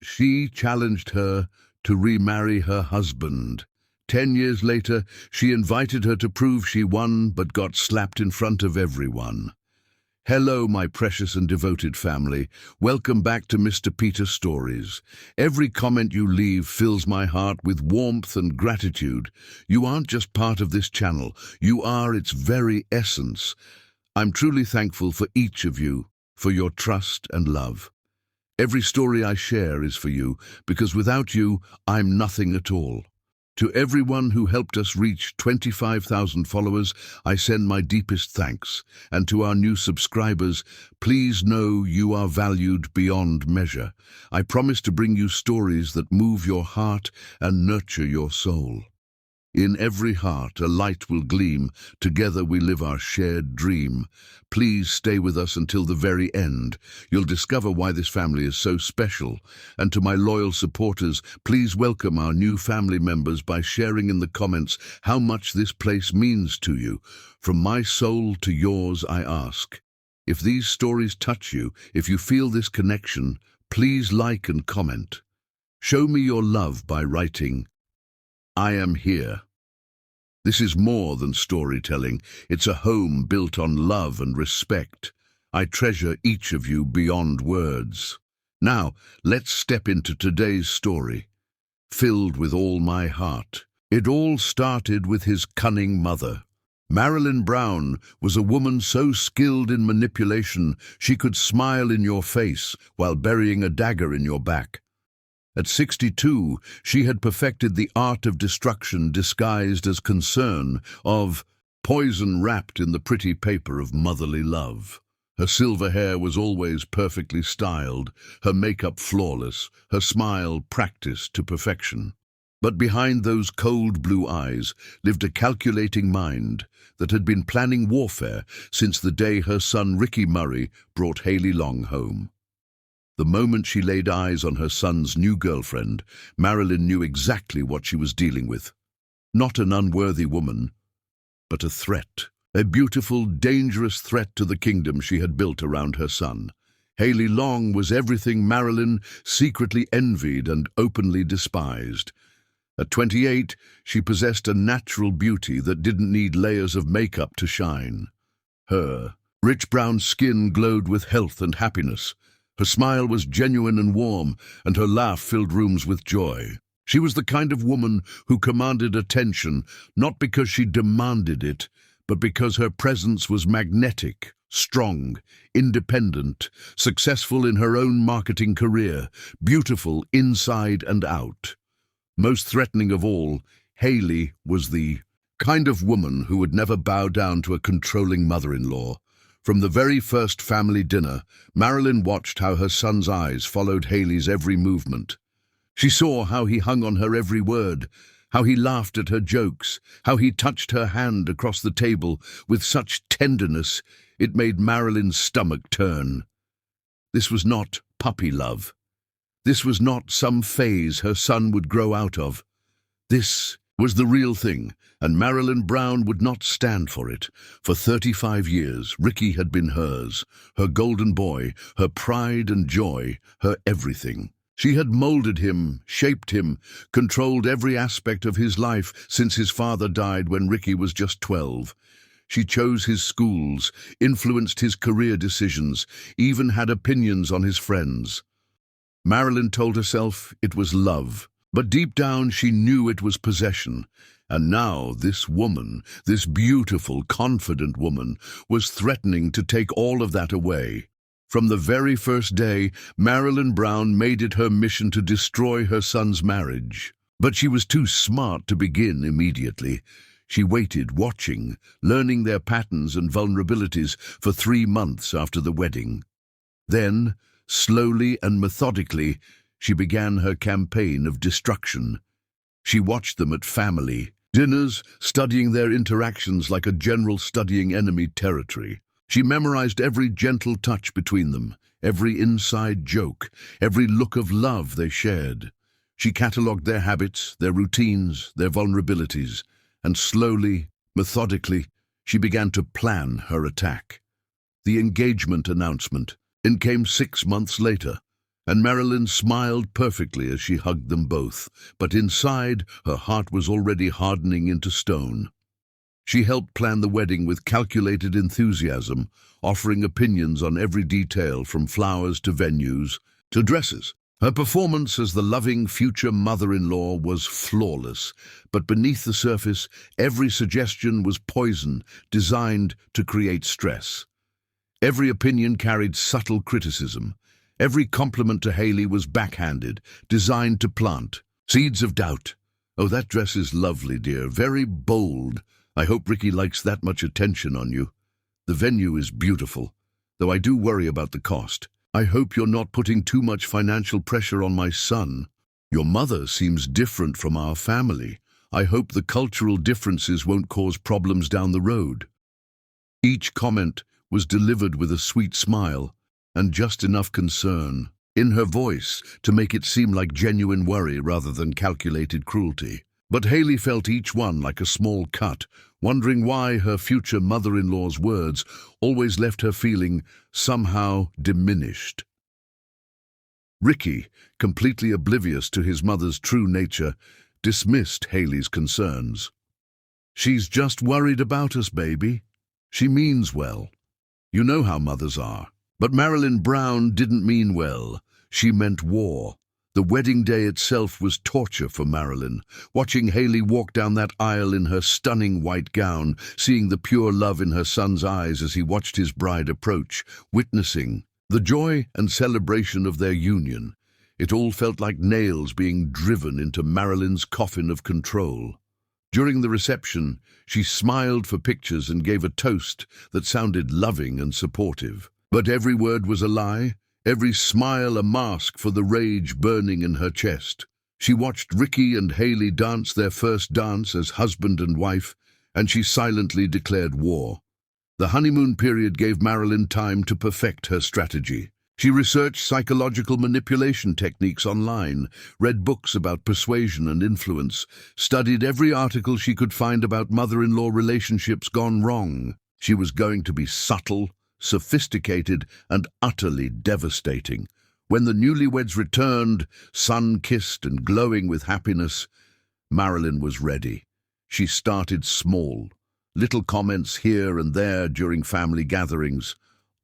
She challenged her to remarry her husband. 10 years later, she invited her to prove she won, but got slapped in front of everyone. Hello, my precious and devoted family. Welcome back to Mr. Peter Stories. Every comment you leave fills my heart with warmth and gratitude. You aren't just part of this channel, you are its very essence. I'm truly thankful for each of you, for your trust and love. Every story I share is for you, because without you, I'm nothing at all. To everyone who helped us reach 25,000 followers, I send my deepest thanks. And to our new subscribers, please know you are valued beyond measure. I promise to bring you stories that move your heart and nurture your soul. In every heart a light will gleam. Together we live our shared dream. Please stay with us until the very end. You'll discover why this family is so special. And to my loyal supporters, please welcome our new family members by sharing in the comments how much this place means to you. From my soul to yours, I ask. If these stories touch you, if you feel this connection, please like and comment. Show me your love by writing, "I am here." This is more than storytelling. It's a home built on love and respect. I treasure each of you beyond words. Now, let's step into today's story. Filled with all my heart. It all started with his cunning mother. Marilyn Brown was a woman so skilled in manipulation she could smile in your face while burying a dagger in your back. At 62, she had perfected the art of destruction disguised as concern, of poison wrapped in the pretty paper of motherly love. Her silver hair was always perfectly styled, her makeup flawless, her smile practiced to perfection. But behind those cold blue eyes lived a calculating mind that had been planning warfare since the day her son Ricky Murray brought Haley Long home. The moment she laid eyes on her son's new girlfriend, Marilyn knew exactly what she was dealing with. Not an unworthy woman, but a threat. A beautiful, dangerous threat to the kingdom she had built around her son. Haley Long was everything Marilyn secretly envied and openly despised. At 28, she possessed a natural beauty that didn't need layers of makeup to shine. Her rich brown skin glowed with health and happiness. Her smile was genuine and warm, and her laugh filled rooms with joy. She was the kind of woman who commanded attention, not because she demanded it, but because her presence was magnetic, strong, independent, successful in her own marketing career, beautiful inside and out. Most threatening of all, Haley was the kind of woman who would never bow down to a controlling mother-in-law. From the very first family dinner, Marilyn watched how her son's eyes followed Haley's every movement. She saw how he hung on her every word, how he laughed at her jokes, how he touched her hand across the table with such tenderness it made Marilyn's stomach turn. This was not puppy love. This was not some phase her son would grow out of. This was the real thing, and Marilyn Brown would not stand for it. For 35 years, Ricky had been hers, her golden boy, her pride and joy, her everything. She had molded him, shaped him, controlled every aspect of his life since his father died when Ricky was just 12. She chose his schools, influenced his career decisions, even had opinions on his friends. Marilyn told herself it was love. But deep down she knew it was possession. And now this woman, this beautiful, confident woman, was threatening to take all of that away. From the very first day, Marilyn Brown made it her mission to destroy her son's marriage. But she was too smart to begin immediately. She waited, watching, learning their patterns and vulnerabilities for 3 months after the wedding. Then, slowly and methodically, she began her campaign of destruction. She watched them at family dinners, studying their interactions like a general studying enemy territory. She memorized every gentle touch between them, every inside joke, every look of love they shared. She catalogued their habits, their routines, their vulnerabilities, and slowly, methodically, she began to plan her attack. The engagement announcement came 6 months later. And Marilyn smiled perfectly as she hugged them both, but inside, her heart was already hardening into stone. She helped plan the wedding with calculated enthusiasm, offering opinions on every detail from flowers to venues to dresses. Her performance as the loving future mother-in-law was flawless, but beneath the surface, every suggestion was poison, designed to create stress. Every opinion carried subtle criticism. Every compliment to Hayley was backhanded, designed to plant seeds of doubt. "Oh, that dress is lovely, dear, very bold. I hope Ricky likes that much attention on you. The venue is beautiful, though I do worry about the cost. I hope you're not putting too much financial pressure on my son. Your mother seems different from our family. I hope the cultural differences won't cause problems down the road." Each comment was delivered with a sweet smile and just enough concern in her voice to make it seem like genuine worry rather than calculated cruelty. But Hayley felt each one like a small cut, wondering why her future mother-in-law's words always left her feeling somehow diminished. Ricky, completely oblivious to his mother's true nature, dismissed Hayley's concerns. "She's just worried about us, baby. She means well. You know how mothers are." But Marilyn Brown didn't mean well. She meant war. The wedding day itself was torture for Marilyn. Watching Hayley walk down that aisle in her stunning white gown, seeing the pure love in her son's eyes as he watched his bride approach, witnessing the joy and celebration of their union, it all felt like nails being driven into Marilyn's coffin of control. During the reception, she smiled for pictures and gave a toast that sounded loving and supportive. But every word was a lie, every smile a mask for the rage burning in her chest. She watched Ricky and Hayley dance their first dance as husband and wife, and she silently declared war. The honeymoon period gave Marilyn time to perfect her strategy. She researched psychological manipulation techniques online, read books about persuasion and influence, studied every article she could find about mother-in-law relationships gone wrong. She was going to be subtle, sophisticated, and utterly devastating. When the newlyweds returned, sun-kissed and glowing with happiness, Marilyn was ready. She started small, little comments here and there during family gatherings,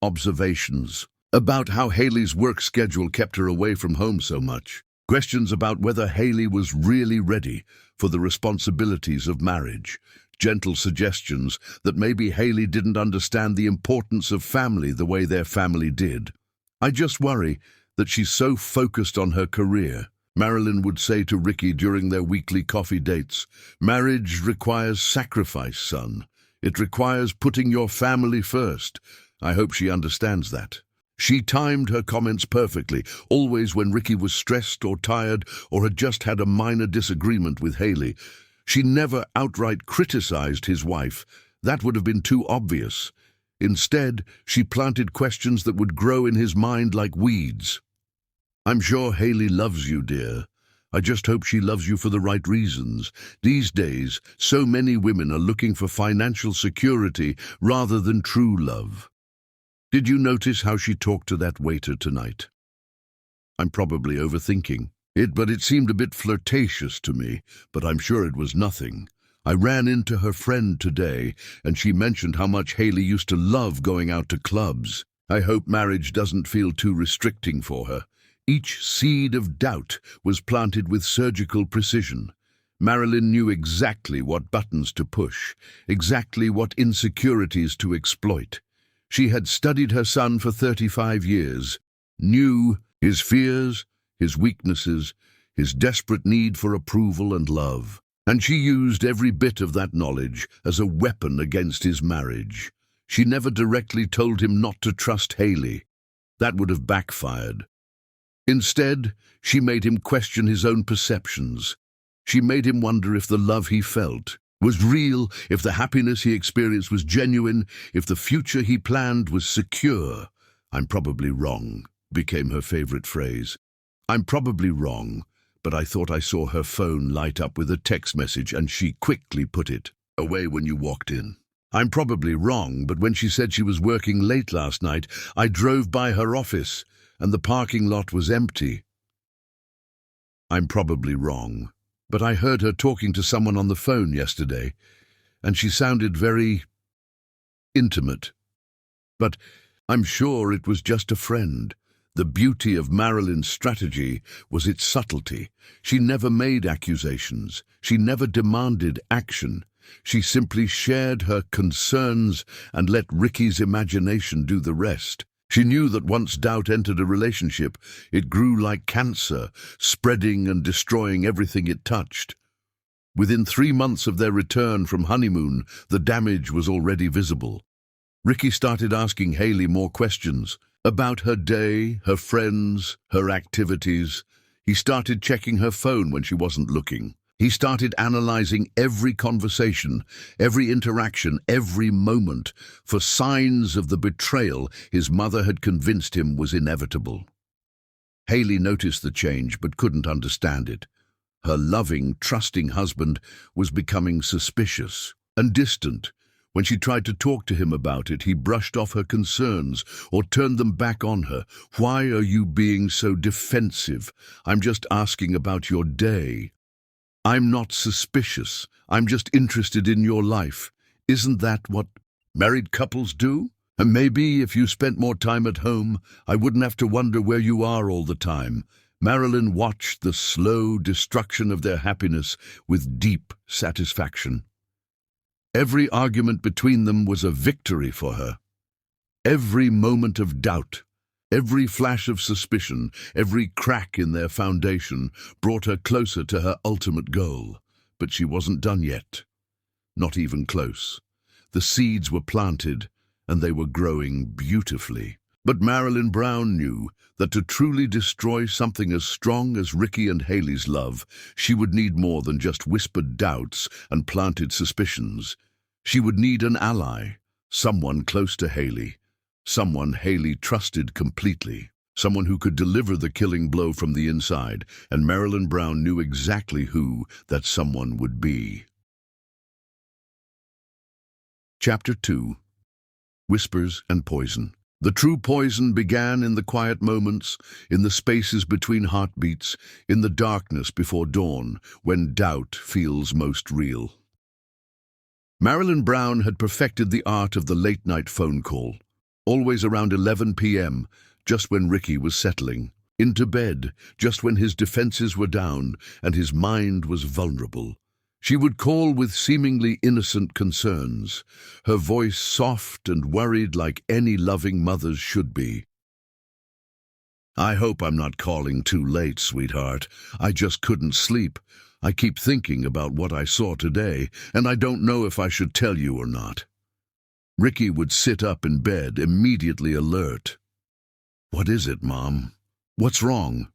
observations about how Hayley's work schedule kept her away from home so much, questions about whether Hayley was really ready for the responsibilities of marriage, gentle suggestions that maybe Hayley didn't understand the importance of family the way their family did. "I just worry that she's so focused on her career," Marilyn would say to Ricky during their weekly coffee dates. "Marriage requires sacrifice, son. It requires putting your family first. I hope she understands that." She timed her comments perfectly, always when Ricky was stressed or tired or had just had a minor disagreement with Hayley. She never outright criticized his wife. That would have been too obvious. Instead, she planted questions that would grow in his mind like weeds. "I'm sure Hayley loves you, dear. I just hope she loves you for the right reasons. These days, so many women are looking for financial security rather than true love. Did you notice how she talked to that waiter tonight? I'm probably overthinking it, but it seemed a bit flirtatious to me, but I'm sure it was nothing. I ran into her friend today, and she mentioned how much Hayley used to love going out to clubs. I hope marriage doesn't feel too restricting for her." Each seed of doubt was planted with surgical precision. Marilyn knew exactly what buttons to push, exactly what insecurities to exploit. She had studied her son for 35 years, knew his fears, his weaknesses, his desperate need for approval and love. And she used every bit of that knowledge as a weapon against his marriage. She never directly told him not to trust Hayley. That would have backfired. Instead, she made him question his own perceptions. She made him wonder if the love he felt was real, if the happiness he experienced was genuine, if the future he planned was secure. "I'm probably wrong," became her favorite phrase. "I'm probably wrong, but I thought I saw her phone light up with a text message and she quickly put it away when you walked in. I'm probably wrong, but when she said she was working late last night, I drove by her office and the parking lot was empty. I'm probably wrong, but I heard her talking to someone on the phone yesterday, and she sounded very intimate. But I'm sure it was just a friend. The beauty of Marilyn's strategy was its subtlety. She never made accusations. She never demanded action. She simply shared her concerns and let Ricky's imagination do the rest. She knew that once doubt entered a relationship, it grew like cancer, spreading and destroying everything it touched. Within 3 months of their return from honeymoon, the damage was already visible. Ricky started asking Hayley more questions about her day, her friends, her activities. He started checking her phone when she wasn't looking. He started analyzing every conversation, every interaction, every moment for signs of the betrayal his mother had convinced him was inevitable. Hayley noticed the change but couldn't understand it. Her loving, trusting husband was becoming suspicious and distant. When she tried to talk to him about it, he brushed off her concerns or turned them back on her. "Why are you being so defensive? I'm just asking about your day." "I'm not suspicious. I'm just interested in your life. Isn't that what married couples do? And maybe if you spent more time at home, I wouldn't have to wonder where you are all the time." Marilyn watched the slow destruction of their happiness with deep satisfaction. Every argument between them was a victory for her. Every moment of doubt, every flash of suspicion, every crack in their foundation brought her closer to her ultimate goal. But she wasn't done yet. Not even close. The seeds were planted, and they were growing beautifully. But Marilyn Brown knew that to truly destroy something as strong as Ricky and Hayley's love, she would need more than just whispered doubts and planted suspicions. She would need an ally, someone close to Hayley, someone Hayley trusted completely, someone who could deliver the killing blow from the inside, and Marilyn Brown knew exactly who that someone would be. Chapter 2. Whispers and Poison. The true poison began in the quiet moments, in the spaces between heartbeats, in the darkness before dawn, when doubt feels most real. Marilyn Brown had perfected the art of the late-night phone call, always around 11 p.m., just when Ricky was settling into bed, just when his defenses were down and his mind was vulnerable. She would call with seemingly innocent concerns, her voice soft and worried like any loving mother's should be. "I hope I'm not calling too late, sweetheart. I just couldn't sleep. I keep thinking about what I saw today, and I don't know if I should tell you or not." Ricky would sit up in bed, immediately alert. "What is it, Mom? What's wrong?"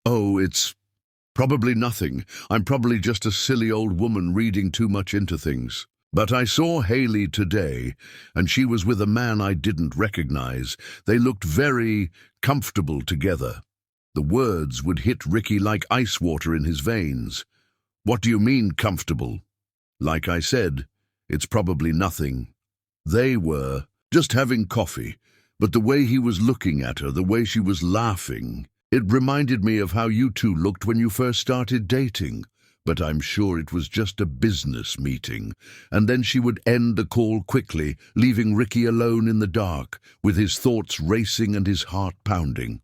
"Oh, it's probably nothing. I'm probably just a silly old woman reading too much into things. But I saw Hayley today, and she was with a man I didn't recognize. They looked very comfortable together." The words would hit Ricky like ice water in his veins. "What do you mean, comfortable?" "Like I said, it's probably nothing. They were just having coffee, but the way he was looking at her, the way she was laughing, it reminded me of how you two looked when you first started dating. But I'm sure it was just a business meeting." And then she would end the call quickly, leaving Ricky alone in the dark, with his thoughts racing and his heart pounding.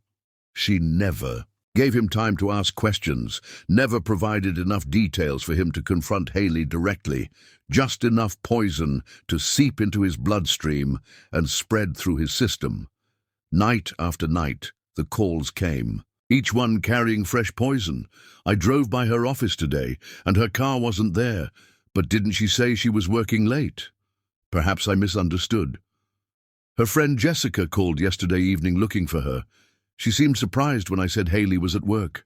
She never gave him time to ask questions, never provided enough details for him to confront Hayley directly, just enough poison to seep into his bloodstream and spread through his system. Night after night, the calls came, each one carrying fresh poison. I drove by her office today, and her car wasn't there. But didn't she say she was working late? Perhaps I misunderstood. Her friend Jessica called yesterday evening looking for her. She seemed surprised when I said Hayley was at work.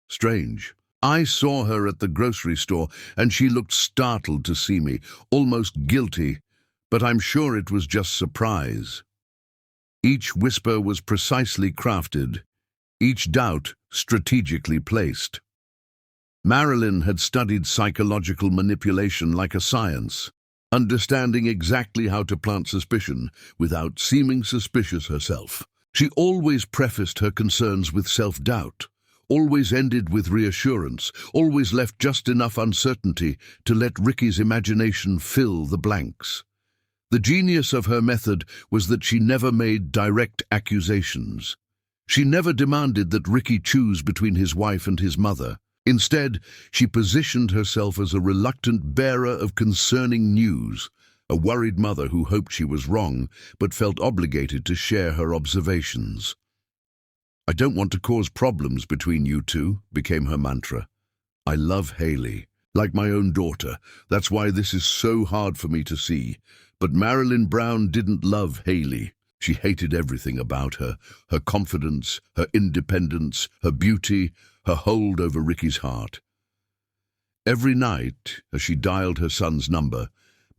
Strange. I saw her at the grocery store, and she looked startled to see me, almost guilty, but I'm sure it was just surprise. Each whisper was precisely crafted, each doubt strategically placed. Marilyn had studied psychological manipulation like a science, understanding exactly how to plant suspicion without seeming suspicious herself. She always prefaced her concerns with self-doubt, always ended with reassurance, always left just enough uncertainty to let Ricky's imagination fill the blanks. The genius of her method was that she never made direct accusations. She never demanded that Ricky choose between his wife and his mother. Instead, she positioned herself as a reluctant bearer of concerning news, a worried mother who hoped she was wrong but felt obligated to share her observations. "I don't want to cause problems between you two," became her mantra. "I love Haley, like my own daughter. That's why this is so hard for me to see. But Marilyn Brown didn't love Haley. She hated everything about her, her confidence, her independence, her beauty, her hold over Ricky's heart." Every night, as she dialed her son's number,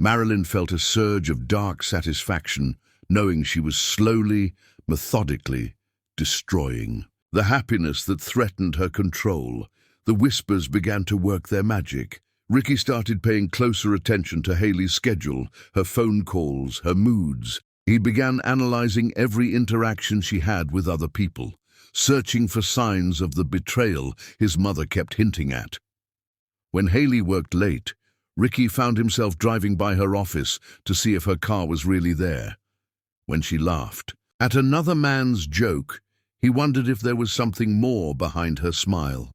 Marilyn felt a surge of dark satisfaction, knowing she was slowly, methodically destroying the happiness that threatened her control. The whispers began to work their magic. Ricky started paying closer attention to Haley's schedule, her phone calls, her moods. He began analyzing every interaction she had with other people, searching for signs of the betrayal his mother kept hinting at. When Haley worked late, Ricky found himself driving by her office to see if her car was really there. When she laughed at another man's joke, he wondered if there was something more behind her smile.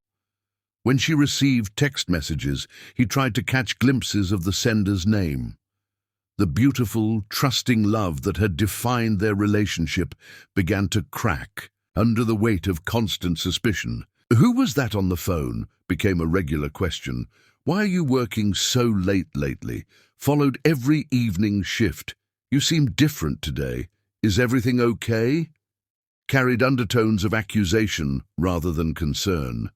When she received text messages, he tried to catch glimpses of the sender's name. The beautiful, trusting love that had defined their relationship began to crack under the weight of constant suspicion. "Who was that on the phone?" became a regular question. "Why are you working so late lately? Followed every evening shift. You seem different today. Is everything okay?" Carried undertones of accusation rather than concern.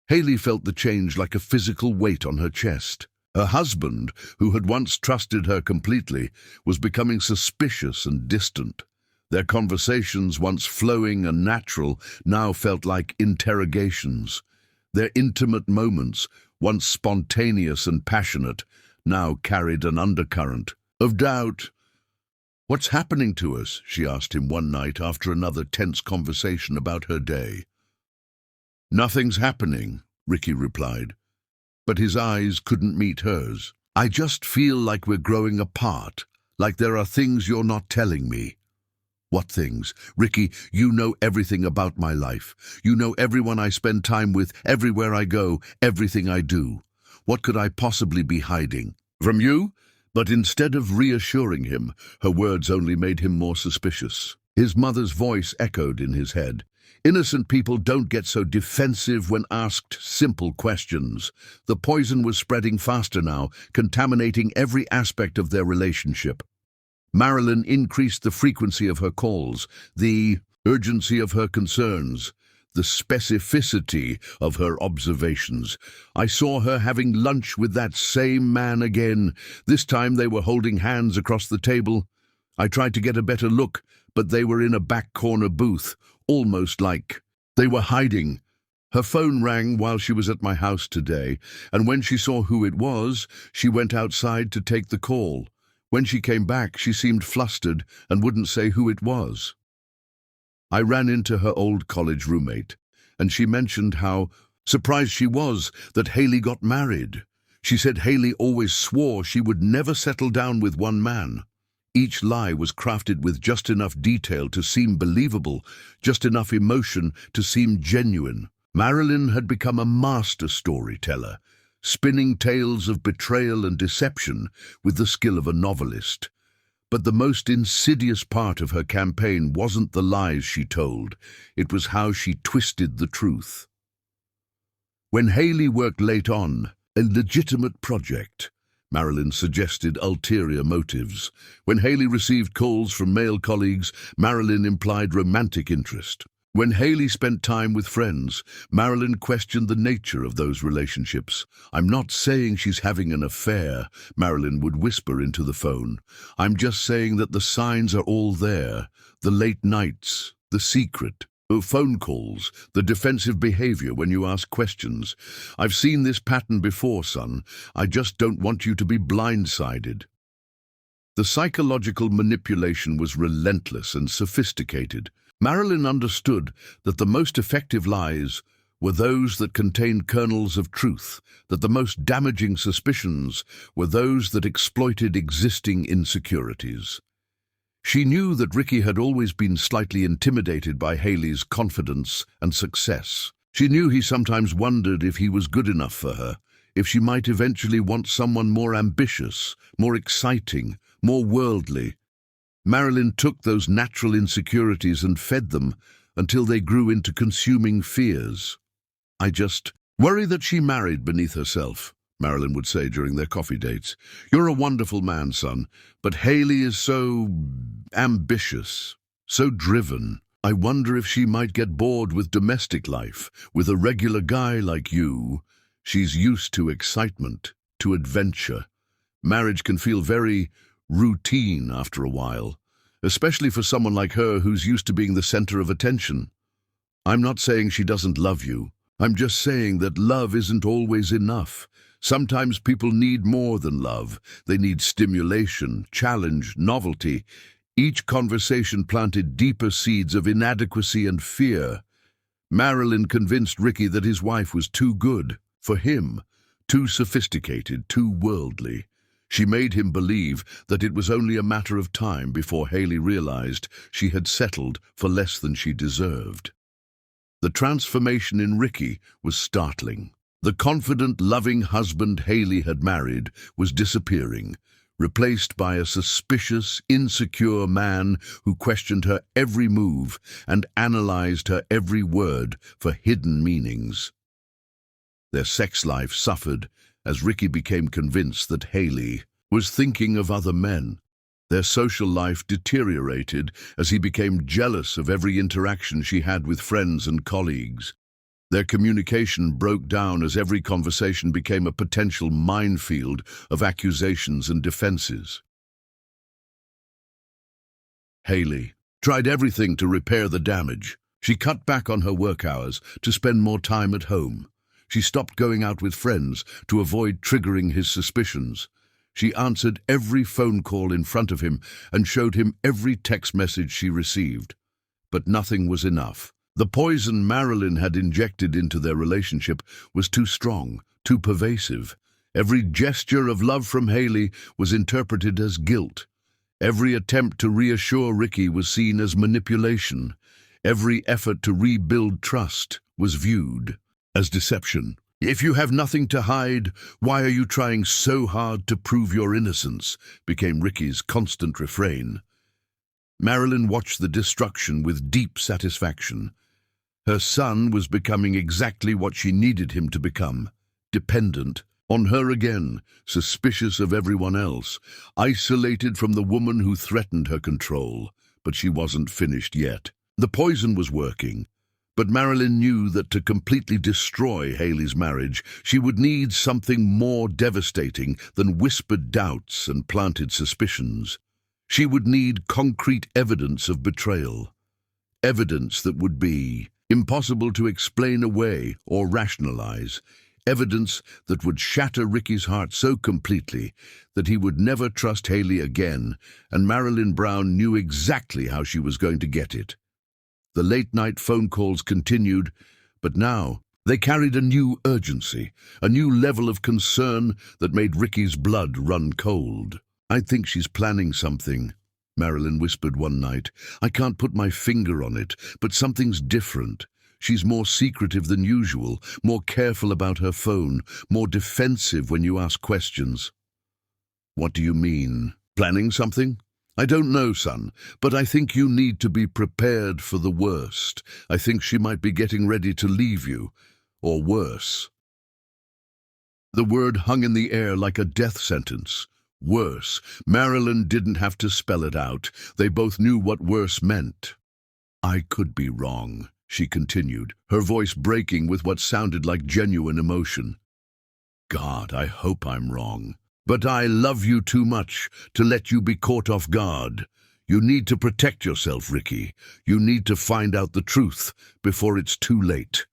Haley felt the change like a physical weight on her chest. Her husband, who had once trusted her completely, was becoming suspicious and distant. Their conversations, once flowing and natural, now felt like interrogations. Their intimate moments, once spontaneous and passionate, now carried an undercurrent of doubt. "What's happening to us?" she asked him one night after another tense conversation about her day. "Nothing's happening," Ricky replied, but his eyes couldn't meet hers. "I just feel like we're growing apart, like there are things you're not telling me." "What things?" "Ricky, you know everything about my life. You know everyone I spend time with, everywhere I go, everything I do. What could I possibly be hiding from you?" But instead of reassuring him, her words only made him more suspicious. His mother's voice echoed in his head. "Innocent people don't get so defensive when asked simple questions." The poison was spreading faster now, contaminating every aspect of their relationship. Marilyn increased the frequency of her calls, the urgency of her concerns, the specificity of her observations. "I saw her having lunch with that same man again. This time they were holding hands across the table. I tried to get a better look, but they were in a back corner booth, almost like they were hiding." Her phone rang while she was at my house today, and when she saw who it was, she went outside to take the call. When she came back, she seemed flustered and wouldn't say who it was. I ran into her old college roommate, and she mentioned how surprised she was that Haley got married. She said Haley always swore she would never settle down with one man. Each lie was crafted with just enough detail to seem believable, just enough emotion to seem genuine. Marilyn had become a master storyteller, spinning tales of betrayal and deception with the skill of a novelist. But the most insidious part of her campaign wasn't the lies she told, it was how she twisted the truth. When Haley worked late on a legitimate project, Marilyn suggested ulterior motives. When Haley received calls from male colleagues, Marilyn implied romantic interest. When Haley spent time with friends, Marilyn questioned the nature of those relationships. "I'm not saying she's having an affair," Marilyn would whisper into the phone. "I'm just saying that the signs are all there. The late nights, the secret, the phone calls, the defensive behavior when you ask questions. I've seen this pattern before, son. I just don't want you to be blindsided." The psychological manipulation was relentless and sophisticated. Marilyn understood that the most effective lies were those that contained kernels of truth, that the most damaging suspicions were those that exploited existing insecurities. She knew that Ricky had always been slightly intimidated by Haley's confidence and success. She knew he sometimes wondered if he was good enough for her, if she might eventually want someone more ambitious, more exciting, more worldly. Marilyn took those natural insecurities and fed them until they grew into consuming fears. "I just worry that she married beneath herself," Marilyn would say during their coffee dates. "You're a wonderful man, son, but Haley is so ambitious, so driven. I wonder if she might get bored with domestic life, with a regular guy like you. She's used to excitement, to adventure. Marriage can feel very routine after a while, especially for someone like her who's used to being the center of attention. I'm not saying she doesn't love you. I'm just saying that love isn't always enough. Sometimes people need more than love. They need stimulation, challenge, novelty. Each conversation planted deeper seeds of inadequacy and fear. Marilyn convinced Ricky that his wife was too good for him, too sophisticated, too worldly. She made him believe that it was only a matter of time before Haley realized she had settled for less than she deserved. The transformation in Ricky was startling. The confident, loving husband Haley had married was disappearing, replaced by a suspicious, insecure man who questioned her every move and analyzed her every word for hidden meanings. Their sex life suffered as Ricky became convinced that Haley was thinking of other men. Their social life deteriorated as he became jealous of every interaction she had with friends and colleagues. Their communication broke down as every conversation became a potential minefield of accusations and defenses. Haley tried everything to repair the damage. She cut back on her work hours to spend more time at home. She stopped going out with friends to avoid triggering his suspicions. She answered every phone call in front of him and showed him every text message she received. But nothing was enough. The poison Marilyn had injected into their relationship was too strong, too pervasive. Every gesture of love from Haley was interpreted as guilt. Every attempt to reassure Ricky was seen as manipulation. Every effort to rebuild trust was viewed as deception. "If you have nothing to hide, why are you trying so hard to prove your innocence?" became Ricky's constant refrain. Marilyn watched the destruction with deep satisfaction. Her son was becoming exactly what she needed him to become, dependent on her again, suspicious of everyone else, isolated from the woman who threatened her control. But she wasn't finished yet. The poison was working. But Marilyn knew that to completely destroy Haley's marriage, she would need something more devastating than whispered doubts and planted suspicions. She would need concrete evidence of betrayal. Evidence that would be impossible to explain away or rationalize. Evidence that would shatter Ricky's heart so completely that he would never trust Haley again, and Marilyn Brown knew exactly how she was going to get it. The late-night phone calls continued, but now they carried a new urgency, a new level of concern that made Ricky's blood run cold. "I think she's planning something," Marilyn whispered one night. "I can't put my finger on it, but something's different. She's more secretive than usual, more careful about her phone, more defensive when you ask questions." "What do you mean? Planning something?" "I don't know, son, but I think you need to be prepared for the worst. I think she might be getting ready to leave you, or worse." The word hung in the air like a death sentence. Worse. Marilyn didn't have to spell it out. They both knew what worse meant. "I could be wrong," she continued, her voice breaking with what sounded like genuine emotion. "God, I hope I'm wrong. But I love you too much to let you be caught off guard. You need to protect yourself, Ricky. You need to find out the truth before it's too late."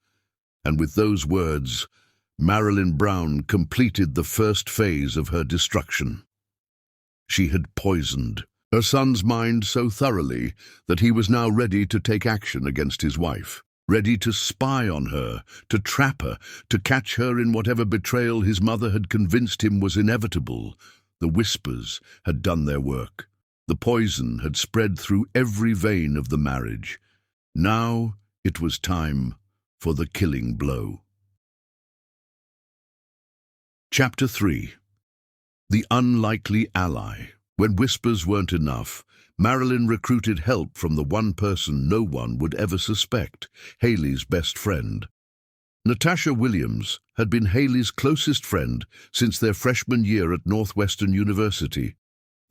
And with those words, Marilyn Brown completed the first phase of her destruction. She had poisoned her son's mind so thoroughly that he was now ready to take action against his wife, ready to spy on her, to trap her, to catch her in whatever betrayal his mother had convinced him was inevitable. The whispers had done their work. The poison had spread through every vein of the marriage. Now it was time for the killing blow. Chapter 3. The Unlikely Ally. When whispers weren't enough, Marilyn recruited help from the one person no one would ever suspect, Haley's best friend. Natasha Williams had been Haley's closest friend since their freshman year at Northwestern University.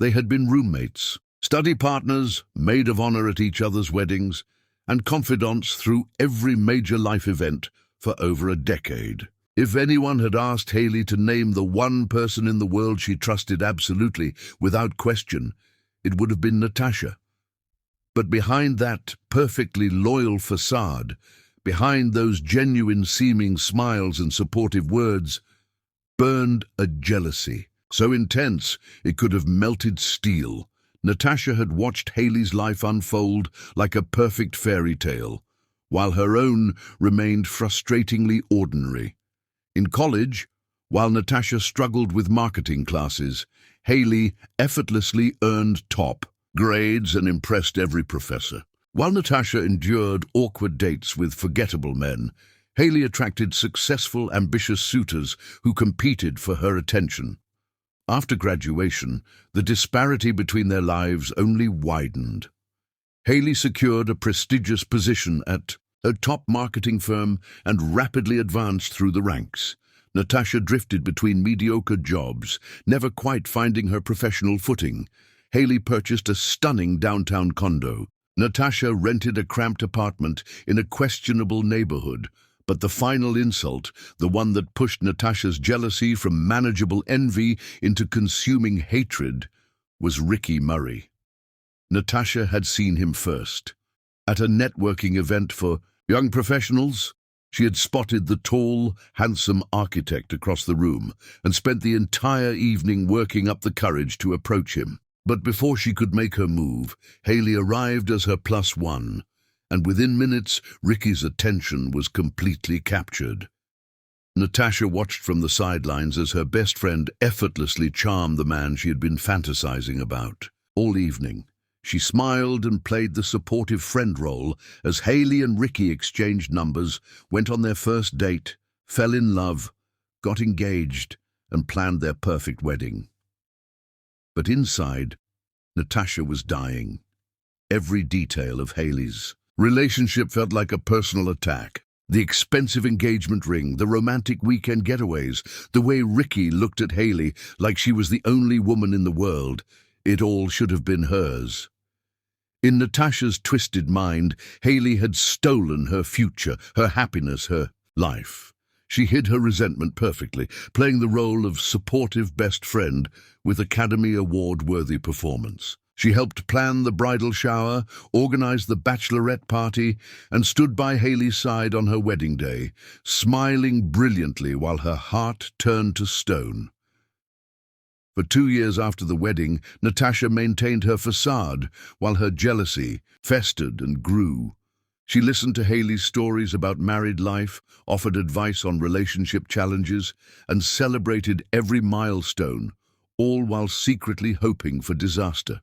They had been roommates, study partners, maid of honor at each other's weddings, and confidants through every major life event for over a decade. If anyone had asked Haley to name the one person in the world she trusted absolutely, without question, it would have been Natasha. But behind that perfectly loyal facade, behind those genuine-seeming smiles and supportive words, burned a jealousy, so intense it could have melted steel. Natasha had watched Haley's life unfold like a perfect fairy tale, while her own remained frustratingly ordinary. In college, while Natasha struggled with marketing classes, Haley effortlessly earned top grades and impressed every professor. While Natasha endured awkward dates with forgettable men, Haley attracted successful, ambitious suitors who competed for her attention. After graduation, the disparity between their lives only widened. Haley secured a prestigious position at a top marketing firm and rapidly advanced through the ranks. Natasha drifted between mediocre jobs, never quite finding her professional footing. Haley purchased a stunning downtown condo. Natasha rented a cramped apartment in a questionable neighborhood, but the final insult, the one that pushed Natasha's jealousy from manageable envy into consuming hatred, was Ricky Murray. Natasha had seen him first. At a networking event for young professionals, she had spotted the tall, handsome architect across the room and spent the entire evening working up the courage to approach him. But before she could make her move, Haley arrived as her plus one, and within minutes, Ricky's attention was completely captured. Natasha watched from the sidelines as her best friend effortlessly charmed the man she had been fantasizing about. All evening, she smiled and played the supportive friend role as Haley and Ricky exchanged numbers, went on their first date, fell in love, got engaged, and planned their perfect wedding. But inside, Natasha was dying. Every detail of Haley's relationship felt like a personal attack. The expensive engagement ring, the romantic weekend getaways, the way Ricky looked at Haley like she was the only woman in the world. It all should have been hers. In Natasha's twisted mind, Haley had stolen her future, her happiness, her life. She hid her resentment perfectly, playing the role of supportive best friend with Academy Award-worthy performance. She helped plan the bridal shower, organized the bachelorette party, and stood by Haley's side on her wedding day, smiling brilliantly while her heart turned to stone. For 2 years after the wedding, Natasha maintained her facade while her jealousy festered and grew. She listened to Haley's stories about married life, offered advice on relationship challenges, and celebrated every milestone, all while secretly hoping for disaster.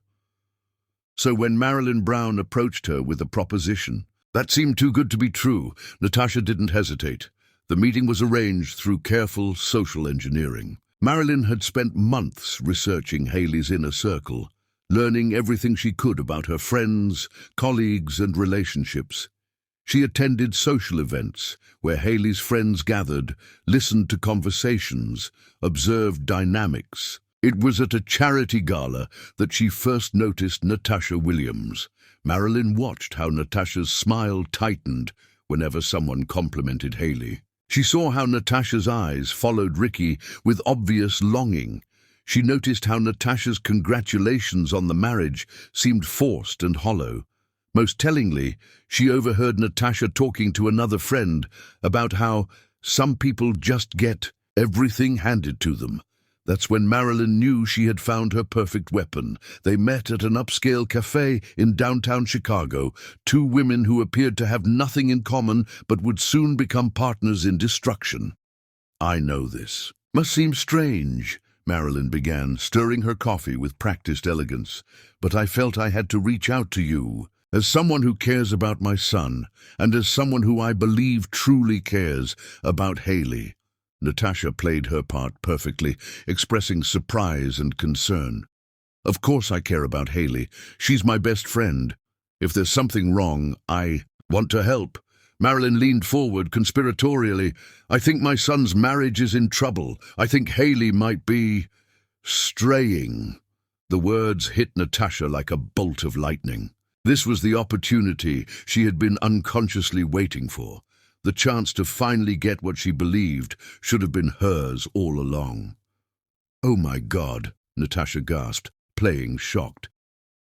So when Marilyn Brown approached her with a proposition that seemed too good to be true, Natasha didn't hesitate. The meeting was arranged through careful social engineering. Marilyn had spent months researching Haley's inner circle, learning everything she could about her friends, colleagues, and relationships. She attended social events where Haley's friends gathered, listened to conversations, observed dynamics. It was at a charity gala that she first noticed Natasha Williams. Marilyn watched how Natasha's smile tightened whenever someone complimented Haley. She saw how Natasha's eyes followed Ricky with obvious longing. She noticed how Natasha's congratulations on the marriage seemed forced and hollow. Most tellingly, she overheard Natasha talking to another friend about how some people just get everything handed to them. That's when Marilyn knew she had found her perfect weapon. They met at an upscale cafe in downtown Chicago, two women who appeared to have nothing in common but would soon become partners in destruction. "I know this. Must seem strange," Marilyn began, stirring her coffee with practiced elegance. "But I felt I had to reach out to you. As someone who cares about my son, and as someone who I believe truly cares about Haley." Natasha played her part perfectly, expressing surprise and concern. "Of course I care about Haley. She's my best friend. If there's something wrong, I want to help." Marilyn leaned forward conspiratorially. "I think my son's marriage is in trouble. I think Haley might be straying." The words hit Natasha like a bolt of lightning. This was the opportunity she had been unconsciously waiting for. The chance to finally get what she believed should have been hers all along. "Oh my God," Natasha gasped, playing shocked.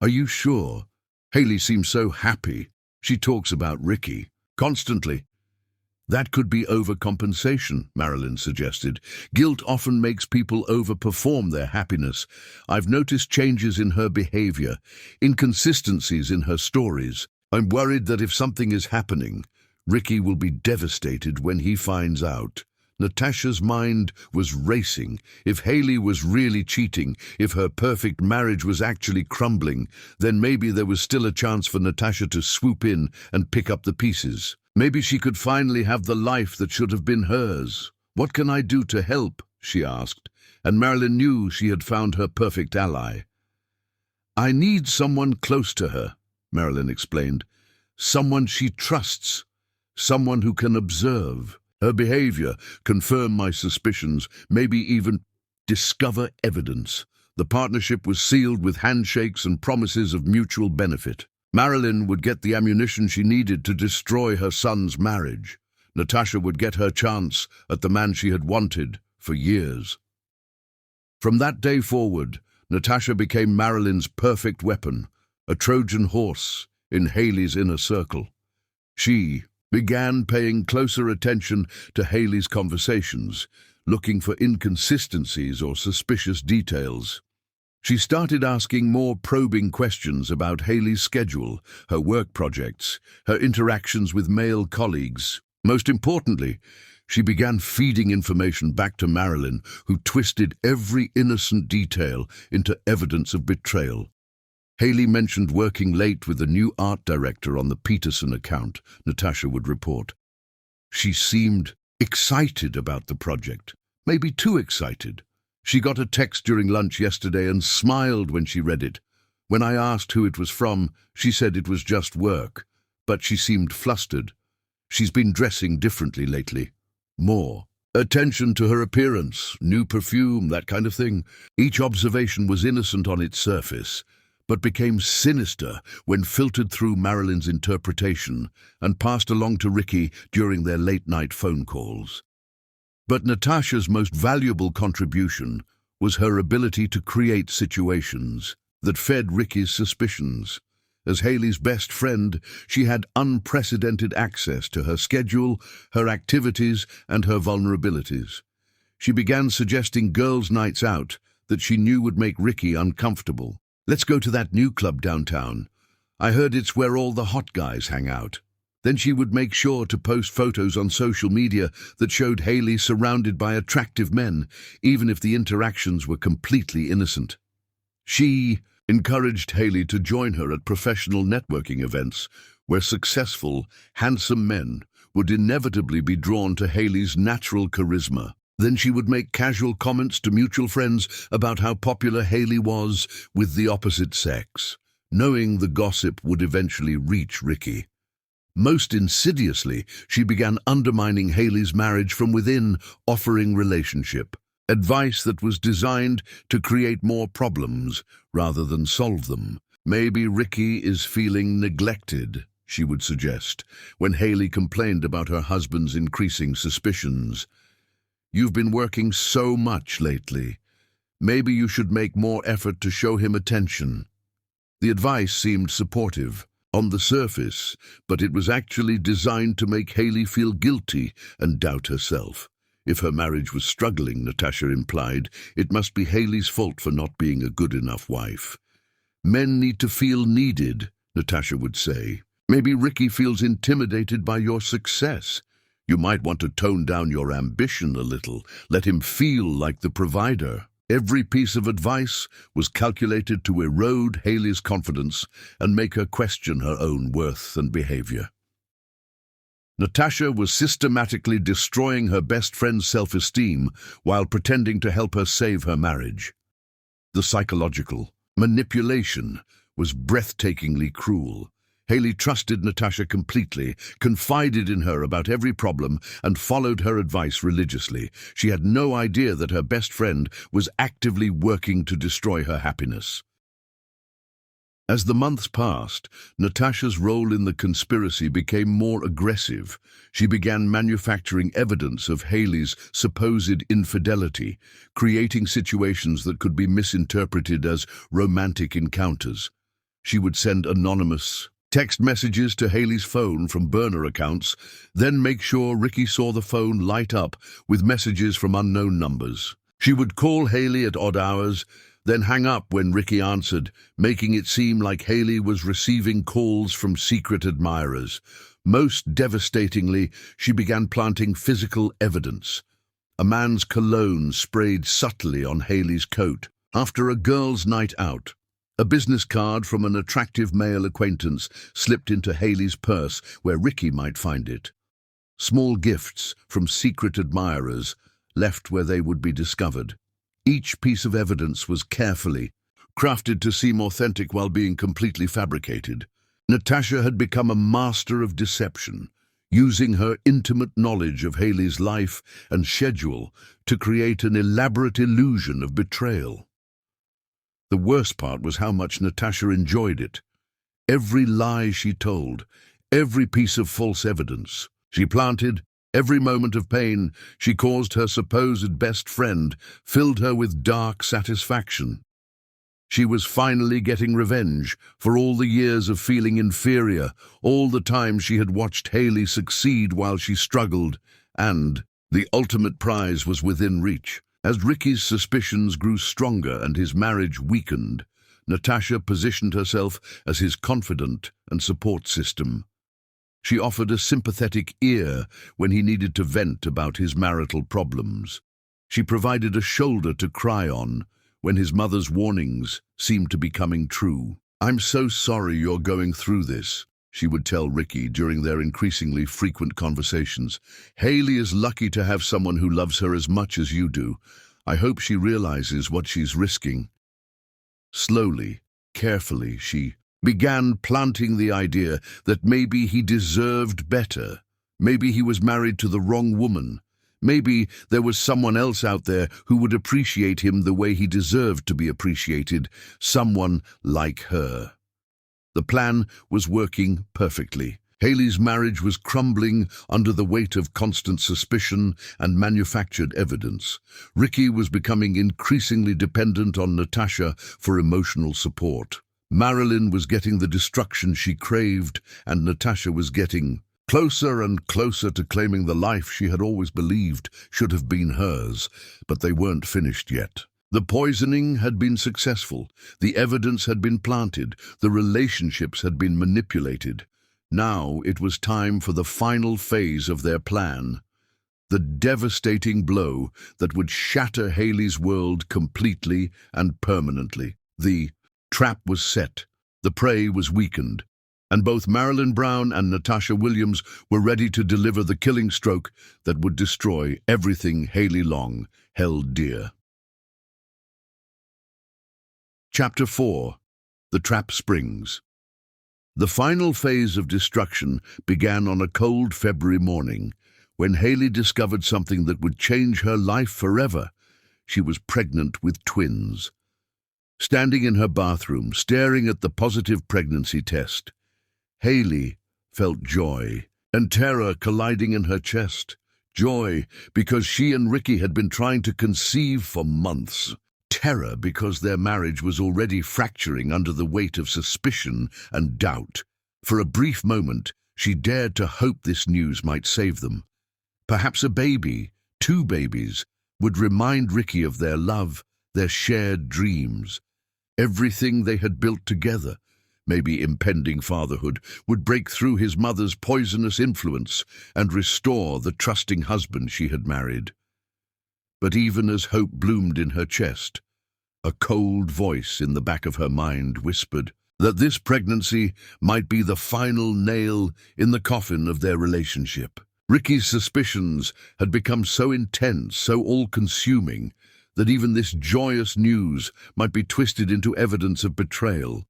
"Are you sure? Haley seems so happy. She talks about Ricky constantly." "That could be overcompensation," Marilyn suggested. "Guilt often makes people overperform their happiness. I've noticed changes in her behavior, inconsistencies in her stories. I'm worried that if something is happening, Ricky will be devastated when he finds out." Natasha's mind was racing. If Haley was really cheating, if her perfect marriage was actually crumbling, then maybe there was still a chance for Natasha to swoop in and pick up the pieces. Maybe she could finally have the life that should have been hers. "What can I do to help?" she asked, and Marilyn knew she had found her perfect ally. "I need someone close to her," Marilyn explained. "Someone she trusts. Someone who can observe her behavior, confirm my suspicions, maybe even discover evidence." The partnership was sealed with handshakes and promises of mutual benefit. Marilyn would get the ammunition she needed to destroy her son's marriage. Natasha would get her chance at the man she had wanted for years. From that day forward, Natasha became Marilyn's perfect weapon, a Trojan horse in Haley's inner circle. She began paying closer attention to Haley's conversations, looking for inconsistencies or suspicious details. She started asking more probing questions about Haley's schedule, her work projects, her interactions with male colleagues. Most importantly, she began feeding information back to Marilyn, who twisted every innocent detail into evidence of betrayal. Haley mentioned working late with a new art director on the Peterson account, Natasha would report. She seemed excited about the project, maybe too excited. She got a text during lunch yesterday and smiled when she read it. When I asked who it was from, she said it was just work, but she seemed flustered. She's been dressing differently lately. More attention to her appearance, new perfume, that kind of thing. Each observation was innocent on its surface, but became sinister when filtered through Marilyn's interpretation and passed along to Ricky during their late-night phone calls. But Natasha's most valuable contribution was her ability to create situations that fed Ricky's suspicions. As Haley's best friend, she had unprecedented access to her schedule, her activities, and her vulnerabilities. She began suggesting girls' nights out that she knew would make Ricky uncomfortable. "Let's go to that new club downtown. I heard it's where all the hot guys hang out." Then she would make sure to post photos on social media that showed Haley surrounded by attractive men, even if the interactions were completely innocent. She encouraged Haley to join her at professional networking events, where successful, handsome men would inevitably be drawn to Haley's natural charisma. Then she would make casual comments to mutual friends about how popular Haley was with the opposite sex, knowing the gossip would eventually reach Ricky. Most insidiously, she began undermining Haley's marriage from within, offering relationship advice that was designed to create more problems rather than solve them. "Maybe Ricky is feeling neglected," she would suggest, when Haley complained about her husband's increasing suspicions. "You've been working so much lately. Maybe you should make more effort to show him attention." The advice seemed supportive on the surface, but it was actually designed to make Haley feel guilty and doubt herself. If her marriage was struggling, Natasha implied, it must be Haley's fault for not being a good enough wife. Men need to feel needed, Natasha would say. Maybe Ricky feels intimidated by your success. You might want to tone down your ambition a little, let him feel like the provider. Every piece of advice was calculated to erode Haley's confidence and make her question her own worth and behavior. Natasha was systematically destroying her best friend's self-esteem while pretending to help her save her marriage. The psychological manipulation was breathtakingly cruel. Haley trusted Natasha completely, confided in her about every problem, and followed her advice religiously. She had no idea that her best friend was actively working to destroy her happiness. As the months passed, Natasha's role in the conspiracy became more aggressive. She began manufacturing evidence of Haley's supposed infidelity, creating situations that could be misinterpreted as romantic encounters. She would send anonymous text messages to Haley's phone from burner accounts, then make sure Ricky saw the phone light up with messages from unknown numbers. She would call Haley at odd hours, then hang up when Ricky answered, making it seem like Haley was receiving calls from secret admirers. Most devastatingly, she began planting physical evidence. A man's cologne sprayed subtly on Haley's coat. After a girls' night out, a business card from an attractive male acquaintance slipped into Haley's purse where Ricky might find it. Small gifts from secret admirers left where they would be discovered. Each piece of evidence was carefully crafted to seem authentic while being completely fabricated. Natasha had become a master of deception, using her intimate knowledge of Haley's life and schedule to create an elaborate illusion of betrayal. The worst part was how much Natasha enjoyed it. Every lie she told, every piece of false evidence she planted, every moment of pain she caused her supposed best friend filled her with dark satisfaction. She was finally getting revenge for all the years of feeling inferior, all the time she had watched Haley succeed while she struggled, and the ultimate prize was within reach. As Ricky's suspicions grew stronger and his marriage weakened, Natasha positioned herself as his confidant and support system. She offered a sympathetic ear when he needed to vent about his marital problems. She provided a shoulder to cry on when his mother's warnings seemed to be coming true. "I'm so sorry you're going through this," she would tell Ricky during their increasingly frequent conversations. "Haley is lucky to have someone who loves her as much as you do. I hope she realizes what she's risking." Slowly, carefully, she began planting the idea that maybe he deserved better. Maybe he was married to the wrong woman. Maybe there was someone else out there who would appreciate him the way he deserved to be appreciated, someone like her. The plan was working perfectly. Haley's marriage was crumbling under the weight of constant suspicion and manufactured evidence. Ricky was becoming increasingly dependent on Natasha for emotional support. Marilyn was getting the destruction she craved, and Natasha was getting closer and closer to claiming the life she had always believed should have been hers, but they weren't finished yet. The poisoning had been successful, the evidence had been planted, the relationships had been manipulated. Now it was time for the final phase of their plan, the devastating blow that would shatter Haley's world completely and permanently. The trap was set, the prey was weakened, and both Marilyn Brown and Natasha Williams were ready to deliver the killing stroke that would destroy everything Haley Long held dear. Chapter 4. The Trap Springs. The final phase of destruction began on a cold February morning, when Haley discovered something that would change her life forever. She was pregnant with twins. Standing in her bathroom, staring at the positive pregnancy test, Haley felt joy and terror colliding in her chest. Joy because she and Ricky had been trying to conceive for months. Terror because their marriage was already fracturing under the weight of suspicion and doubt. For a brief moment, she dared to hope this news might save them. Perhaps a baby, 2 babies, would remind Ricky of their love, their shared dreams. Everything they had built together, maybe impending fatherhood, would break through his mother's poisonous influence and restore the trusting husband she had married. But even as hope bloomed in her chest, a cold voice in the back of her mind whispered that this pregnancy might be the final nail in the coffin of their relationship. Ricky's suspicions had become so intense, so all-consuming, that even this joyous news might be twisted into evidence of betrayal.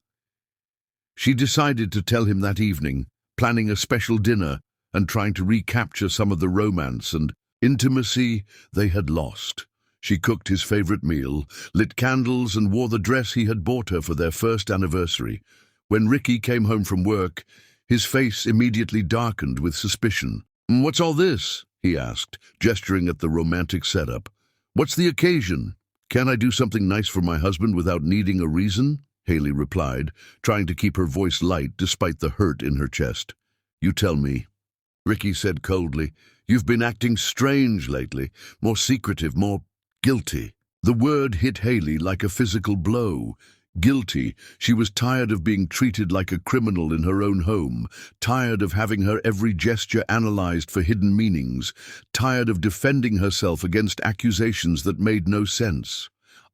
She decided to tell him that evening, planning a special dinner and trying to recapture some of the romance and intimacy they had lost. She cooked his favorite meal, lit candles, and wore the dress he had bought her for their first anniversary. When Ricky came home from work, his face immediately darkened with suspicion. "What's all this?" he asked, gesturing at the romantic setup. "What's the occasion? Can't I do something nice for my husband without needing a reason?" Haley replied, trying to keep her voice light despite the hurt in her chest. "You tell me," Ricky said coldly. "You've been acting strange lately, more secretive, more guilty." The word hit Haley like a physical blow. Guilty. She was tired of being treated like a criminal in her own home, tired of having her every gesture analyzed for hidden meanings, tired of defending herself against accusations that made no sense.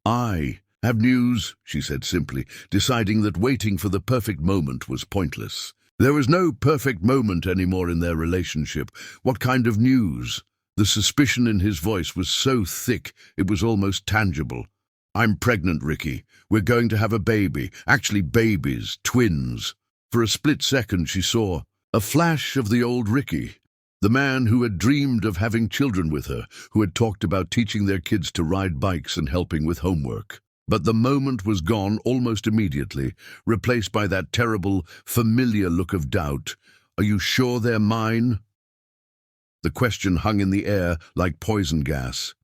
"I have news," she said simply, deciding that waiting for the perfect moment was pointless. There was no perfect moment anymore in their relationship. What kind of news? The suspicion in his voice was so thick it was almost tangible. "I'm pregnant, Ricky. We're going to have a baby. Actually, babies. Twins." For a split second she saw a flash of the old Ricky, the man who had dreamed of having children with her, who had talked about teaching their kids to ride bikes and helping with homework. But the moment was gone almost immediately, replaced by that terrible, familiar look of doubt. "Are you sure they're mine?" The question hung in the air like poison gas.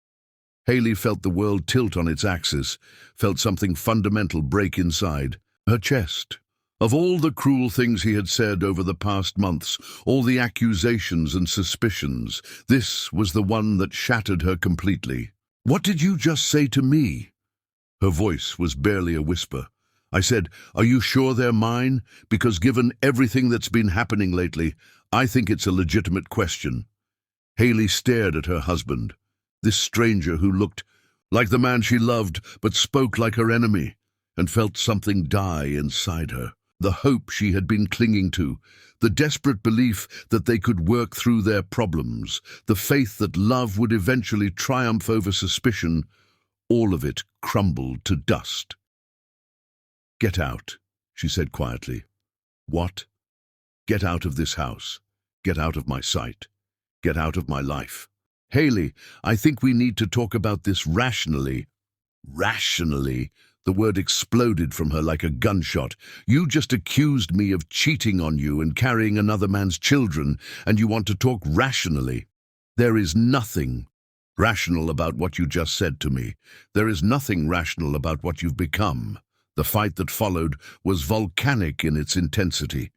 Haley felt the world tilt on its axis, felt something fundamental break inside her chest. Of all the cruel things he had said over the past months, all the accusations and suspicions, this was the one that shattered her completely. "What did you just say to me?" Her voice was barely a whisper. "I said, are you sure they're mine? Because given everything that's been happening lately, I think it's a legitimate question." Haley stared at her husband, this stranger who looked like the man she loved but spoke like her enemy, and felt something die inside her. The hope she had been clinging to, the desperate belief that they could work through their problems, the faith that love would eventually triumph over suspicion, all of it crumbled to dust. "Get out," she said quietly. "What?" "Get out of this house. Get out of my sight. Get out of my life." "Haley, I think we need to talk about this rationally." "Rationally?" The word exploded from her like a gunshot. "You just accused me of cheating on you and carrying another man's children, and you want to talk rationally? There is nothing rational about what you just said to me. There is nothing rational about what you've become." The fight that followed was volcanic in its intensity.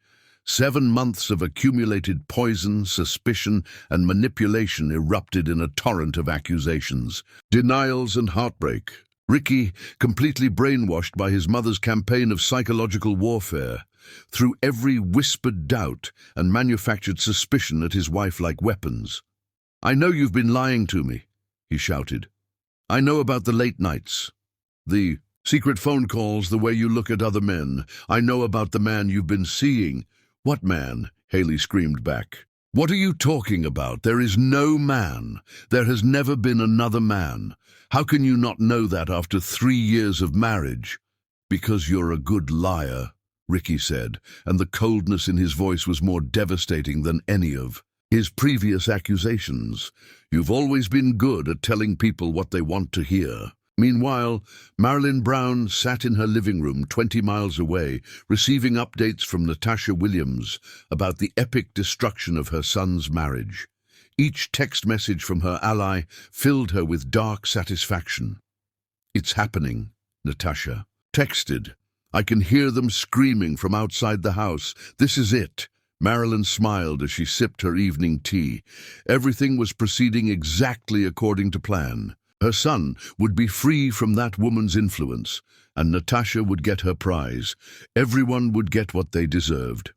7 months of accumulated poison, suspicion, and manipulation erupted in a torrent of accusations, denials, and heartbreak. Ricky, completely brainwashed by his mother's campaign of psychological warfare, threw every whispered doubt and manufactured suspicion at his wife like weapons. "I know you've been lying to me," he shouted. "I know about the late nights, the secret phone calls, the way you look at other men. I know about the man you've been seeing." "What man?" Haley screamed back. "What are you talking about? There is no man. There has never been another man. How can you not know that after 3 years of marriage?" "Because you're a good liar," Ricky said, and the coldness in his voice was more devastating than any of his previous accusations. "You've always been good at telling people what they want to hear." Meanwhile, Marilyn Brown sat in her living room 20 miles away, receiving updates from Natasha Williams about the epic destruction of her son's marriage. Each text message from her ally filled her with dark satisfaction. "It's happening," Natasha texted. "I can hear them screaming from outside the house. This is it. Marilyn smiled as she sipped her evening tea. Everything was proceeding exactly according to plan. Her son would be free from that woman's influence, and Natasha would get her prize. Everyone would get what they deserved.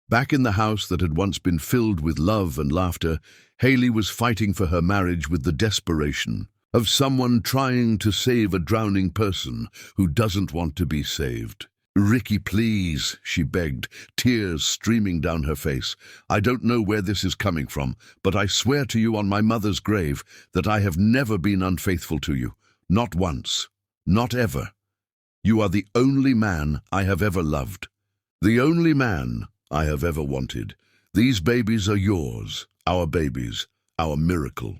Back in the house that had once been filled with love and laughter, Haley was fighting for her marriage with the desperation of someone trying to save a drowning person who doesn't want to be saved. "Ricky, please," she begged, tears streaming down her face. "I don't know where this is coming from, but I swear to you on my mother's grave that I have never been unfaithful to you. Not once. Not ever. You are the only man I have ever loved. The only man I have ever wanted. These babies are yours, our babies, our miracle."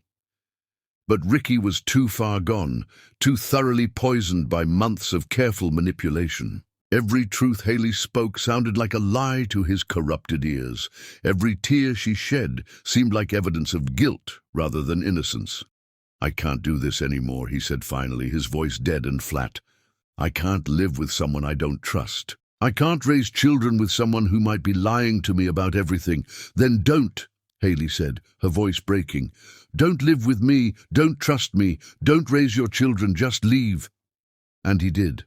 But Ricky was too far gone, too thoroughly poisoned by months of careful manipulation. Every truth Haley spoke sounded like a lie to his corrupted ears. Every tear she shed seemed like evidence of guilt rather than innocence. "I can't do this anymore," he said finally, his voice dead and flat. "I can't live with someone I don't trust. I can't raise children with someone who might be lying to me about everything." "Then don't," Haley said, her voice breaking. "Don't live with me, don't trust me, don't raise your children, just leave." And he did.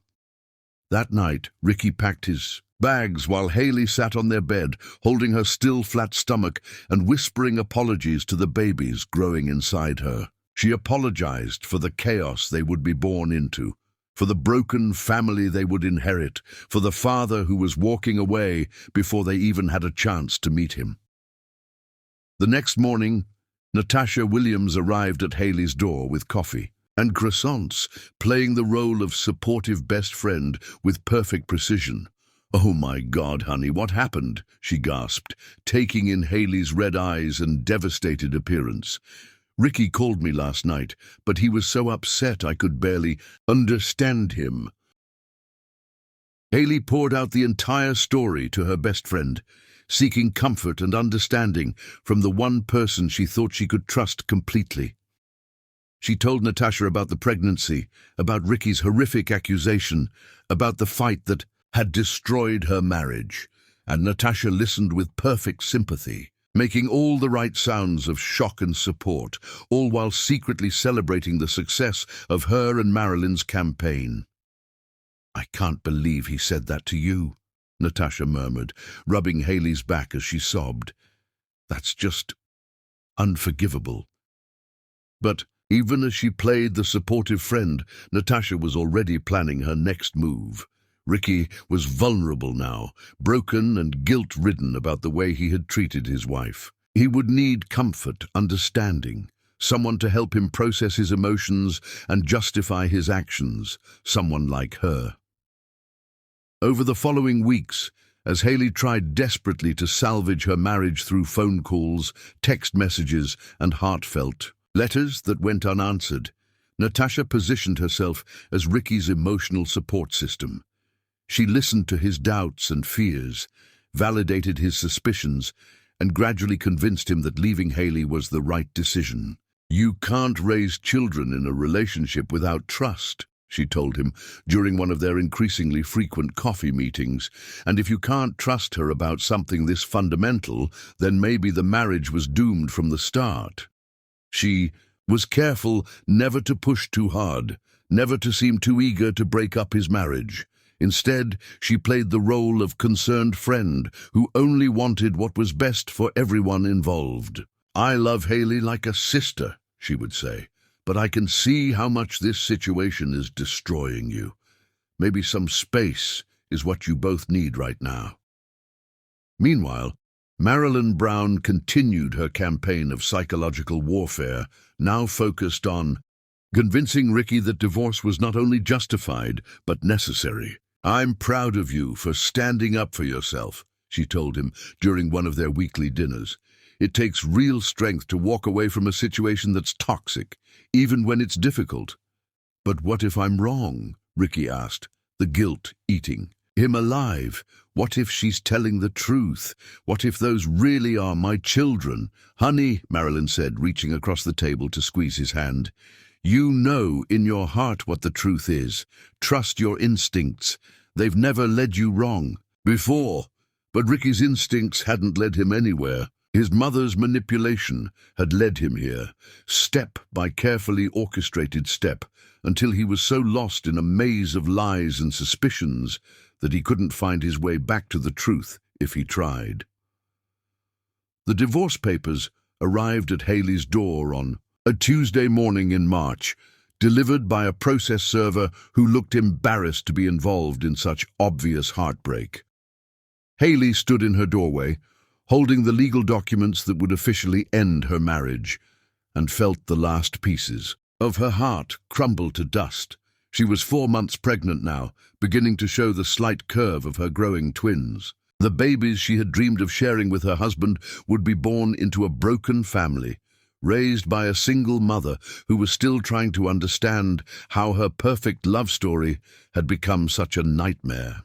That night, Ricky packed his bags while Haley sat on their bed, holding her still flat stomach and whispering apologies to the babies growing inside her. She apologized for the chaos they would be born into, for the broken family they would inherit, for the father who was walking away before they even had a chance to meet him. The next morning, Natasha Williams arrived at Haley's door with coffee and croissants, playing the role of supportive best friend with perfect precision. "Oh my God, honey, what happened?" she gasped, taking in Haley's red eyes and devastated appearance. "Ricky called me last night, but he was so upset I could barely understand him." Haley poured out the entire story to her best friend, seeking comfort and understanding from the one person she thought she could trust completely. She told Natasha about the pregnancy, about Ricky's horrific accusation, about the fight that had destroyed her marriage, and Natasha listened with perfect sympathy, making all the right sounds of shock and support, all while secretly celebrating the success of her and Marilyn's campaign. "I can't believe he said that to you," Natasha murmured, rubbing Haley's back as she sobbed. "That's just unforgivable." But even as she played the supportive friend, Natasha was already planning her next move. Ricky was vulnerable now, broken and guilt-ridden about the way he had treated his wife. He would need comfort, understanding, someone to help him process his emotions and justify his actions, someone like her. Over the following weeks, as Haley tried desperately to salvage her marriage through phone calls, text messages, and heartfelt letters that went unanswered, Natasha positioned herself as Ricky's emotional support system. She listened to his doubts and fears, validated his suspicions, and gradually convinced him that leaving Haley was the right decision. "You can't raise children in a relationship without trust," she told him during one of their increasingly frequent coffee meetings, "and if you can't trust her about something this fundamental, then maybe the marriage was doomed from the start." She was careful never to push too hard, never to seem too eager to break up his marriage. Instead, she played the role of concerned friend who only wanted what was best for everyone involved. "I love Haley like a sister," she would say, "but I can see how much this situation is destroying you. Maybe some space is what you both need right now." Meanwhile, Marilyn Brown continued her campaign of psychological warfare, now focused on convincing Ricky that divorce was not only justified, but necessary. "I'm proud of you for standing up for yourself," she told him during one of their weekly dinners. "It takes real strength to walk away from a situation that's toxic, even when it's difficult." "But what if I'm wrong?" Ricky asked, the guilt eating him alive. "What if she's telling the truth? What if those really are my children?" "Honey," Marilyn said, reaching across the table to squeeze his hand, "you know in your heart what the truth is. Trust your instincts. They've never led you wrong before. But Ricky's instincts hadn't led him anywhere. His mother's manipulation had led him here, step by carefully orchestrated step, until he was so lost in a maze of lies and suspicions that he couldn't find his way back to the truth if he tried. The divorce papers arrived at Haley's door on a Tuesday morning in March, delivered by a process server who looked embarrassed to be involved in such obvious heartbreak. Haley stood in her doorway, holding the legal documents that would officially end her marriage, and felt the last pieces of her heart crumble to dust. She was 4 months pregnant now, beginning to show the slight curve of her growing twins. The babies she had dreamed of sharing with her husband would be born into a broken family, raised by a single mother who was still trying to understand how her perfect love story had become such a nightmare.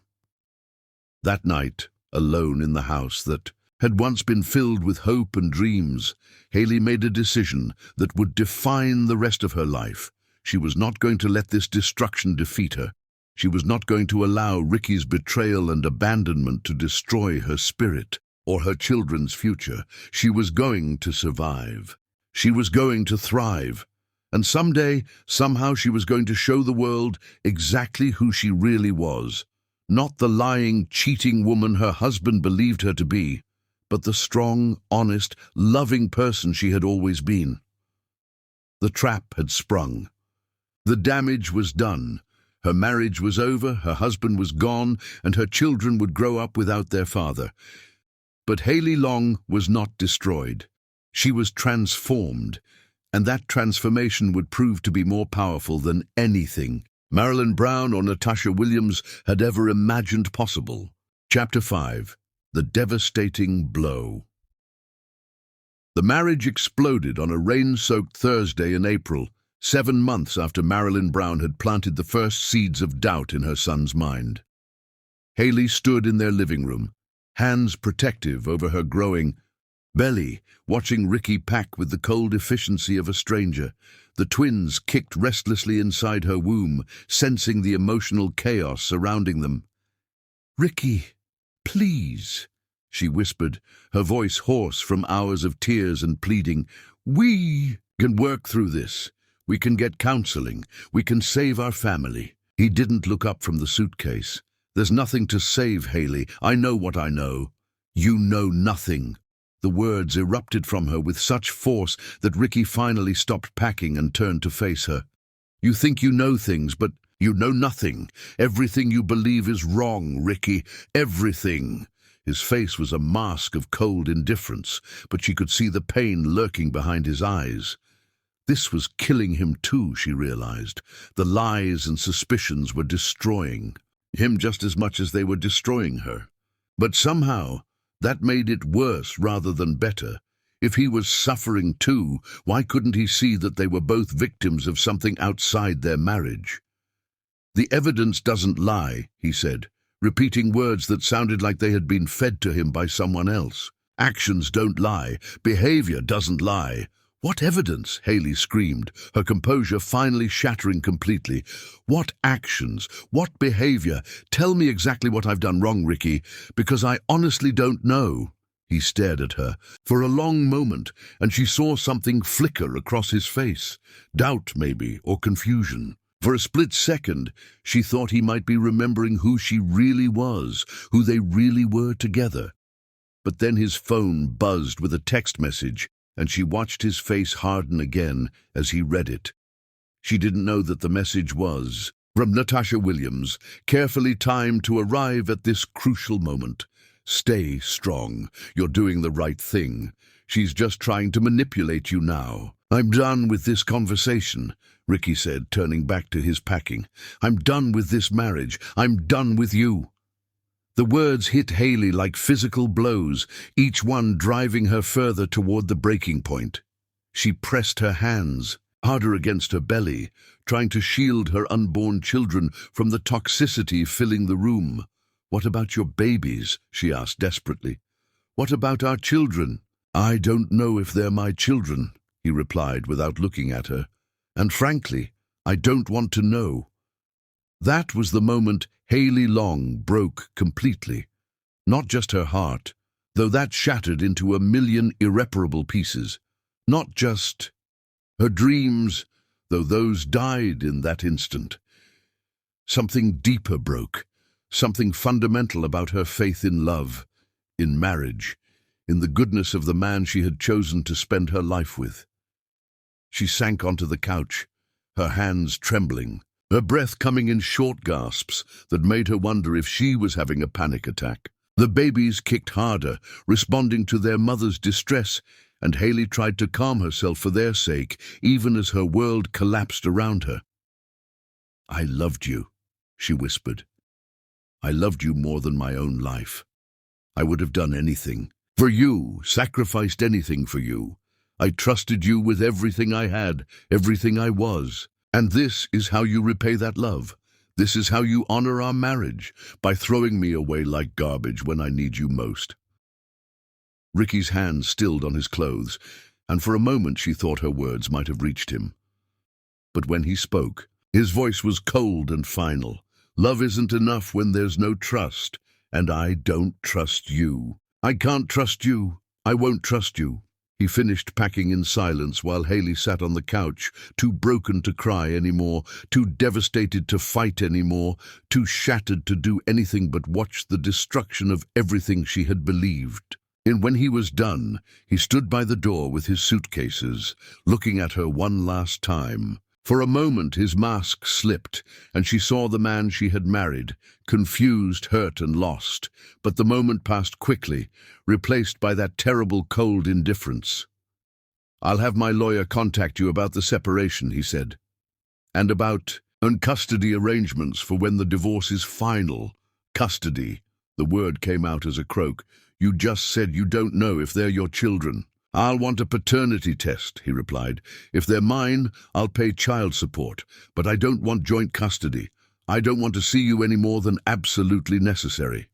That night, alone in the house that had once been filled with hope and dreams, Haley made a decision that would define the rest of her life. She was not going to let this destruction defeat her. She was not going to allow Ricky's betrayal and abandonment to destroy her spirit or her children's future. She was going to survive. She was going to thrive. And someday, somehow, she was going to show the world exactly who she really was. Not the lying, cheating woman her husband believed her to be, but the strong, honest, loving person she had always been. The trap had sprung. The damage was done. Her marriage was over, her husband was gone, and her children would grow up without their father. But Haley Long was not destroyed. She was transformed, and that transformation would prove to be more powerful than anything Marilyn Brown or Natasha Williams had ever imagined possible. Chapter 5. The Devastating Blow. The marriage exploded on a rain-soaked Thursday in April, 7 months after Marilyn Brown had planted the first seeds of doubt in her son's mind. Haley stood in their living room, hands protective over her growing belly, watching Ricky pack with the cold efficiency of a stranger. The twins kicked restlessly inside her womb, sensing the emotional chaos surrounding them. "Ricky, please," she whispered, her voice hoarse from hours of tears and pleading. "We can work through this. We can get counseling. We can save our family." He didn't look up from the suitcase. "There's nothing to save, Haley. I know what I know." "You know nothing." The words erupted from her with such force that Ricky finally stopped packing and turned to face her. "You think you know things, but you know nothing. Everything you believe is wrong, Ricky. Everything." His face was a mask of cold indifference, but she could see the pain lurking behind his eyes. This was killing him too, she realized. The lies and suspicions were destroying him just as much as they were destroying her. But somehow, that made it worse rather than better. If he was suffering too, why couldn't he see that they were both victims of something outside their marriage? "The evidence doesn't lie," he said, repeating words that sounded like they had been fed to him by someone else. "Actions don't lie. Behavior doesn't lie." "What evidence?" Haley screamed, her composure finally shattering completely. "What actions? What behavior? Tell me exactly what I've done wrong, Ricky, because I honestly don't know." He stared at her for a long moment, and she saw something flicker across his face. Doubt, maybe, or confusion. For a split second, she thought he might be remembering who she really was, who they really were together. But then his phone buzzed with a text message, and she watched his face harden again as he read it. She didn't know that the message was from Natasha Williams, carefully timed to arrive at this crucial moment. "Stay strong. You're doing the right thing. She's just trying to manipulate you now." "I'm done with this conversation," Ricky said, turning back to his packing. "I'm done with this marriage. I'm done with you." The words hit Haley like physical blows, each one driving her further toward the breaking point. She pressed her hands harder against her belly, trying to shield her unborn children from the toxicity filling the room. "What about your babies?" she asked desperately. "What about our children?" "I don't know if they're my children," he replied without looking at her. "And frankly, I don't want to know." That was the moment Haley Long broke completely. Not just her heart, though that shattered into a million irreparable pieces. Not just her dreams, though those died in that instant. Something deeper broke, something fundamental about her faith in love, in marriage, in the goodness of the man she had chosen to spend her life with. She sank onto the couch, her hands trembling, her breath coming in short gasps that made her wonder if she was having a panic attack. The babies kicked harder, responding to their mother's distress, and Haley tried to calm herself for their sake, even as her world collapsed around her. "I loved you," she whispered. "I loved you more than my own life. I would have done anything for you, sacrificed anything for you. I trusted you with everything I had, everything I was. And this is how you repay that love. This is how you honor our marriage, by throwing me away like garbage when I need you most." Ricky's hand stilled on his clothes, and for a moment she thought her words might have reached him. But when he spoke, his voice was cold and final. "Love isn't enough when there's no trust, and I don't trust you. I can't trust you. I won't trust you." He finished packing in silence while Haley sat on the couch, too broken to cry anymore, too devastated to fight anymore, too shattered to do anything but watch the destruction of everything she had believed. And when he was done, he stood by the door with his suitcases, looking at her one last time. For a moment his mask slipped, and she saw the man she had married, confused, hurt, and lost. But the moment passed quickly, replaced by that terrible cold indifference. "I'll have my lawyer contact you about the separation," he said. "And about custody arrangements for when the divorce is final." "Custody." The word came out as a croak. "You just said you don't know if they're your children." "I'll want a paternity test," he replied. "If they're mine, I'll pay child support, but I don't want joint custody. I don't want to see you any more than absolutely necessary."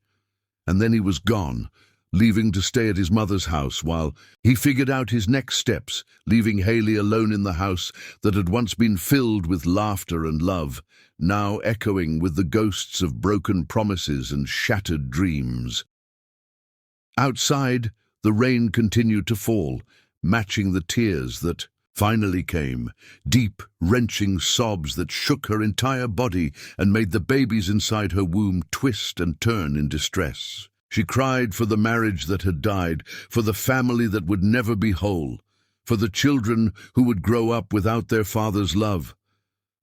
And then he was gone, leaving to stay at his mother's house while he figured out his next steps, leaving Haley alone in the house that had once been filled with laughter and love, now echoing with the ghosts of broken promises and shattered dreams. Outside, the rain continued to fall, matching the tears that finally came, deep, wrenching sobs that shook her entire body and made the babies inside her womb twist and turn in distress. She cried for the marriage that had died, for the family that would never be whole, for the children who would grow up without their father's love.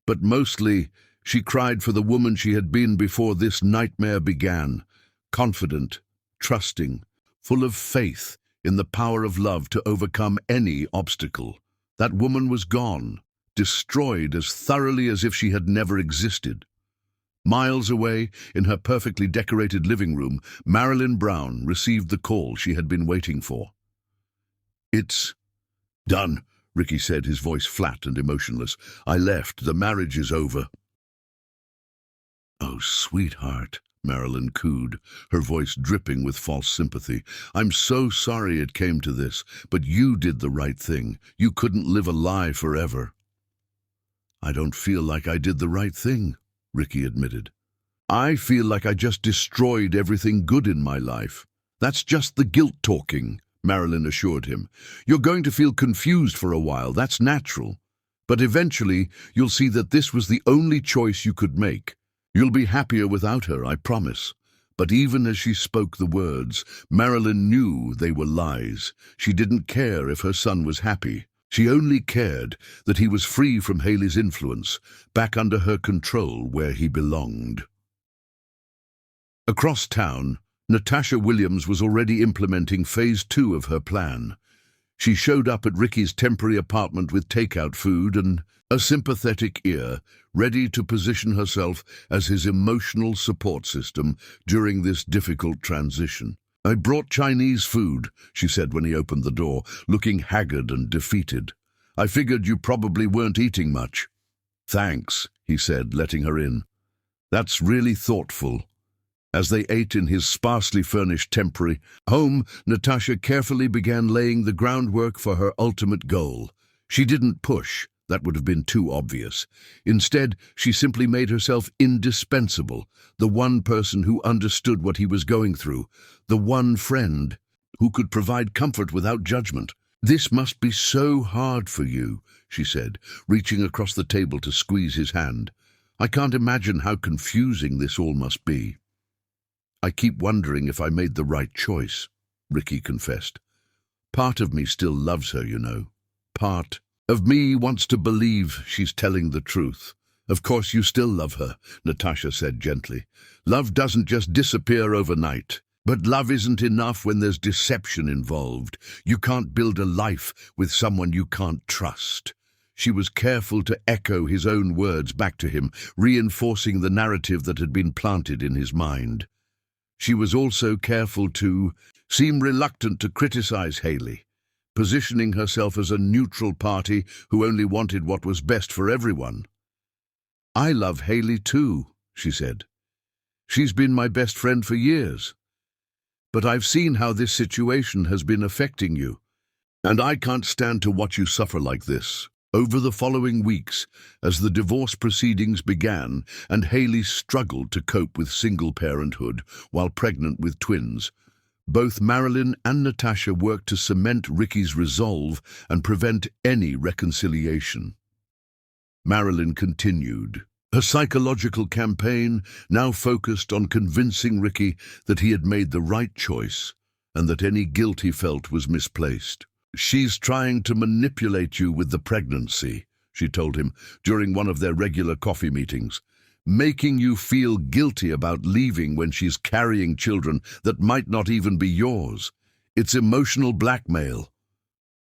But mostly, she cried for the woman she had been before this nightmare began, confident, trusting, full of faith in the power of love to overcome any obstacle. That woman was gone, destroyed as thoroughly as if she had never existed. Miles away, in her perfectly decorated living room, Marilyn Brown received the call she had been waiting for. "It's done," Ricky said, his voice flat and emotionless. "I left. The marriage is over." "Oh, sweetheart," Marilyn cooed, her voice dripping with false sympathy. "I'm so sorry it came to this, but you did the right thing. You couldn't live a lie forever." "I don't feel like I did the right thing," Ricky admitted. "I feel like I just destroyed everything good in my life." "That's just the guilt talking," Marilyn assured him. "You're going to feel confused for a while, that's natural. But eventually, you'll see that this was the only choice you could make. You'll be happier without her, I promise." But even as she spoke the words, Marilyn knew they were lies. She didn't care if her son was happy. She only cared that he was free from Haley's influence, back under her control where he belonged. Across town, Natasha Williams was already implementing phase 2 of her plan. She showed up at Ricky's temporary apartment with takeout food and a sympathetic ear, ready to position herself as his emotional support system during this difficult transition. "I brought Chinese food," she said when he opened the door, looking haggard and defeated. "I figured you probably weren't eating much." "Thanks," he said, letting her in. "That's really thoughtful." As they ate in his sparsely furnished temporary home, Natasha carefully began laying the groundwork for her ultimate goal. She didn't push. That would have been too obvious. Instead, she simply made herself indispensable, the one person who understood what he was going through, the one friend who could provide comfort without judgment. "This must be so hard for you," she said, reaching across the table to squeeze his hand. "I can't imagine how confusing this all must be." "I keep wondering if I made the right choice," Ricky confessed. "Part of me still loves her, you know. Part of me wants to believe she's telling the truth." "Of course you still love her," Natasha said gently. "Love doesn't just disappear overnight. But love isn't enough when there's deception involved. You can't build a life with someone you can't trust." She was careful to echo his own words back to him, reinforcing the narrative that had been planted in his mind. She was also careful to seem reluctant to criticize Haley, positioning herself as a neutral party who only wanted what was best for everyone. "I love Haley too," she said. "She's been my best friend for years. But I've seen how this situation has been affecting you, and I can't stand to watch you suffer like this." Over the following weeks, as the divorce proceedings began and Haley struggled to cope with single parenthood while pregnant with twins, both Marilyn and Natasha worked to cement Ricky's resolve and prevent any reconciliation. Marilyn continued. Her psychological campaign now focused on convincing Ricky that he had made the right choice and that any guilt he felt was misplaced. "She's trying to manipulate you with the pregnancy," she told him during one of their regular coffee meetings, "making you feel guilty about leaving when she's carrying children that might not even be yours. It's emotional blackmail."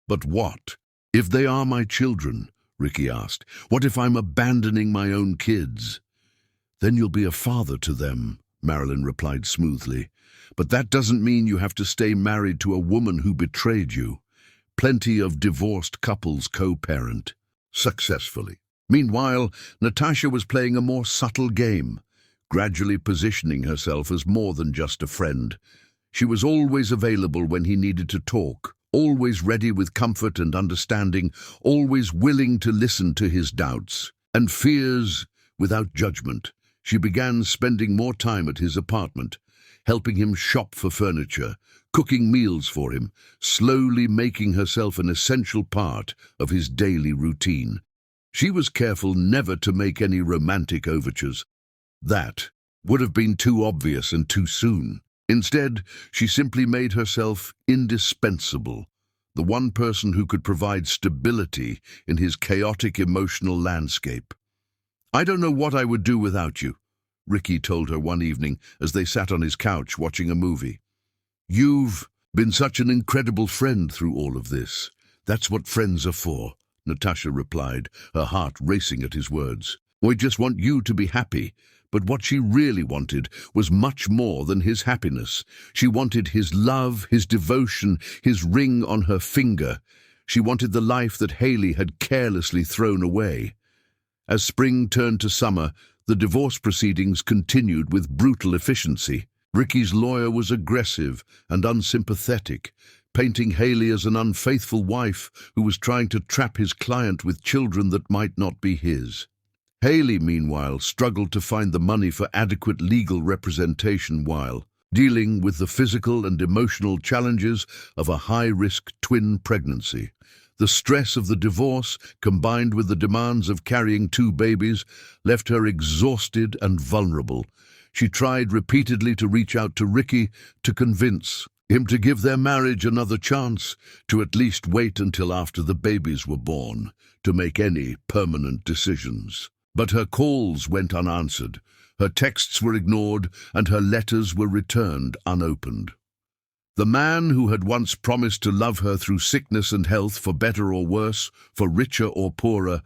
"But what if they are my children?" Ricky asked. "What if I'm abandoning my own kids?" "Then you'll be a father to them," Marilyn replied smoothly. "But that doesn't mean you have to stay married to a woman who betrayed you. Plenty of divorced couples co-parent successfully." Meanwhile, Natasha was playing a more subtle game, gradually positioning herself as more than just a friend. She was always available when he needed to talk, always ready with comfort and understanding, always willing to listen to his doubts and fears without judgment. She began spending more time at his apartment, helping him shop for furniture, cooking meals for him, slowly making herself an essential part of his daily routine. She was careful never to make any romantic overtures. That would have been too obvious and too soon. Instead, she simply made herself indispensable, the one person who could provide stability in his chaotic emotional landscape. "I don't know what I would do without you," Ricky told her one evening as they sat on his couch watching a movie. "You've been such an incredible friend through all of this. That's what friends are for," Natasha replied, her heart racing at his words. "I just want you to be happy." But what she really wanted was much more than his happiness. She wanted his love, his devotion, his ring on her finger. She wanted the life that Haley had carelessly thrown away. As spring turned to summer, the divorce proceedings continued with brutal efficiency. Ricky's lawyer was aggressive and unsympathetic, painting Haley as an unfaithful wife who was trying to trap his client with children that might not be his. Haley, meanwhile, struggled to find the money for adequate legal representation while dealing with the physical and emotional challenges of a high-risk twin pregnancy. The stress of the divorce, combined with the demands of carrying 2 babies, left her exhausted and vulnerable. She tried repeatedly to reach out to Ricky to convince him to give their marriage another chance, to at least wait until after the babies were born, to make any permanent decisions. But her calls went unanswered, her texts were ignored, and her letters were returned unopened. The man who had once promised to love her through sickness and health, for better or worse, for richer or poorer,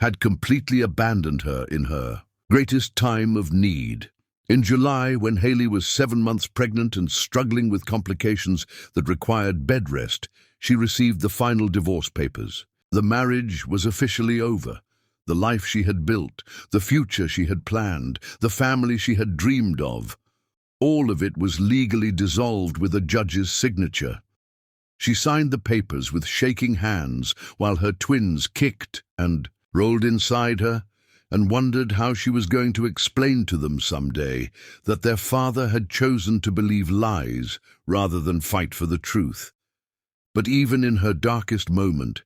had completely abandoned her in her greatest time of need. In July, when Haley was 7 months pregnant and struggling with complications that required bed rest, she received the final divorce papers. The marriage was officially over. The life she had built, the future she had planned, the family she had dreamed of, all of it was legally dissolved with a judge's signature. She signed the papers with shaking hands while her twins kicked and rolled inside her and wondered how she was going to explain to them someday that their father had chosen to believe lies rather than fight for the truth. But even in her darkest moment,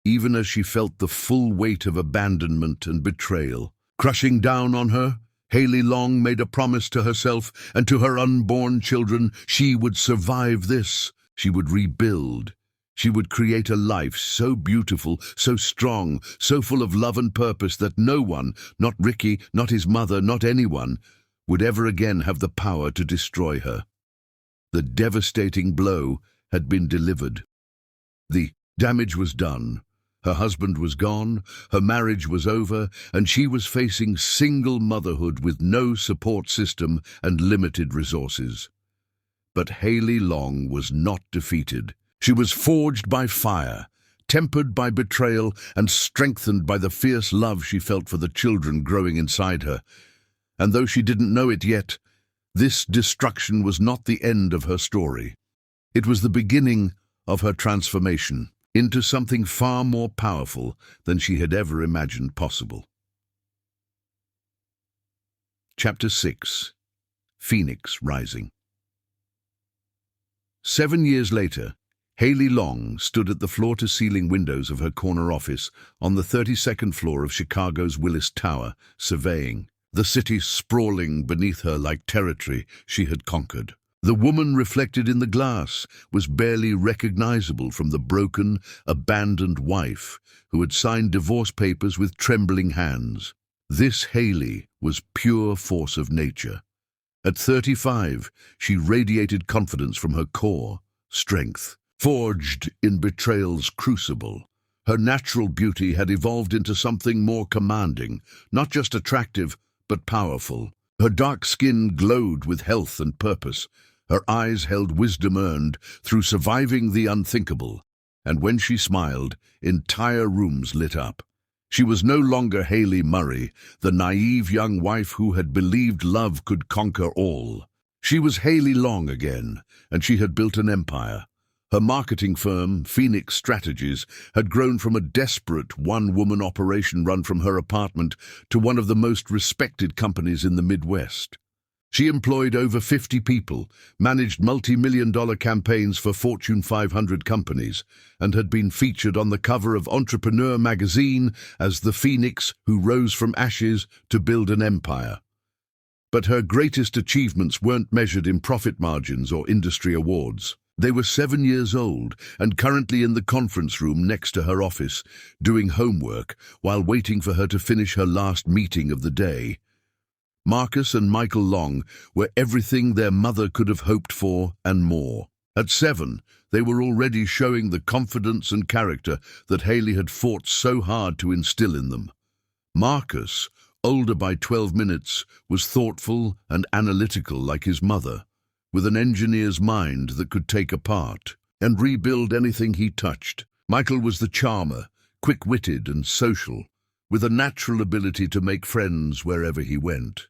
even as she felt the full weight of abandonment and betrayal crushing down on her, Haley Long made a promise to herself and to her unborn children. She would survive this. She would rebuild. She would create a life so beautiful, so strong, so full of love and purpose that no one, not Ricky, not his mother, not anyone, would ever again have the power to destroy her. The devastating blow had been delivered. The damage was done. Her husband was gone, her marriage was over, and she was facing single motherhood with no support system and limited resources. But Haley Long was not defeated. She was forged by fire, tempered by betrayal, and strengthened by the fierce love she felt for the children growing inside her. And though she didn't know it yet, this destruction was not the end of her story. It was the beginning of her transformation into something far more powerful than she had ever imagined possible. Chapter 6. Phoenix Rising. 7 years later, Haley Long stood at the floor-to-ceiling windows of her corner office on the 32nd floor of Chicago's Willis Tower, surveying, the city sprawling beneath her like territory she had conquered. The woman reflected in the glass was barely recognizable from the broken, abandoned wife who had signed divorce papers with trembling hands. This Haley was pure force of nature. At 35, she radiated confidence from her core, strength, forged in betrayal's crucible. Her natural beauty had evolved into something more commanding, not just attractive, but powerful. Her dark skin glowed with health and purpose. Her eyes held wisdom earned through surviving the unthinkable, and when she smiled, entire rooms lit up. She was no longer Haley Murray, the naive young wife who had believed love could conquer all. She was Haley Long again, and she had built an empire. Her marketing firm, Phoenix Strategies, had grown from a desperate one-woman operation run from her apartment to one of the most respected companies in the Midwest. She employed over 50 people, managed multi-million-dollar campaigns for Fortune 500 companies, and had been featured on the cover of Entrepreneur magazine as the Phoenix who rose from ashes to build an empire. But her greatest achievements weren't measured in profit margins or industry awards. They were 7 years old and currently in the conference room next to her office, doing homework while waiting for her to finish her last meeting of the day. Marcus and Michael Long were everything their mother could have hoped for and more. At 7, they were already showing the confidence and character that Haley had fought so hard to instill in them. Marcus, older by 12 minutes, was thoughtful and analytical like his mother, with an engineer's mind that could take apart and rebuild anything he touched. Michael was the charmer, quick-witted and social, with a natural ability to make friends wherever he went.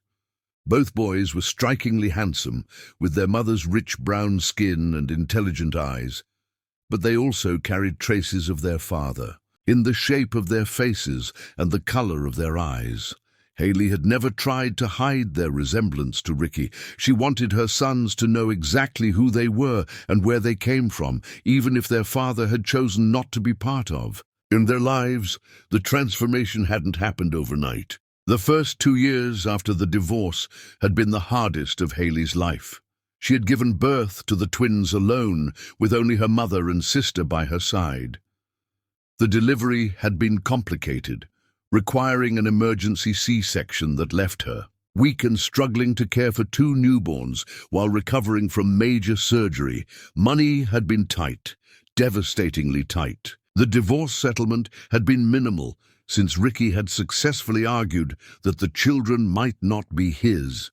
Both boys were strikingly handsome, with their mother's rich brown skin and intelligent eyes, but they also carried traces of their father, in the shape of their faces and the color of their eyes. Haley had never tried to hide their resemblance to Ricky. She wanted her sons to know exactly who they were and where they came from, even if their father had chosen not to be part of. In their lives, the transformation hadn't happened overnight. The first 2 years after the divorce had been the hardest of Haley's life. She had given birth to the twins alone, with only her mother and sister by her side. The delivery had been complicated, requiring an emergency C-section that left her weak and struggling to care for 2 newborns while recovering from major surgery. Money had been tight, devastatingly tight. The divorce settlement had been minimal, since Ricky had successfully argued that the children might not be his,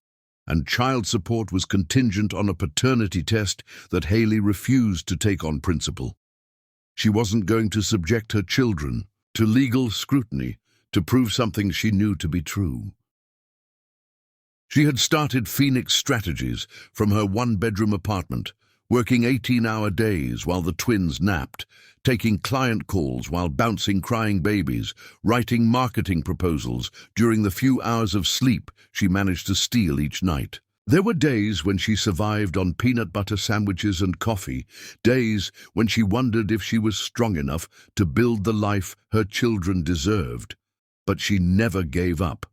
and child support was contingent on a paternity test that Haley refused to take on principle. She wasn't going to subject her children to legal scrutiny to prove something she knew to be true. She had started Phoenix Strategies from her one-bedroom apartment, working 18-hour days while the twins napped, taking client calls while bouncing crying babies, writing marketing proposals during the few hours of sleep she managed to steal each night. There were days when she survived on peanut butter sandwiches and coffee, days when she wondered if she was strong enough to build the life her children deserved. But she never gave up.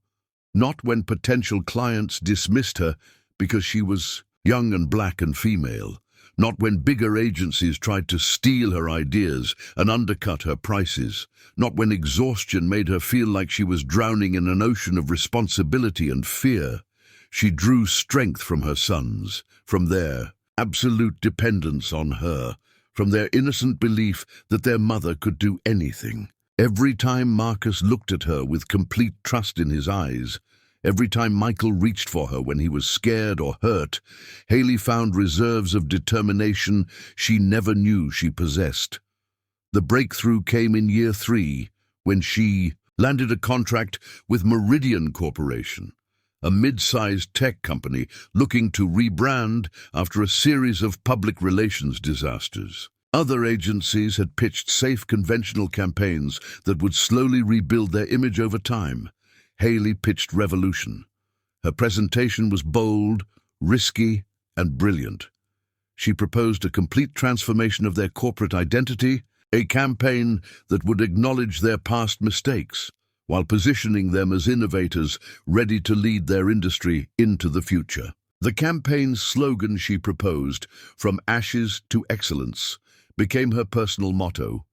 Not when potential clients dismissed her because she was young and black and female. Not when bigger agencies tried to steal her ideas and undercut her prices. Not when exhaustion made her feel like she was drowning in an ocean of responsibility and fear. She drew strength from her sons, from their absolute dependence on her, from their innocent belief that their mother could do anything. Every time Marcus looked at her with complete trust in his eyes, every time Michael reached for her when he was scared or hurt, Haley found reserves of determination she never knew she possessed. The breakthrough came in year 3, when she landed a contract with Meridian Corporation, a mid-sized tech company looking to rebrand after a series of public relations disasters. Other agencies had pitched safe conventional campaigns that would slowly rebuild their image over time. Haley pitched revolution. Her presentation was bold, risky, and brilliant. She proposed a complete transformation of their corporate identity, a campaign that would acknowledge their past mistakes, while positioning them as innovators ready to lead their industry into the future. The campaign's slogan she proposed, "From Ashes to Excellence," became her personal motto.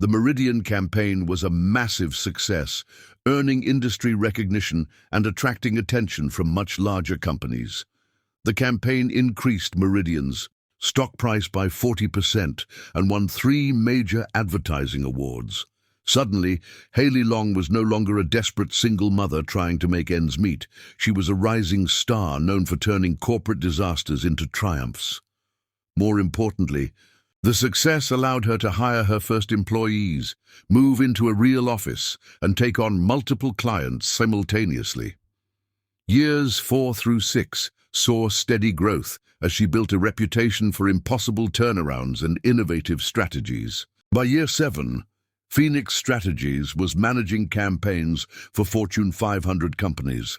The Meridian campaign was a massive success, earning industry recognition and attracting attention from much larger companies. The campaign increased Meridian's stock price by 40% and won 3 major advertising awards. Suddenly, Haley Long was no longer a desperate single mother trying to make ends meet. She was a rising star known for turning corporate disasters into triumphs. More importantly, the success allowed her to hire her first employees, move into a real office, and take on multiple clients simultaneously. Years 4 through 6 saw steady growth as she built a reputation for impossible turnarounds and innovative strategies. By year 7, Phoenix Strategies was managing campaigns for Fortune 500 companies.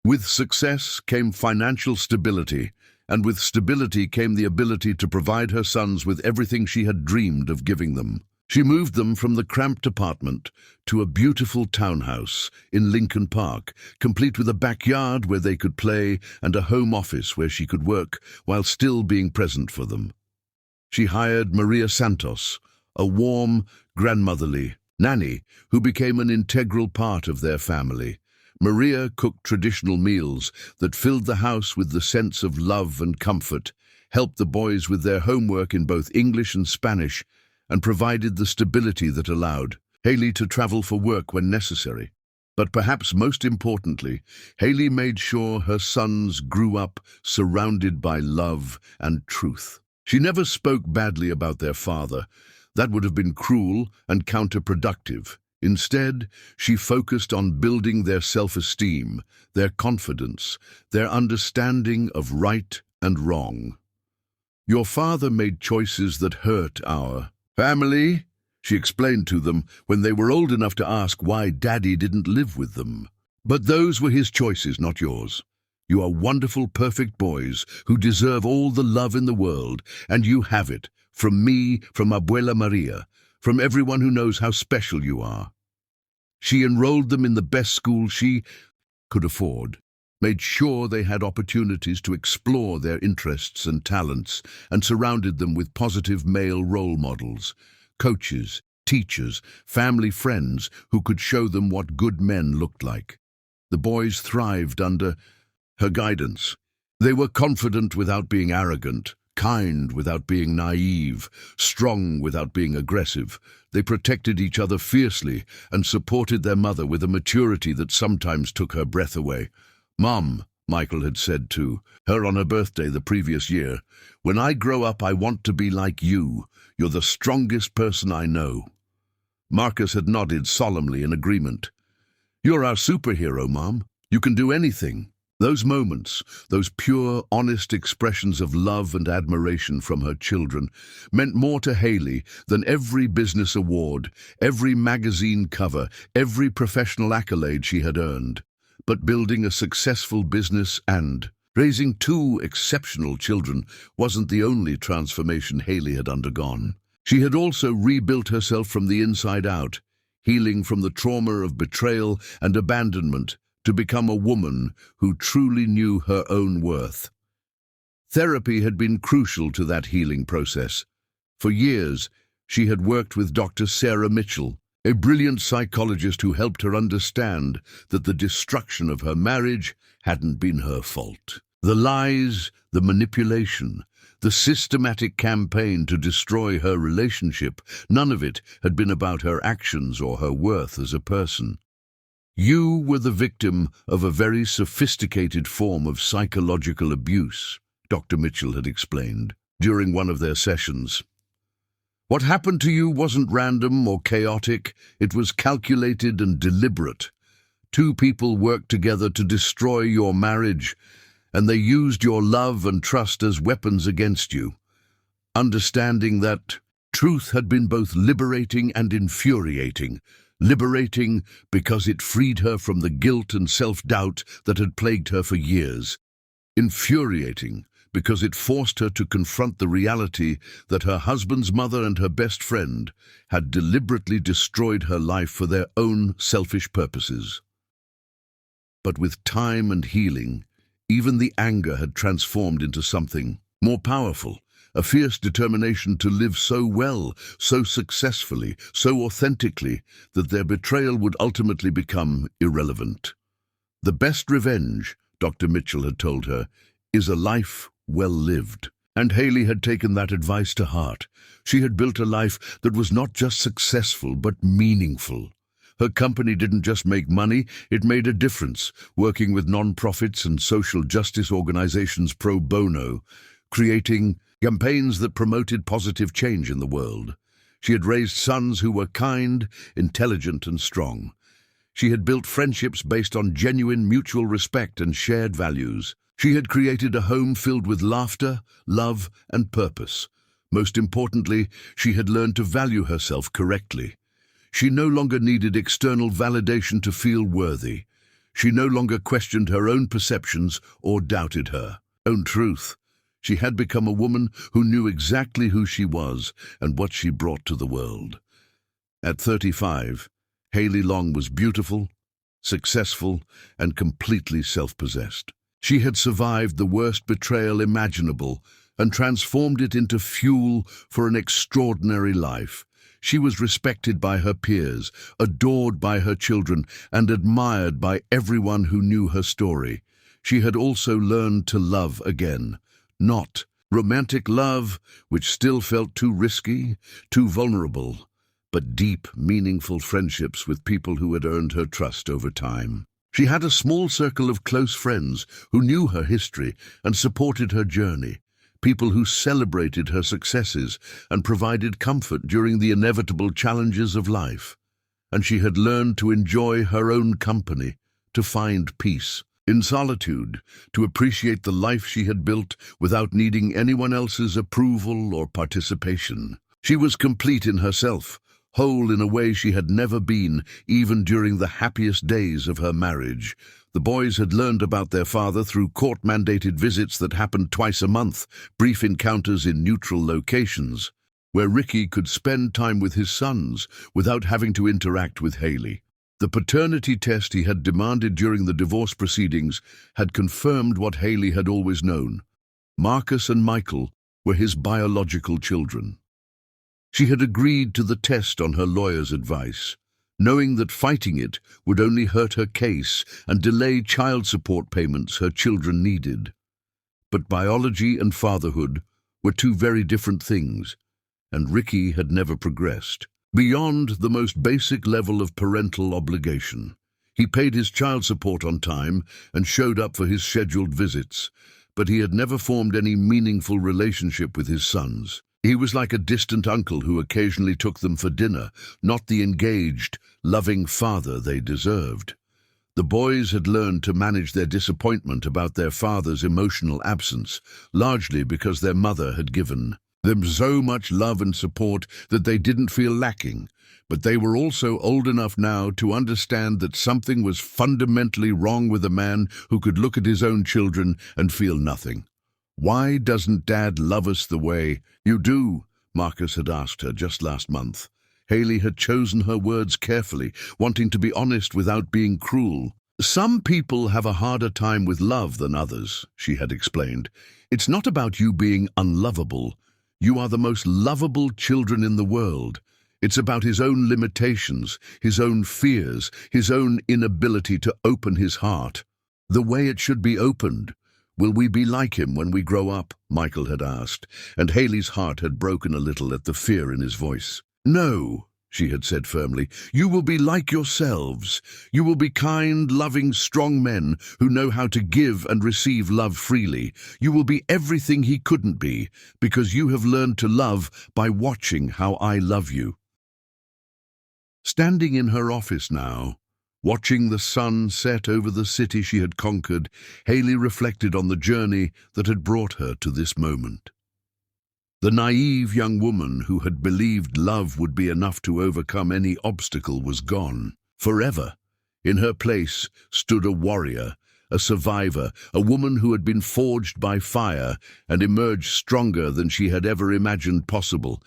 With success came financial stability, and with stability came the ability to provide her sons with everything she had dreamed of giving them. She moved them from the cramped apartment to a beautiful townhouse in Lincoln Park, complete with a backyard where they could play and a home office where she could work while still being present for them. She hired Maria Santos, a warm, grandmotherly nanny who became an integral part of their family. Maria cooked traditional meals that filled the house with the sense of love and comfort, helped the boys with their homework in both English and Spanish, and provided the stability that allowed Haley to travel for work when necessary. But perhaps most importantly, Haley made sure her sons grew up surrounded by love and truth. She never spoke badly about their father. That would have been cruel and counterproductive. Instead, she focused on building their self-esteem, their confidence, their understanding of right and wrong. "Your father made choices that hurt our family," she explained to them when they were old enough to ask why Daddy didn't live with them. "But those were his choices, not yours. You are wonderful, perfect boys who deserve all the love in the world, and you have it, from me, from Abuela Maria, from everyone who knows how special you are." She enrolled them in the best school she could afford, made sure they had opportunities to explore their interests and talents, and surrounded them with positive male role models, coaches, teachers, family friends who could show them what good men looked like. The boys thrived under her guidance. They were confident without being arrogant, kind without being naive, strong without being aggressive. They protected each other fiercely and supported their mother with a maturity that sometimes took her breath away. "Mom," Michael had said to her on her birthday the previous year, "when I grow up I want to be like you. You're the strongest person I know." Marcus had nodded solemnly in agreement. "You're our superhero, Mom. You can do anything." Those moments, those pure, honest expressions of love and admiration from her children, meant more to Haley than every business award, every magazine cover, every professional accolade she had earned. But building a successful business and raising two exceptional children wasn't the only transformation Haley had undergone. She had also rebuilt herself from the inside out, healing from the trauma of betrayal and abandonment to become a woman who truly knew her own worth. Therapy had been crucial to that healing process. For years, she had worked with Dr. Sarah Mitchell, a brilliant psychologist who helped her understand that the destruction of her marriage hadn't been her fault. The lies, the manipulation, the systematic campaign to destroy her relationship, none of it had been about her actions or her worth as a person. You were the victim of a very sophisticated form of psychological abuse, Dr. Mitchell had explained during one of their sessions. What happened to you wasn't random or chaotic, it was calculated and deliberate. Two people worked together to destroy your marriage, and they used your love and trust as weapons against you. Understanding that truth had been both liberating and infuriating. Liberating because it freed her from the guilt and self-doubt that had plagued her for years. Infuriating because it forced her to confront the reality that her husband's mother and her best friend had deliberately destroyed her life for their own selfish purposes. But with time and healing, even the anger had transformed into something more powerful, a fierce determination to live so well, so successfully, so authentically, that their betrayal would ultimately become irrelevant. The best revenge, Dr. Mitchell had told her, is a life well lived. And Haley had taken that advice to heart. She had built a life that was not just successful, but meaningful. Her company didn't just make money, it made a difference, working with non-profits and social justice organizations pro bono, creating campaigns that promoted positive change in the world. She had raised sons who were kind, intelligent, and strong. She had built friendships based on genuine mutual respect and shared values. She had created a home filled with laughter, love, and purpose. Most importantly, she had learned to value herself correctly. She no longer needed external validation to feel worthy. She no longer questioned her own perceptions or doubted her own truth. She had become a woman who knew exactly who she was and what she brought to the world. At 35, Haley Long was beautiful, successful, and completely self-possessed. She had survived the worst betrayal imaginable and transformed it into fuel for an extraordinary life. She was respected by her peers, adored by her children, and admired by everyone who knew her story. She had also learned to love again. Not romantic love, which still felt too risky, too vulnerable, but deep, meaningful friendships with people who had earned her trust over time. She had a small circle of close friends who knew her history and supported her journey, people who celebrated her successes and provided comfort during the inevitable challenges of life. And she had learned to enjoy her own company, to find peace in solitude, to appreciate the life she had built without needing anyone else's approval or participation. She was complete in herself, whole in a way she had never been, even during the happiest days of her marriage. The boys had learned about their father through court-mandated visits that happened twice a month, brief encounters in neutral locations, where Ricky could spend time with his sons without having to interact with Haley. The paternity test he had demanded during the divorce proceedings had confirmed what Haley had always known. Marcus and Michael were his biological children. She had agreed to the test on her lawyer's advice, knowing that fighting it would only hurt her case and delay child support payments her children needed. But biology and fatherhood were two very different things, and Ricky had never progressed beyond the most basic level of parental obligation. He paid his child support on time and showed up for his scheduled visits, but he had never formed any meaningful relationship with his sons. He was like a distant uncle who occasionally took them for dinner, not the engaged, loving father they deserved. The boys had learned to manage their disappointment about their father's emotional absence, largely because their mother had given them so much love and support that they didn't feel lacking. But they were also old enough now to understand that something was fundamentally wrong with a man who could look at his own children and feel nothing. "Why doesn't Dad love us the way you do?" Marcus had asked her just last month. Haley had chosen her words carefully, wanting to be honest without being cruel. "Some people have a harder time with love than others," she had explained. "It's not about you being unlovable. You are the most lovable children in the world. It's about his own limitations, his own fears, his own inability to open his heart. The way it should be opened. Will we be like him when we grow up?" Michael had asked, and Haley's heart had broken a little at the fear in his voice. "No," she had said firmly. "You will be like yourselves. You will be kind, loving, strong men who know how to give and receive love freely. You will be everything he couldn't be, because you have learned to love by watching how I love you." Standing in her office now, watching the sun set over the city she had conquered, Haley reflected on the journey that had brought her to this moment. The naive young woman who had believed love would be enough to overcome any obstacle was gone, forever. In her place stood a warrior, a survivor, a woman who had been forged by fire and emerged stronger than she had ever imagined possible.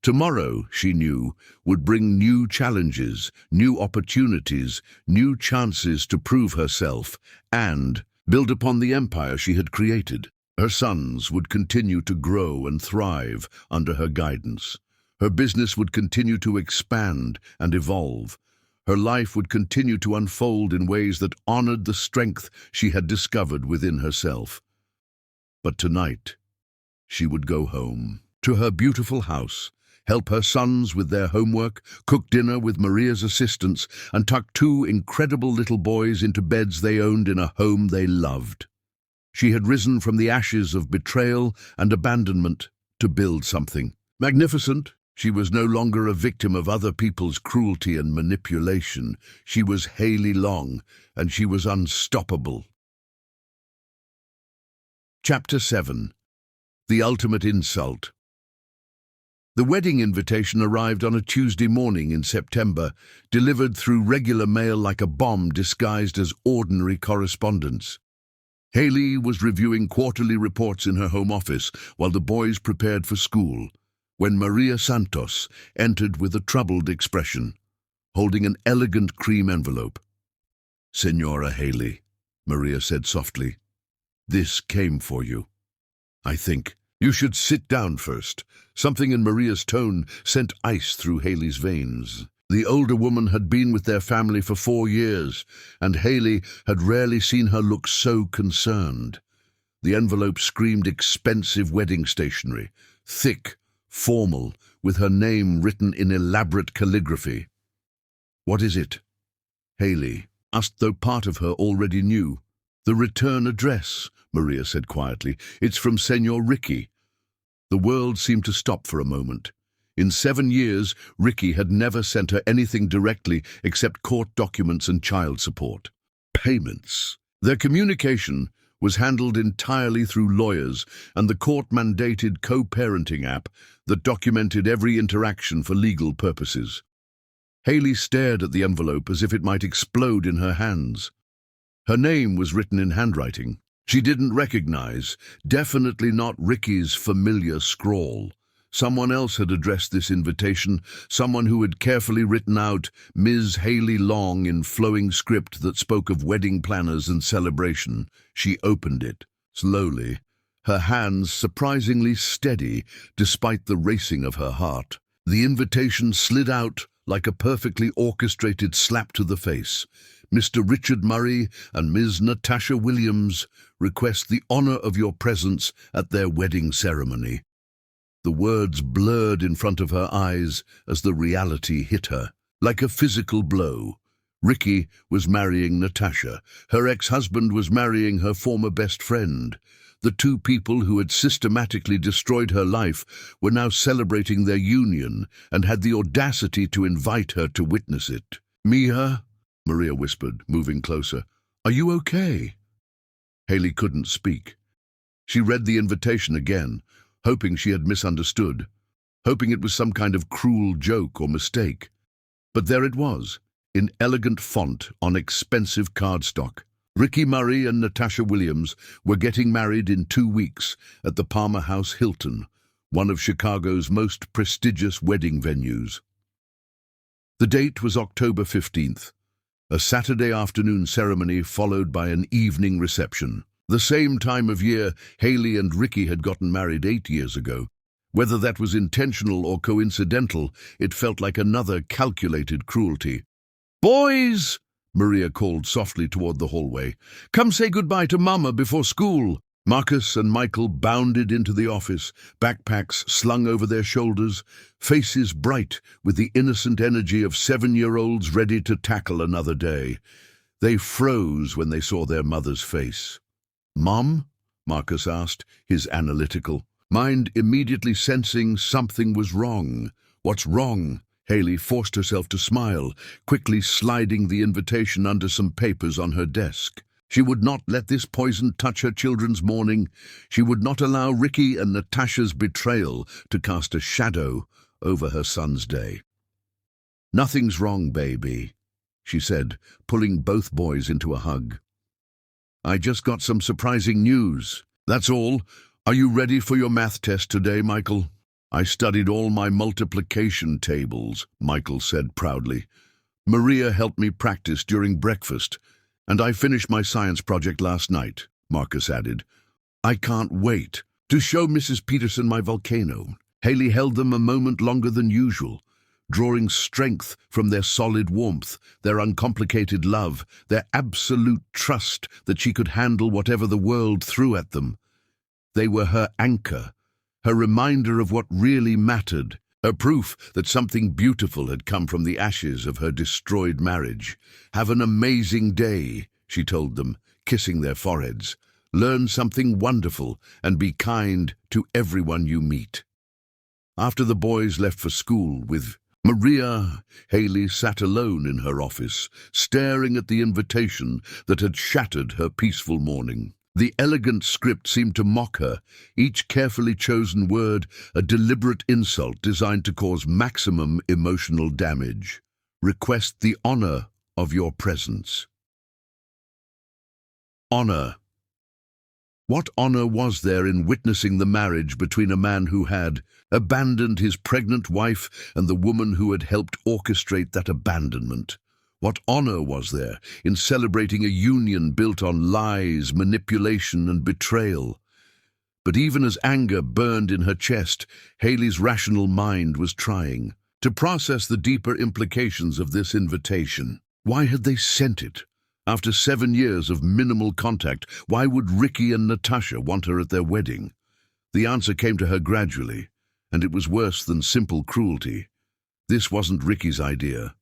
Tomorrow, she knew, would bring new challenges, new opportunities, new chances to prove herself and build upon the empire she had created. Her sons would continue to grow and thrive under her guidance. Her business would continue to expand and evolve. Her life would continue to unfold in ways that honored the strength she had discovered within herself. But tonight, she would go home, to her beautiful house, help her sons with their homework, cook dinner with Maria's assistance, and tuck two incredible little boys into beds they owned in a home they loved. She had risen from the ashes of betrayal and abandonment to build something magnificent. She was no longer a victim of other people's cruelty and manipulation. She was Haley Long, and she was unstoppable. Chapter 7. The Ultimate Insult. The wedding invitation arrived on a Tuesday morning in September, delivered through regular mail like a bomb disguised as ordinary correspondence. Haley was reviewing quarterly reports in her home office while the boys prepared for school, when Maria Santos entered with a troubled expression, holding an elegant cream envelope. "Senora Haley," Maria said softly, "this came for you. I think you should sit down first." Something in Maria's tone sent ice through Haley's veins. The older woman had been with their family for 4 years, and Haley had rarely seen her look so concerned. The envelope screamed expensive wedding stationery, thick, formal, with her name written in elaborate calligraphy. "What is it?" Haley asked, though part of her already knew. "The return address," Maria said quietly. "It's from Senor Ricky." The world seemed to stop for a moment. In 7 years, Ricky had never sent her anything directly except court documents and child support. Payments. Their communication was handled entirely through lawyers and the court-mandated co-parenting app that documented every interaction for legal purposes. Haley stared at the envelope as if it might explode in her hands. Her name was written in handwriting she didn't recognize, definitely not Ricky's familiar scrawl. Someone else had addressed this invitation, someone who had carefully written out Ms. Haley Long in flowing script that spoke of wedding planners and celebration. She opened it, slowly, her hands surprisingly steady despite the racing of her heart. The invitation slid out like a perfectly orchestrated slap to the face. "Mr. Richard Murray and Ms. Natasha Williams request the honor of your presence at their wedding ceremony." The words blurred in front of her eyes as the reality hit her, like a physical blow. Ricky was marrying Natasha. Her ex-husband was marrying her former best friend. The two people who had systematically destroyed her life were now celebrating their union and had the audacity to invite her to witness it. "Mia," Maria whispered, moving closer. "Are you okay?" Haley couldn't speak. She read the invitation again, hoping she had misunderstood, hoping it was some kind of cruel joke or mistake. But there it was, in elegant font on expensive cardstock. Ricky Murray and Natasha Williams were getting married in 2 weeks at the Palmer House Hilton, one of Chicago's most prestigious wedding venues. The date was October 15th, a Saturday afternoon ceremony followed by an evening reception. The same time of year Haley and Ricky had gotten married 8 years ago. Whether that was intentional or coincidental, it felt like another calculated cruelty. "Boys!" Maria called softly toward the hallway. "Come say goodbye to Mama before school." Marcus and Michael bounded into the office, backpacks slung over their shoulders, faces bright with the innocent energy of 7-year-olds ready to tackle another day. They froze when they saw their mother's face. "Mom?" Marcus asked, his analytical mind immediately sensing something was wrong. "What's wrong?" Haley forced herself to smile, quickly sliding the invitation under some papers on her desk. She would not let this poison touch her children's morning. She would not allow Ricky and Natasha's betrayal to cast a shadow over her son's day. "Nothing's wrong, baby," she said, pulling both boys into a hug. "I just got some surprising news. That's all. Are you ready for your math test today, Michael?" "I studied all my multiplication tables," Michael said proudly. "Maria helped me practice during breakfast, and I finished my science project last night," Marcus added. "I can't wait to show Mrs. Peterson my volcano." Haley held them a moment longer than usual, drawing strength from their solid warmth, their uncomplicated love, their absolute trust that she could handle whatever the world threw at them. They were her anchor, her reminder of what really mattered, her proof that something beautiful had come from the ashes of her destroyed marriage. "Have an amazing day," she told them, kissing their foreheads. "Learn something wonderful and be kind to everyone you meet." After the boys left for school with Maria, Haley sat alone in her office, staring at the invitation that had shattered her peaceful morning. The elegant script seemed to mock her, each carefully chosen word a deliberate insult designed to cause maximum emotional damage. "Request the honor of your presence." Honor. What honor was there in witnessing the marriage between a man who had abandoned his pregnant wife and the woman who had helped orchestrate that abandonment? What honor was there in celebrating a union built on lies, manipulation, and betrayal? But even as anger burned in her chest, Haley's rational mind was trying to process the deeper implications of this invitation. Why had they sent it? After 7 years of minimal contact, why would Ricky and Natasha want her at their wedding? The answer came to her gradually, and it was worse than simple cruelty. This wasn't Ricky's idea.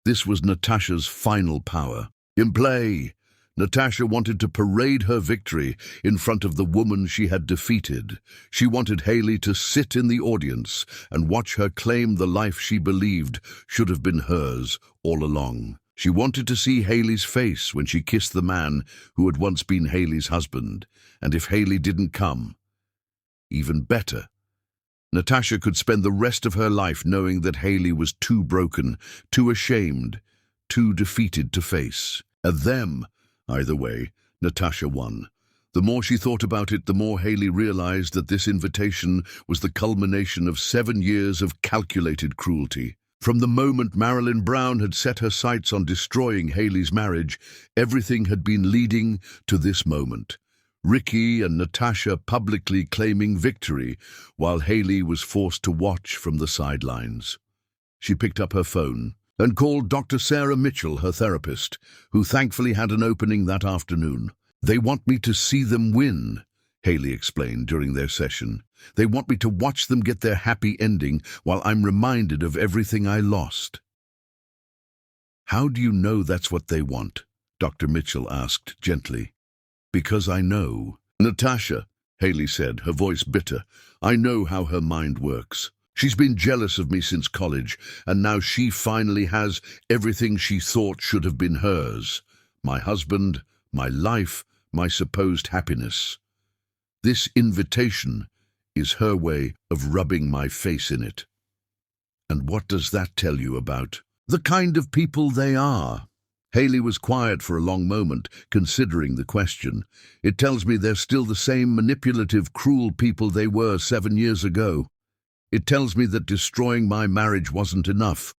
This was Natasha's final power. In play, Natasha wanted to parade her victory in front of the woman she had defeated. She wanted Haley to sit in the audience and watch her claim the life she believed should have been hers all along. She wanted to see Haley's face when she kissed the man who had once been Haley's husband, and if Haley didn't come, even better. Natasha could spend the rest of her life knowing that Haley was too broken, too ashamed, too defeated to face. And them, either way, Natasha won. The more she thought about it, the more Haley realized that this invitation was the culmination of 7 years of calculated cruelty. From the moment Marilyn Brown had set her sights on destroying Haley's marriage, everything had been leading to this moment. Ricky and Natasha publicly claiming victory, while Haley was forced to watch from the sidelines. She picked up her phone and called Dr. Sarah Mitchell, her therapist, who thankfully had an opening that afternoon. "They want me to see them win," Haley explained during their session. "They want me to watch them get their happy ending while I'm reminded of everything I lost." "How do you know that's what they want?" Dr. Mitchell asked gently. "Because I know." "Natasha," Haley said, her voice bitter, "I know how her mind works. She's been jealous of me since college, and now she finally has everything she thought should have been hers. My husband, my life, my supposed happiness. This invitation is her way of rubbing my face in it. And what does that tell you about the kind of people they are? Haley was quiet for a long moment, considering the question. It tells me they're still the same manipulative, cruel people they were 7 years ago. It tells me that destroying my marriage wasn't enough.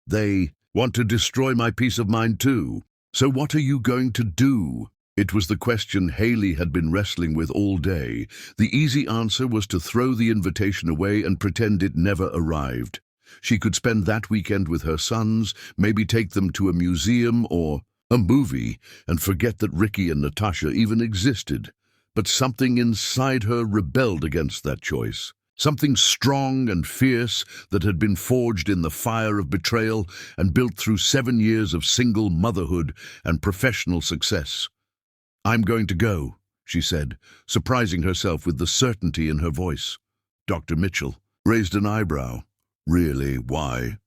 They want to destroy my peace of mind too. So what are you going to do? It was the question Haley had been wrestling with all day. The easy answer was to throw the invitation away and pretend it never arrived. She could spend that weekend with her sons, maybe take them to a museum or a movie, and forget that Ricky and Natasha even existed. But something inside her rebelled against that choice. Something strong and fierce that had been forged in the fire of betrayal and built through 7 years of single motherhood and professional success. "I'm going to go," she said, surprising herself with the certainty in her voice. Dr. Mitchell raised an eyebrow. "Really, why?"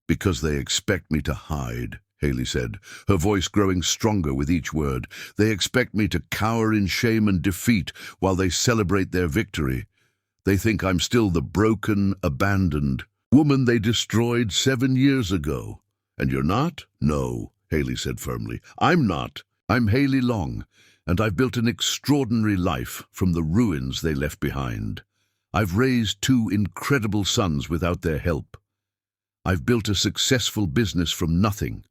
"Because they expect me to hide," Haley said, her voice growing stronger with each word. "They expect me to cower in shame and defeat while they celebrate their victory. They think I'm still the broken, abandoned woman they destroyed 7 years ago. And you're not?" "No," Haley said firmly. "I'm not. I'm Haley Long, and I've built an extraordinary life from the ruins they left behind. I've raised 2 incredible sons without their help. I've built a successful business from nothing.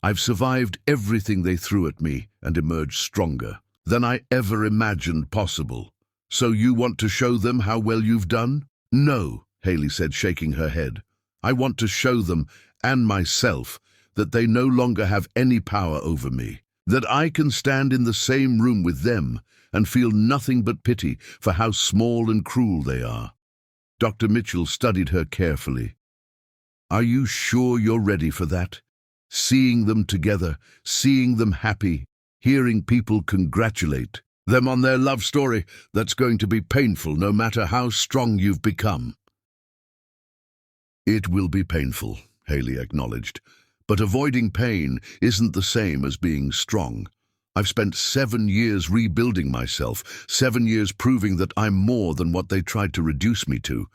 I've survived everything they threw at me and emerged stronger than I ever imagined possible. So you want to show them how well you've done?" "No," Haley said, shaking her head. "I want to show them, and myself, that they no longer have any power over me, that I can stand in the same room with them and feel nothing but pity for how small and cruel they are." Dr. Mitchell studied her carefully. "Are you sure you're ready for that? Seeing them together, seeing them happy, hearing people congratulate them on their love story, that's going to be painful no matter how strong you've become." "It will be painful," Haley acknowledged. "But avoiding pain isn't the same as being strong. I've spent 7 years rebuilding myself, 7 years proving that I'm more than what they tried to reduce me to.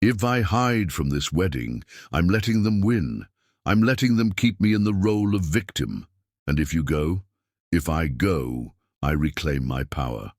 If I hide from this wedding, I'm letting them win. I'm letting them keep me in the role of victim. And if I go, I reclaim my power.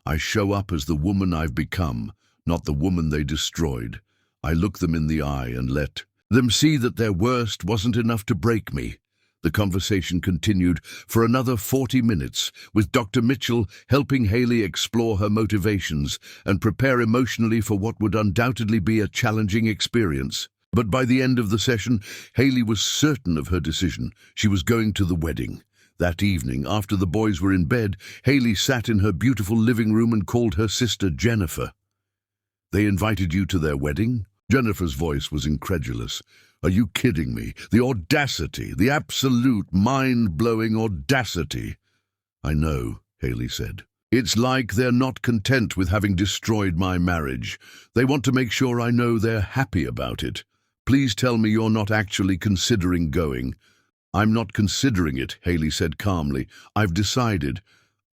I show up as the woman I've become, not the woman they destroyed. I look them in the eye and let them see that their worst wasn't enough to break me." The conversation continued for another 40 minutes, with Dr. Mitchell helping Haley explore her motivations and prepare emotionally for what would undoubtedly be a challenging experience. But by the end of the session, Haley was certain of her decision. She was going to the wedding. That evening, after the boys were in bed, Haley sat in her beautiful living room and called her sister Jennifer. "They invited you to their wedding?" Jennifer's voice was incredulous. "Are you kidding me? The audacity, the absolute mind-blowing audacity." "I know," Haley said. "It's like they're not content with having destroyed my marriage. They want to make sure I know they're happy about it. Please tell me you're not actually considering going." "I'm not considering it," Haley said calmly. "I've decided.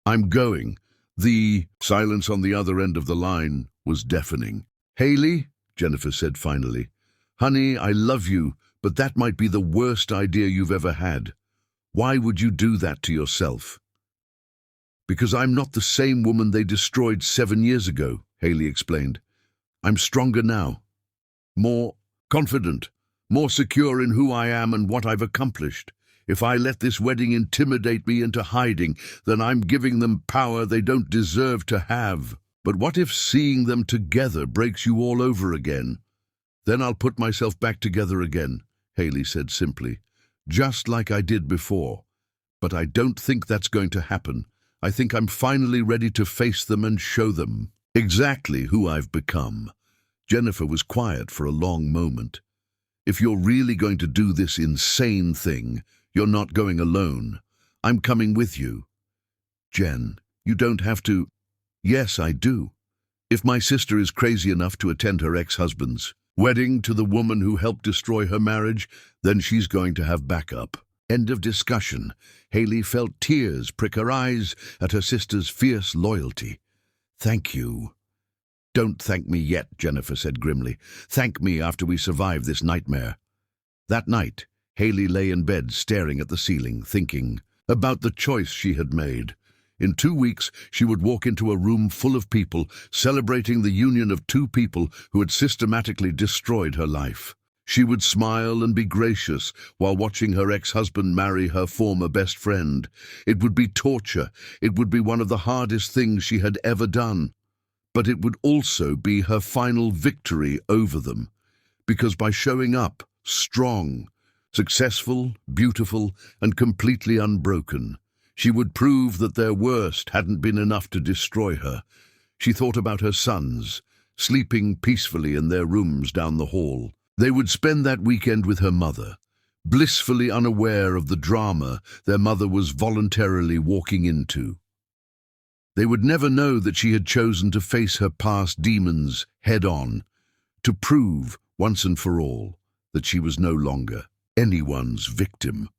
I'm going." The silence on the other end of the line was deafening. "Haley," Jennifer said finally, "honey, I love you, but that might be the worst idea you've ever had. Why would you do that to yourself?" "Because I'm not the same woman they destroyed 7 years ago," Haley explained. "I'm stronger now, more confident, more secure in who I am and what I've accomplished. If I let this wedding intimidate me into hiding, then I'm giving them power they don't deserve to have. But what if seeing them together breaks you all over again? Then I'll put myself back together again," Haley said simply, "just like I did before. But I don't think that's going to happen. I think I'm finally ready to face them and show them exactly who I've become." Jennifer was quiet for a long moment. "If you're really going to do this insane thing, you're not going alone. I'm coming with you." "Jen, you don't have to." "Yes, I do. If my sister is crazy enough to attend her ex-husband's Wedding to the woman who helped destroy her marriage, then she's going to have backup. End of discussion. Haley felt tears prick her eyes at her sister's fierce loyalty. "Thank you." "Don't thank me yet," Jennifer said grimly. "Thank me after we survive this nightmare." That night, Haley lay in bed staring at the ceiling, thinking about the choice she had made. In 2 weeks, she would walk into a room full of people, celebrating the union of two people who had systematically destroyed her life. She would smile and be gracious while watching her ex-husband marry her former best friend. It would be torture. It would be one of the hardest things she had ever done. But it would also be her final victory over them. Because by showing up, strong, successful, beautiful, and completely unbroken, she would prove that their worst hadn't been enough to destroy her. She thought about her sons, sleeping peacefully in their rooms down the hall. They would spend that weekend with her mother, blissfully unaware of the drama their mother was voluntarily walking into. They would never know that she had chosen to face her past demons head-on, to prove, once and for all, that she was no longer anyone's victim.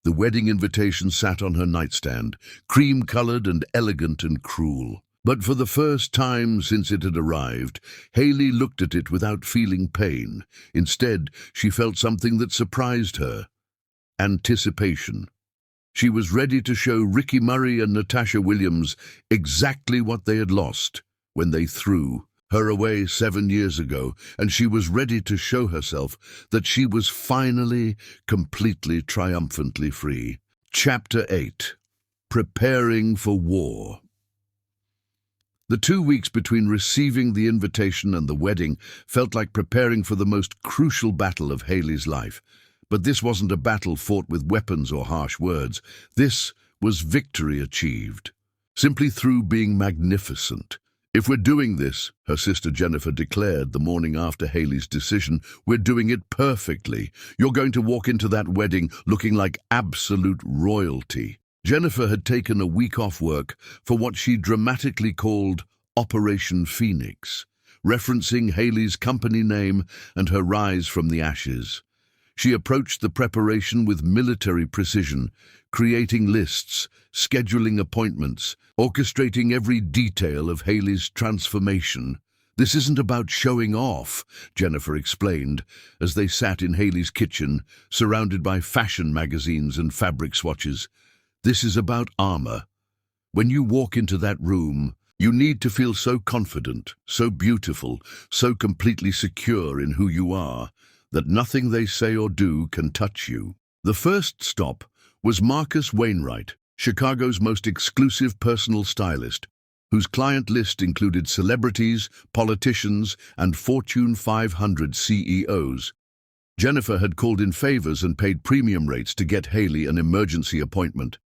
The wedding invitation sat on her nightstand, cream-colored and elegant and cruel. But for the first time since it had arrived, Haley looked at it without feeling pain. Instead, she felt something that surprised her: anticipation. She was ready to show Ricky Murray and Natasha Williams exactly what they had lost when they threw her away 7 years ago, and she was ready to show herself that she was finally, completely, triumphantly free. Chapter 8. Preparing for War. The 2 weeks between receiving the invitation and the wedding felt like preparing for the most crucial battle of Haley's life. But this wasn't a battle fought with weapons or harsh words. This was victory achieved, simply through being magnificent. "If we're doing this," her sister Jennifer declared the morning after Haley's decision, "we're doing it perfectly. You're going to walk into that wedding looking like absolute royalty." Jennifer had taken a week off work for what she dramatically called Operation Phoenix, referencing Haley's company name and her rise from the ashes. She approached the preparation with military precision, creating lists, scheduling appointments, orchestrating every detail of Haley's transformation. "This isn't about showing off," Jennifer explained, as they sat in Haley's kitchen, surrounded by fashion magazines and fabric swatches. "This is about armor. When you walk into that room, you need to feel so confident, so beautiful, so completely secure in who you are, that nothing they say or do can touch you." The first stop was Marcus Wainwright, Chicago's most exclusive personal stylist, whose client list included celebrities, politicians, and Fortune 500 CEOs. Jennifer had called in favors and paid premium rates to get Haley an emergency appointment.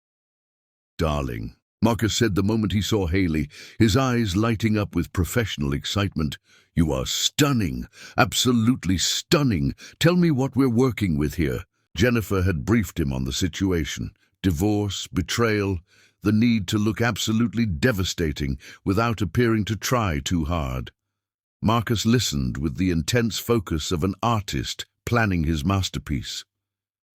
"Darling," Marcus said the moment he saw Haley, his eyes lighting up with professional excitement. "You are stunning, absolutely stunning. Tell me what we're working with here." Jennifer had briefed him on the situation: divorce, betrayal, the need to look absolutely devastating without appearing to try too hard. Marcus listened with the intense focus of an artist planning his masterpiece.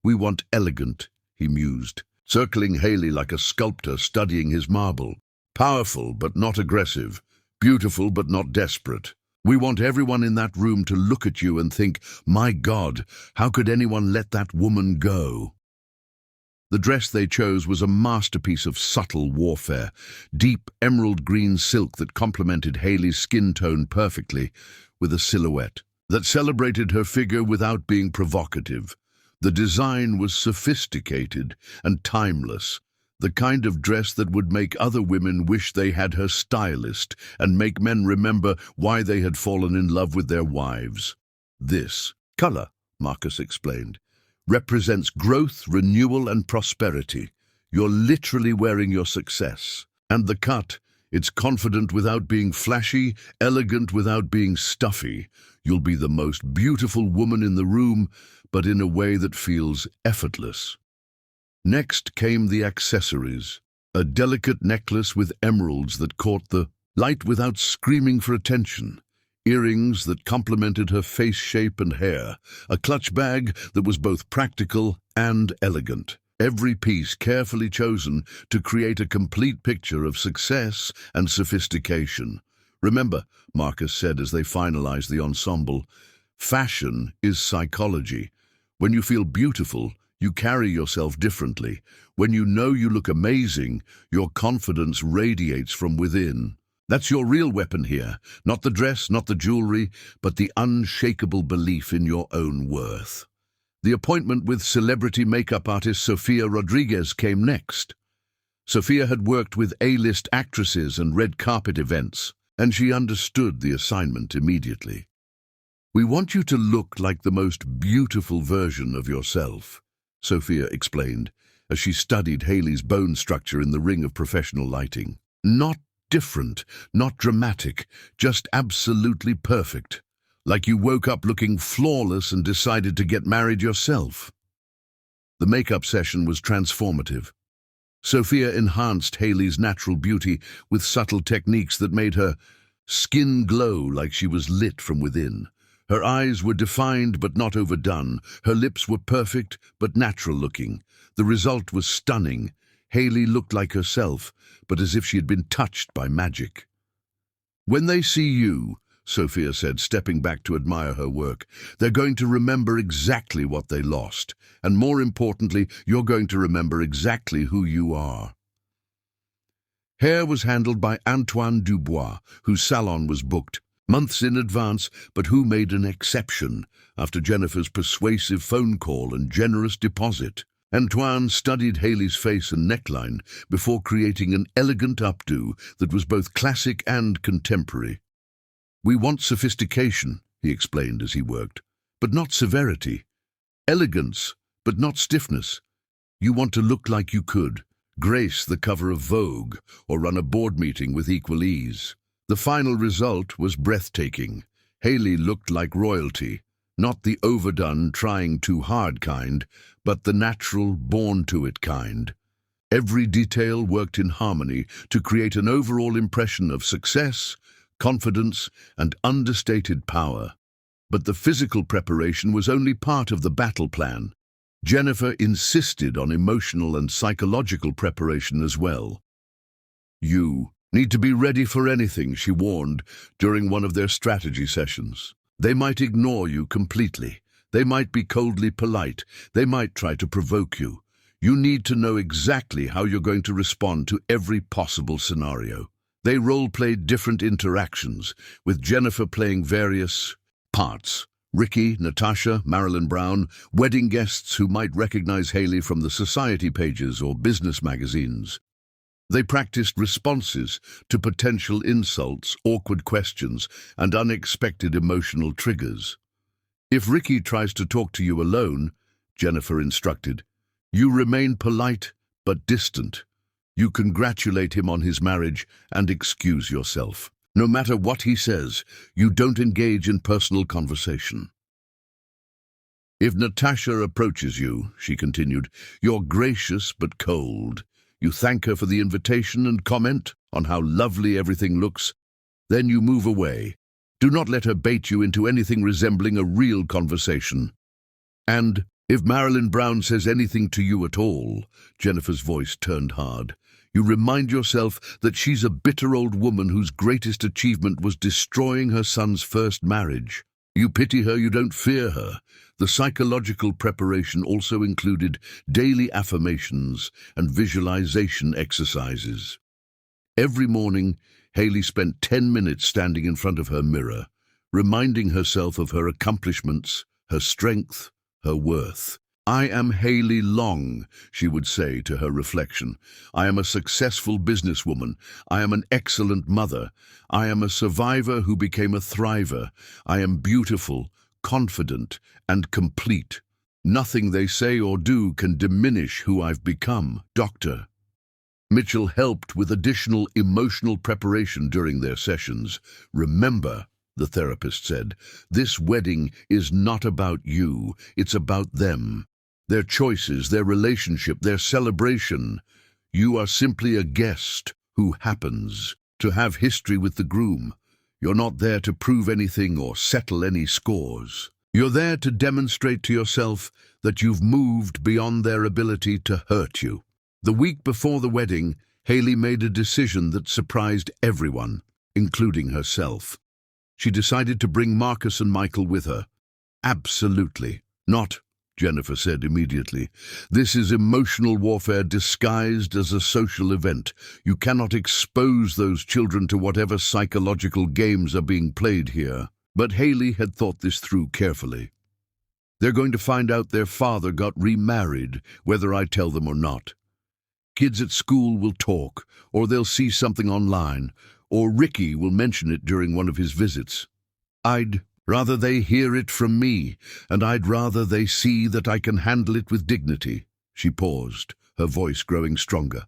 "We want elegant," he mused, circling Haley like a sculptor studying his marble. "Powerful but not aggressive, beautiful but not desperate. We want everyone in that room to look at you and think, 'My God, how could anyone let that woman go?'" The dress they chose was a masterpiece of subtle warfare, deep emerald green silk that complemented Haley's skin tone perfectly, with a silhouette that celebrated her figure without being provocative. The design was sophisticated and timeless, the kind of dress that would make other women wish they had her stylist and make men remember why they had fallen in love with their wives. "This color," Marcus explained, "represents growth, renewal, and prosperity. You're literally wearing your success. And the cut, it's confident without being flashy, elegant without being stuffy. You'll be the most beautiful woman in the room, but in a way that feels effortless." Next came the accessories, a delicate necklace with emeralds that caught the light without screaming for attention. earrings that complemented her face shape and hair, a clutch bag that was both practical and elegant. Every piece carefully chosen to create a complete picture of success and sophistication. Remember, Marcus said as they finalized the ensemble, fashion is psychology. When you feel beautiful, you carry yourself differently. When you know you look amazing, your confidence radiates from within. That's your real weapon here. Not the dress, not the jewelry, but the unshakable belief in your own worth. The appointment with celebrity makeup artist Sofia Rodriguez came next. Sofia had worked with A-list actresses and red carpet events, and she understood the assignment immediately. "We want you to look like the most beautiful version of yourself," Sofia explained, as she studied Hailey's bone structure in the ring of professional lighting. "Not different, not dramatic, just absolutely perfect. Like you woke up looking flawless and decided to get married yourself." The makeup session was transformative. Sofia enhanced Hailey's natural beauty with subtle techniques that made her skin glow like she was lit from within. Her eyes were defined but not overdone. Her lips were perfect but natural-looking. The result was stunning. Hailey looked like herself, but as if she had been touched by magic. "When they see you," Sofia said, stepping back to admire her work, "they're going to remember exactly what they lost. And more importantly, you're going to remember exactly who you are." Hair was handled by Antoine Dubois, whose salon was booked months in advance, but who made an exception after Jennifer's persuasive phone call and generous deposit. Antoine studied Hailey's face and neckline before creating an elegant updo that was both classic and contemporary. "We want sophistication," he explained as he worked, "but not severity. Elegance, but not stiffness. You want to look like you could grace the cover of Vogue or run a board meeting with equal ease." The final result was breathtaking. Hailey looked like royalty, not the overdone, trying too hard kind, but the natural, born-to-it kind. Every detail worked in harmony to create an overall impression of success, confidence, and understated power. But the physical preparation was only part of the battle plan. Jennifer insisted on emotional and psychological preparation as well. "You need to be ready for anything," she warned during one of their strategy sessions. "They might ignore you completely. They might be coldly polite. They might try to provoke you. You need to know exactly how you're going to respond to every possible scenario." They role-played different interactions, with Jennifer playing various parts. Ricky, Natasha, Marilyn Brown, wedding guests who might recognize Hailey from the society pages or business magazines. They practiced responses to potential insults, awkward questions, and unexpected emotional triggers. "If Ricky tries to talk to you alone," Jennifer instructed, "you remain polite but distant. You congratulate him on his marriage and excuse yourself. No matter what he says, you don't engage in personal conversation. If Natasha approaches you," she continued, "you're gracious but cold. You thank her for the invitation and comment on how lovely everything looks. Then you move away. Do not let her bait you into anything resembling a real conversation. And if Marilyn Brown says anything to you at all," Jennifer's voice turned hard, "you remind yourself that she's a bitter old woman whose greatest achievement was destroying her son's first marriage. You pity her, you don't fear her." The psychological preparation also included daily affirmations and visualization exercises. Every morning, Hailey spent 10 minutes standing in front of her mirror, reminding herself of her accomplishments, her strength, her worth. "I am Hailey Long," she would say to her reflection. "I am a successful businesswoman. I am an excellent mother. I am a survivor who became a thriver. I am beautiful, confident, and complete. Nothing they say or do can diminish who I've become." Dr. Mitchell helped with additional emotional preparation during their sessions. "Remember," the therapist said, "this wedding is not about you, it's about them. Their choices, their relationship, their celebration. You are simply a guest who happens to have history with the groom. You're not there to prove anything or settle any scores. You're there to demonstrate to yourself that you've moved beyond their ability to hurt you. The week before the wedding, Haley made a decision that surprised everyone, including herself. She decided to bring Marcus and Michael with her. Absolutely not, Jennifer said immediately. This is emotional warfare disguised as a social event. You cannot expose those children to whatever psychological games are being played here. But Haley had thought this through carefully. They're going to find out their father got remarried, whether I tell them or not. Kids at school will talk, or they'll see something online, or Ricky will mention it during one of his visits. I'd rather they hear it from me, and I'd rather they see that I can handle it with dignity. She paused, her voice growing stronger.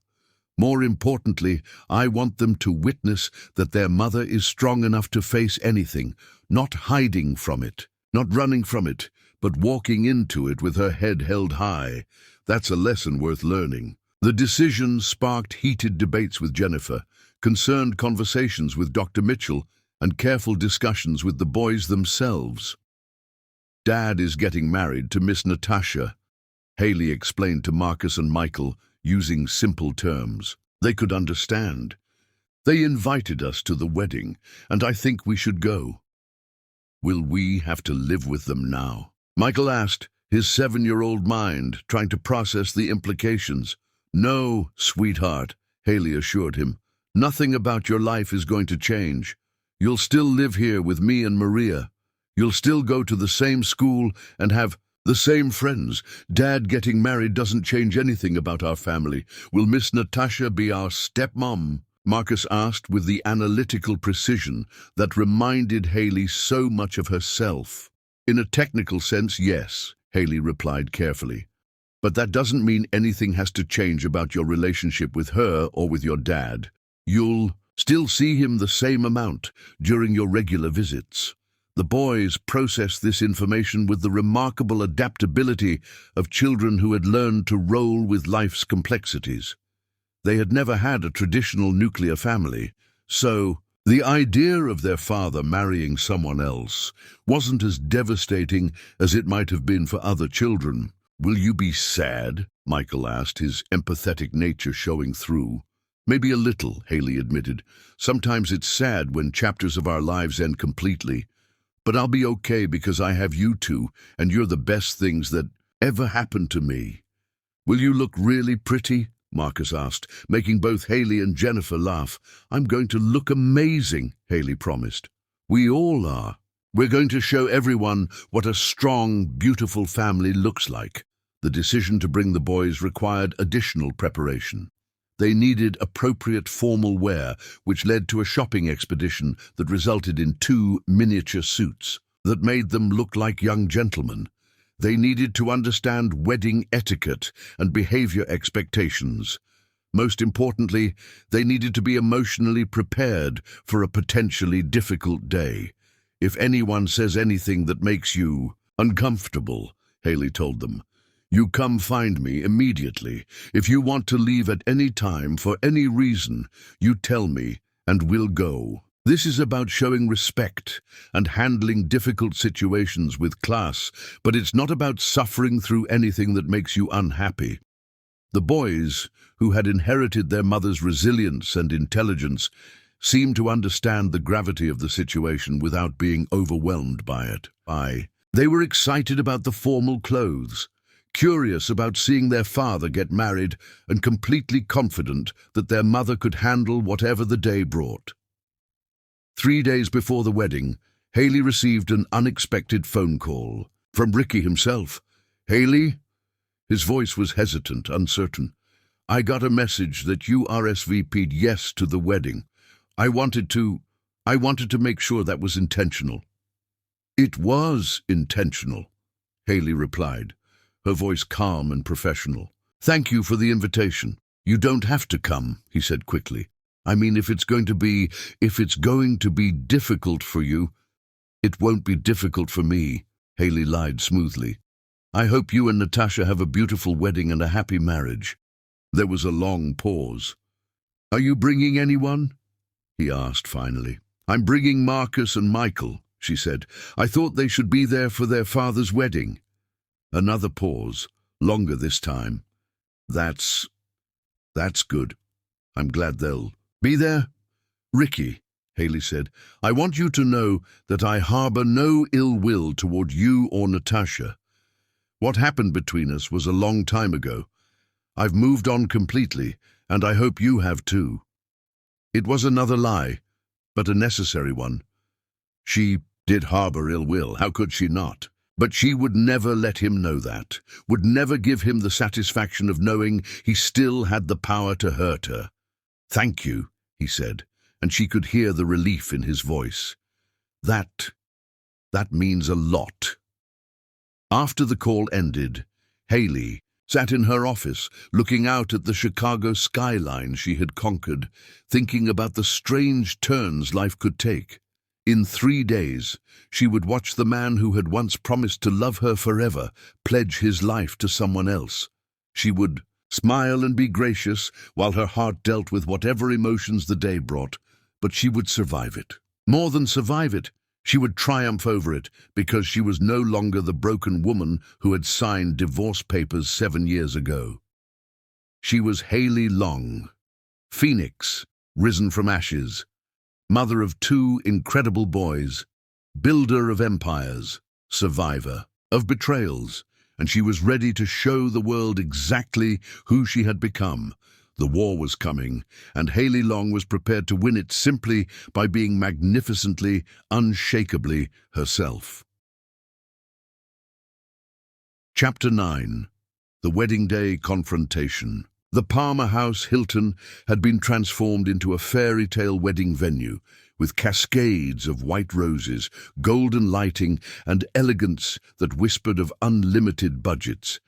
More importantly, I want them to witness that their mother is strong enough to face anything, not hiding from it, not running from it, but walking into it with her head held high. That's a lesson worth learning. The decision sparked heated debates with Jennifer, concerned conversations with Dr. Mitchell, and careful discussions with the boys themselves. Dad is getting married to Miss Natasha, Haley explained to Marcus and Michael, using simple terms they could understand. They invited us to the wedding, and I think we should go. Will we have to live with them now? Michael asked, his 7-year-old mind trying to process the implications. No, sweetheart, Haley assured him. Nothing about your life is going to change. You'll still live here with me and Maria. You'll still go to the same school and have the same friends. Dad getting married doesn't change anything about our family. Will Miss Natasha be our stepmom? Marcus asked with the analytical precision that reminded Haley so much of herself. In a technical sense, yes, Haley replied carefully. But that doesn't mean anything has to change about your relationship with her or with your dad. You'll still see him the same amount during your regular visits. The boys processed this information with the remarkable adaptability of children who had learned to roll with life's complexities. They had never had a traditional nuclear family, so the idea of their father marrying someone else wasn't as devastating as it might have been for other children. Will you be sad? Michael asked, his empathetic nature showing through. Maybe a little, Haley admitted. Sometimes it's sad when chapters of our lives end completely. But I'll be okay because I have you two, and you're the best things that ever happened to me. Will you look really pretty? Marcus asked, making both Haley and Jennifer laugh. I'm going to look amazing, Haley promised. We all are. We're going to show everyone what a strong, beautiful family looks like. The decision to bring the boys required additional preparation. They needed appropriate formal wear, which led to a shopping expedition that resulted in 2 miniature suits that made them look like young gentlemen. They needed to understand wedding etiquette and behavior expectations. Most importantly, they needed to be emotionally prepared for a potentially difficult day. If anyone says anything that makes you uncomfortable, Haley told them, you come find me immediately. If you want to leave at any time for any reason, you tell me and we'll go. This is about showing respect and handling difficult situations with class, but it's not about suffering through anything that makes you unhappy. The boys, who had inherited their mother's resilience and intelligence, seemed to understand the gravity of the situation without being overwhelmed by it. They were excited about the formal clothes, curious about seeing their father get married, and completely confident that their mother could handle whatever the day brought. 3 days before the wedding, Haley received an unexpected phone call from Ricky himself. Haley? His voice was hesitant, uncertain. I got a message that you RSVP'd yes to the wedding. I wanted to make sure that was intentional. It was intentional, Haley replied, her voice calm and professional. Thank you for the invitation. You don't have to come, he said quickly. I mean, if it's going to be difficult for you, it won't be difficult for me, Haley lied smoothly. I hope you and Natasha have a beautiful wedding and a happy marriage. There was a long pause. Are you bringing anyone? He asked finally. "I'm bringing Marcus and Michael," she said. "I thought they should be there for their father's wedding." Another pause, longer this time. That's good. I'm glad they'll be there." "Ricky," Haley said, "I want you to know that I harbor no ill will toward you or Natasha. What happened between us was a long time ago. I've moved on completely, and I hope you have too. It was another lie, but a necessary one. She did harbor ill will, how could she not? But she would never let him know that, would never give him the satisfaction of knowing he still had the power to hurt her. "Thank you," he said, and she could hear the relief in his voice. That means a lot." After the call ended, Haley sat in her office, looking out at the Chicago skyline she had conquered, thinking about the strange turns life could take. In 3 days, she would watch the man who had once promised to love her forever pledge his life to someone else. She would smile and be gracious while her heart dealt with whatever emotions the day brought, but she would survive it. More than survive it, she would triumph over it, because she was no longer the broken woman who had signed divorce papers 7 years ago. She was Haley Long, Phoenix, risen from ashes, mother of 2 incredible boys, builder of empires, survivor of betrayals, and she was ready to show the world exactly who she had become. The war was coming, and Haley Long was prepared to win it simply by being magnificently, unshakably herself. Chapter 9. The Wedding Day Confrontation. The Palmer House Hilton had been transformed into a fairy tale wedding venue, with cascades of white roses, golden lighting, and elegance that whispered of unlimited budgets.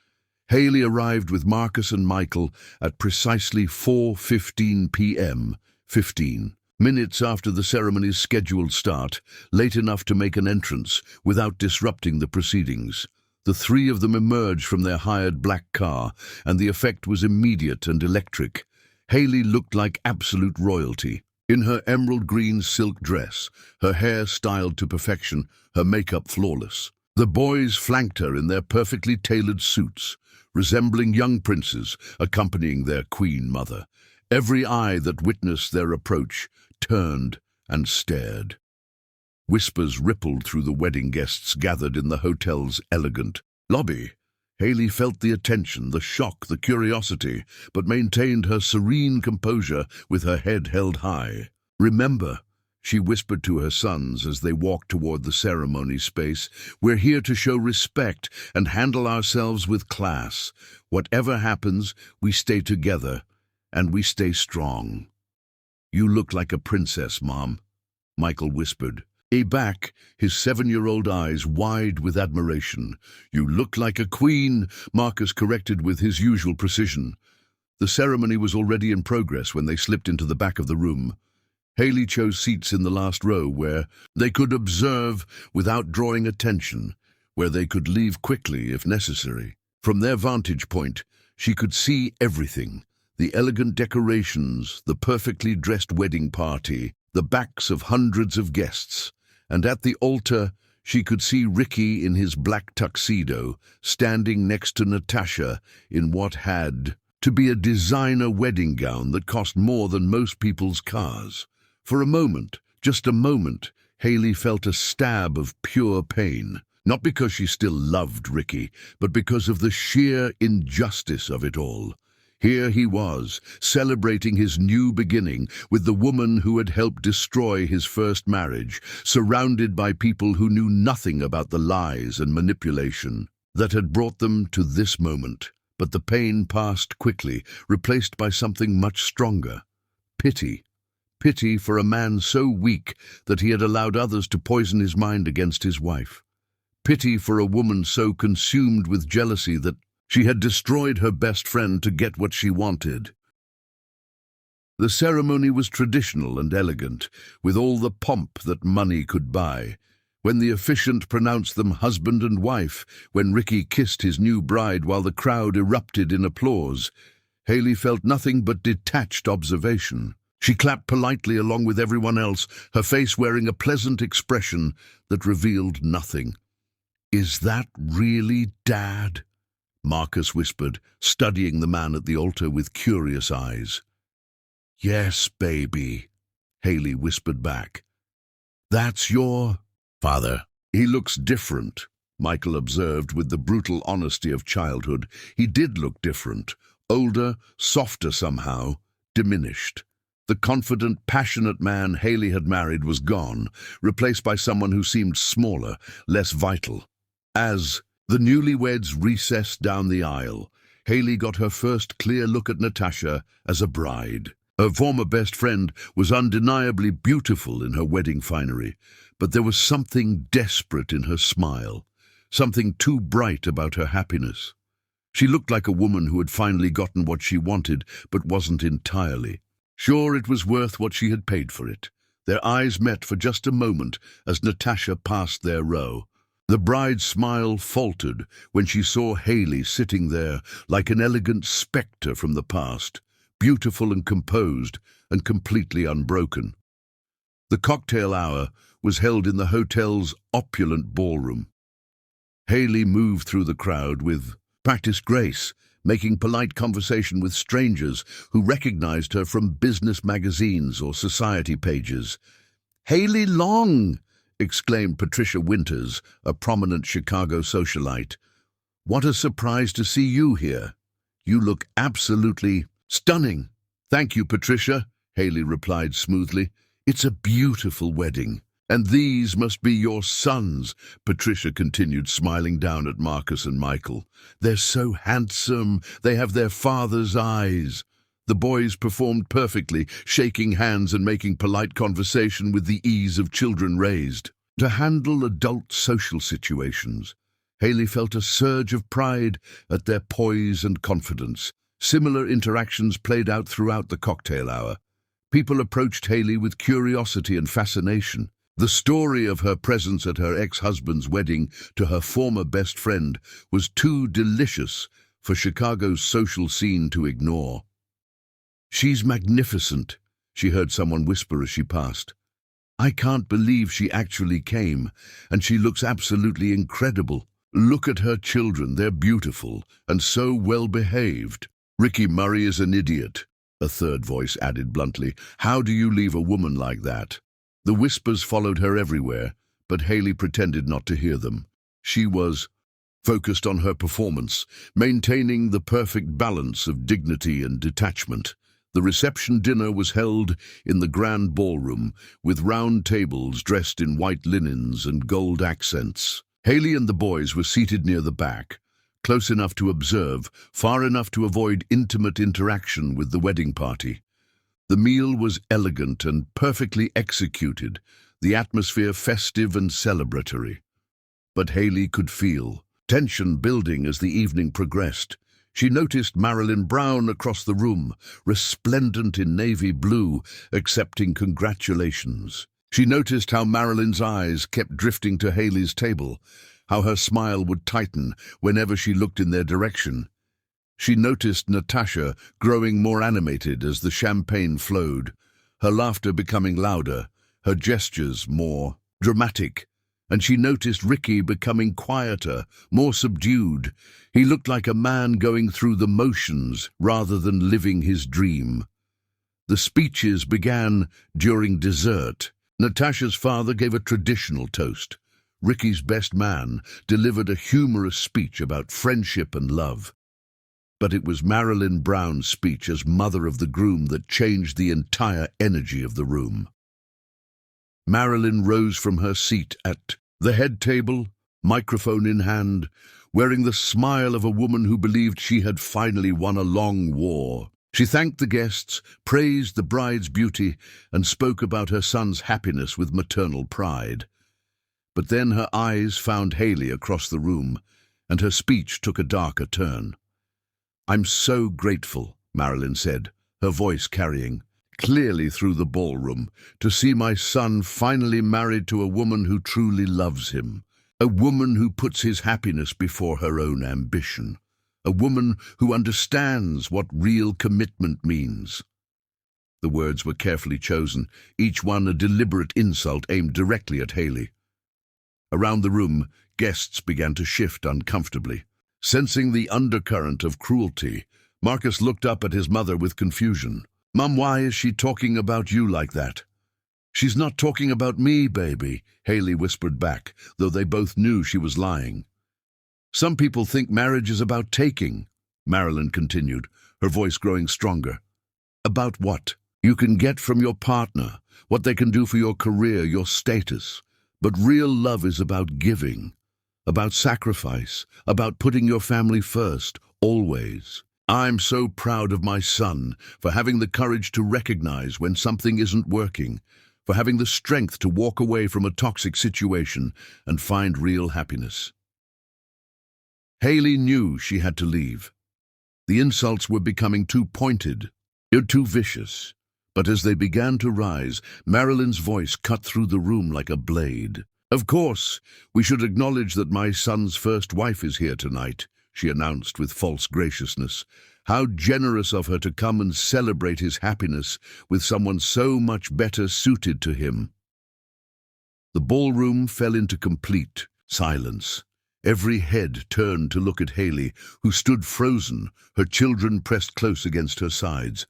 Haley arrived with Marcus and Michael at precisely 4:15 p.m., 15 minutes after the ceremony's scheduled start, late enough to make an entrance without disrupting the proceedings. The 3 of them emerged from their hired black car, and the effect was immediate and electric. Haley looked like absolute royalty. In her emerald green silk dress, her hair styled to perfection, her makeup flawless. The boys flanked her in their perfectly tailored suits, resembling young princes accompanying their queen mother. Every eye that witnessed their approach turned and stared. Whispers rippled through the wedding guests gathered in the hotel's elegant lobby. Haley felt the attention, the shock, the curiosity, but maintained her serene composure with her head held high. "Remember," she whispered to her sons as they walked toward the ceremony space, "we're here to show respect and handle ourselves with class. Whatever happens, we stay together, and we stay strong." "You look like a princess, Mom," Michael whispered. Back, his 7-year-old eyes wide with admiration. "You look like a queen," Marcus corrected with his usual precision. The ceremony was already in progress when they slipped into the back of the room. Haley chose seats in the last row where they could observe without drawing attention, where they could leave quickly if necessary. From their vantage point, she could see everything: the elegant decorations, the perfectly dressed wedding party, the backs of hundreds of guests. And at the altar, she could see Ricky in his black tuxedo, standing next to Natasha in what had to be a designer wedding gown that cost more than most people's cars. For a moment, just a moment, Haley felt a stab of pure pain. Not because she still loved Ricky, but because of the sheer injustice of it all. Here he was, celebrating his new beginning with the woman who had helped destroy his first marriage, surrounded by people who knew nothing about the lies and manipulation that had brought them to this moment. But the pain passed quickly, replaced by something much stronger: pity. Pity for a man so weak that he had allowed others to poison his mind against his wife. Pity for a woman so consumed with jealousy that she had destroyed her best friend to get what she wanted. The ceremony was traditional and elegant, with all the pomp that money could buy. When the officiant pronounced them husband and wife, when Ricky kissed his new bride while the crowd erupted in applause, Haley felt nothing but detached observation. She clapped politely along with everyone else, her face wearing a pleasant expression that revealed nothing. "Is that really Dad?" Marcus whispered, studying the man at the altar with curious eyes. "Yes, baby," Haley whispered back. "That's your father." "He looks different," Michael observed with the brutal honesty of childhood. He did look different, older, softer somehow, diminished. The confident, passionate man Haley had married was gone, replaced by someone who seemed smaller, less vital. As the newlyweds recessed down the aisle, Haley got her first clear look at Natasha as a bride. Her former best friend was undeniably beautiful in her wedding finery, but there was something desperate in her smile, something too bright about her happiness. She looked like a woman who had finally gotten what she wanted, but wasn't entirely. Sure, it was worth what she had paid for it. Their eyes met for just a moment as Natasha passed their row. The bride's smile faltered when she saw Haley sitting there like an elegant spectre from the past, beautiful and composed and completely unbroken. The cocktail hour was held in the hotel's opulent ballroom. Haley moved through the crowd with practiced grace, making polite conversation with strangers who recognized her from business magazines or society pages. "Haley Long!" exclaimed Patricia Winters, a prominent Chicago socialite. "What a surprise to see you here. You look absolutely stunning." "Thank you, Patricia," Haley replied smoothly. "It's a beautiful wedding. And these must be your sons," Patricia continued, smiling down at Marcus and Michael. "They're so handsome. They have their father's eyes." The boys performed perfectly, shaking hands and making polite conversation with the ease of children raised. To handle adult social situations, Haley felt a surge of pride at their poise and confidence. Similar interactions played out throughout the cocktail hour. People approached Haley with curiosity and fascination. The story of her presence at her ex-husband's wedding to her former best friend was too delicious for Chicago's social scene to ignore. "She's magnificent," she heard someone whisper as she passed. "I can't believe she actually came, and she looks absolutely incredible. Look at her children, they're beautiful and so well-behaved." "Ricky Murray is an idiot," a third voice added bluntly. "How do you leave a woman like that?" The whispers followed her everywhere, but Haley pretended not to hear them. She was focused on her performance, maintaining the perfect balance of dignity and detachment. The reception dinner was held in the grand ballroom, with round tables dressed in white linens and gold accents. Haley and the boys were seated near the back, close enough to observe, far enough to avoid intimate interaction with the wedding party. The meal was elegant and perfectly executed, the atmosphere festive and celebratory. But Haley could feel tension building as the evening progressed. She noticed Marilyn Brown across the room, resplendent in navy blue, accepting congratulations. She noticed how Marilyn's eyes kept drifting to Haley's table, how her smile would tighten whenever she looked in their direction. She noticed Natasha growing more animated as the champagne flowed, her laughter becoming louder, her gestures more dramatic, and she noticed Ricky becoming quieter, more subdued. He looked like a man going through the motions rather than living his dream. The speeches began during dessert. Natasha's father gave a traditional toast. Ricky's best man delivered a humorous speech about friendship and love. But it was Marilyn Brown's speech as mother of the groom that changed the entire energy of the room. Marilyn rose from her seat at the head table, microphone in hand, wearing the smile of a woman who believed she had finally won a long war. She thanked the guests, praised the bride's beauty, and spoke about her son's happiness with maternal pride. But then her eyes found Haley across the room, and her speech took a darker turn. "I'm so grateful," Marilyn said, her voice carrying clearly through the ballroom, "to see my son finally married to a woman who truly loves him, a woman who puts his happiness before her own ambition, a woman who understands what real commitment means." The words were carefully chosen, each one a deliberate insult aimed directly at Haley. Around the room, guests began to shift uncomfortably. Sensing the undercurrent of cruelty, Marcus looked up at his mother with confusion. "Mum, why is she talking about you like that?" "She's not talking about me, baby," Haley whispered back, though they both knew she was lying. "Some people think marriage is about taking," Marilyn continued, her voice growing stronger. "About what you can get from your partner, what they can do for your career, your status. But real love is about giving, about sacrifice, about putting your family first, always. I'm so proud of my son for having the courage to recognize when something isn't working, for having the strength to walk away from a toxic situation and find real happiness." Haley knew she had to leave. The insults were becoming too pointed, too vicious. But as they began to rise, Marilyn's voice cut through the room like a blade. "Of course, we should acknowledge that my son's first wife is here tonight," she announced with false graciousness. "How generous of her to come and celebrate his happiness with someone so much better suited to him." The ballroom fell into complete silence. Every head turned to look at Haley, who stood frozen, her children pressed close against her sides.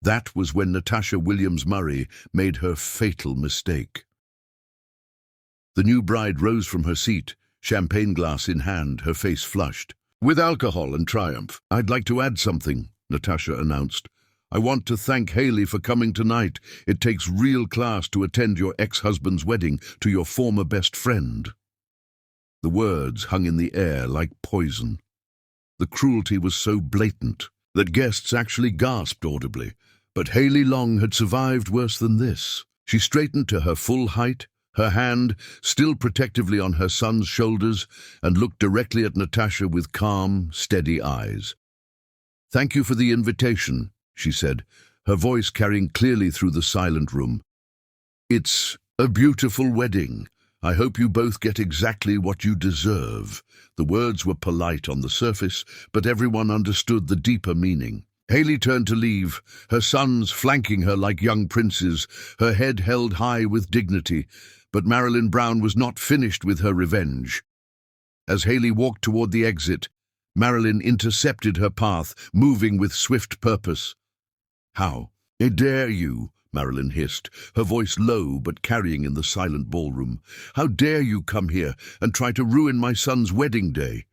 That was when Natasha Williams-Murray made her fatal mistake. The new bride rose from her seat, champagne glass in hand, her face flushed. "With alcohol and triumph, I'd like to add something," Natasha announced. "I want to thank Haley for coming tonight. It takes real class to attend your ex-husband's wedding to your former best friend." The words hung in the air like poison. The cruelty was so blatant that guests actually gasped audibly. But Haley Long had survived worse than this. She straightened to her full height, her hand still protectively on her son's shoulders, and looked directly at Natasha with calm, steady eyes. "Thank you for the invitation," she said, her voice carrying clearly through the silent room. "It's a beautiful wedding. I hope you both get exactly what you deserve." The words were polite on the surface, but everyone understood the deeper meaning. Haley turned to leave, her sons flanking her like young princes, her head held high with dignity. But Marilyn Brown was not finished with her revenge. As Haley walked toward the exit, Marilyn intercepted her path, moving with swift purpose. "How dare you?" Marilyn hissed, her voice low but carrying in the silent ballroom. "How dare you come here and try to ruin my son's wedding day?"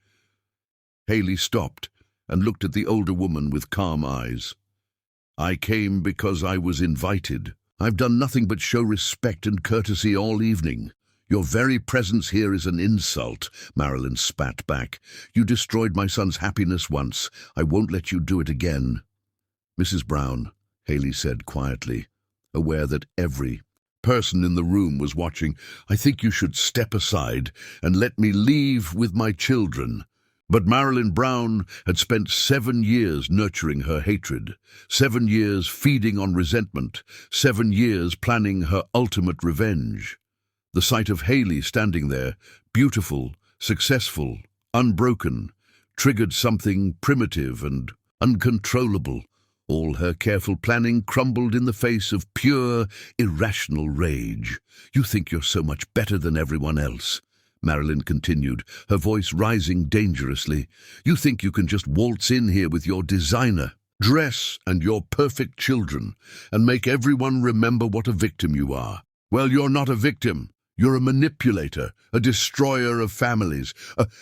Haley stopped and looked at the older woman with calm eyes. "I came because I was invited. I've done nothing but show respect and courtesy all evening. Your very presence here is an insult," Marilyn spat back. "You destroyed my son's happiness once. I won't let you do it again." "Mrs. Brown," Haley said quietly, aware that every person in the room was watching, "I think you should step aside and let me leave with my children." But Marilyn Brown had spent 7 years nurturing her hatred, 7 years feeding on resentment, 7 years planning her ultimate revenge. The sight of Haley standing there, beautiful, successful, unbroken, triggered something primitive and uncontrollable. All her careful planning crumbled in the face of pure, irrational rage. "You think you're so much better than everyone else," Marilyn continued, her voice rising dangerously. "You think you can just waltz in here with your designer dress and your perfect children and make everyone remember what a victim you are. Well, you're not a victim. You're a manipulator, a destroyer of families."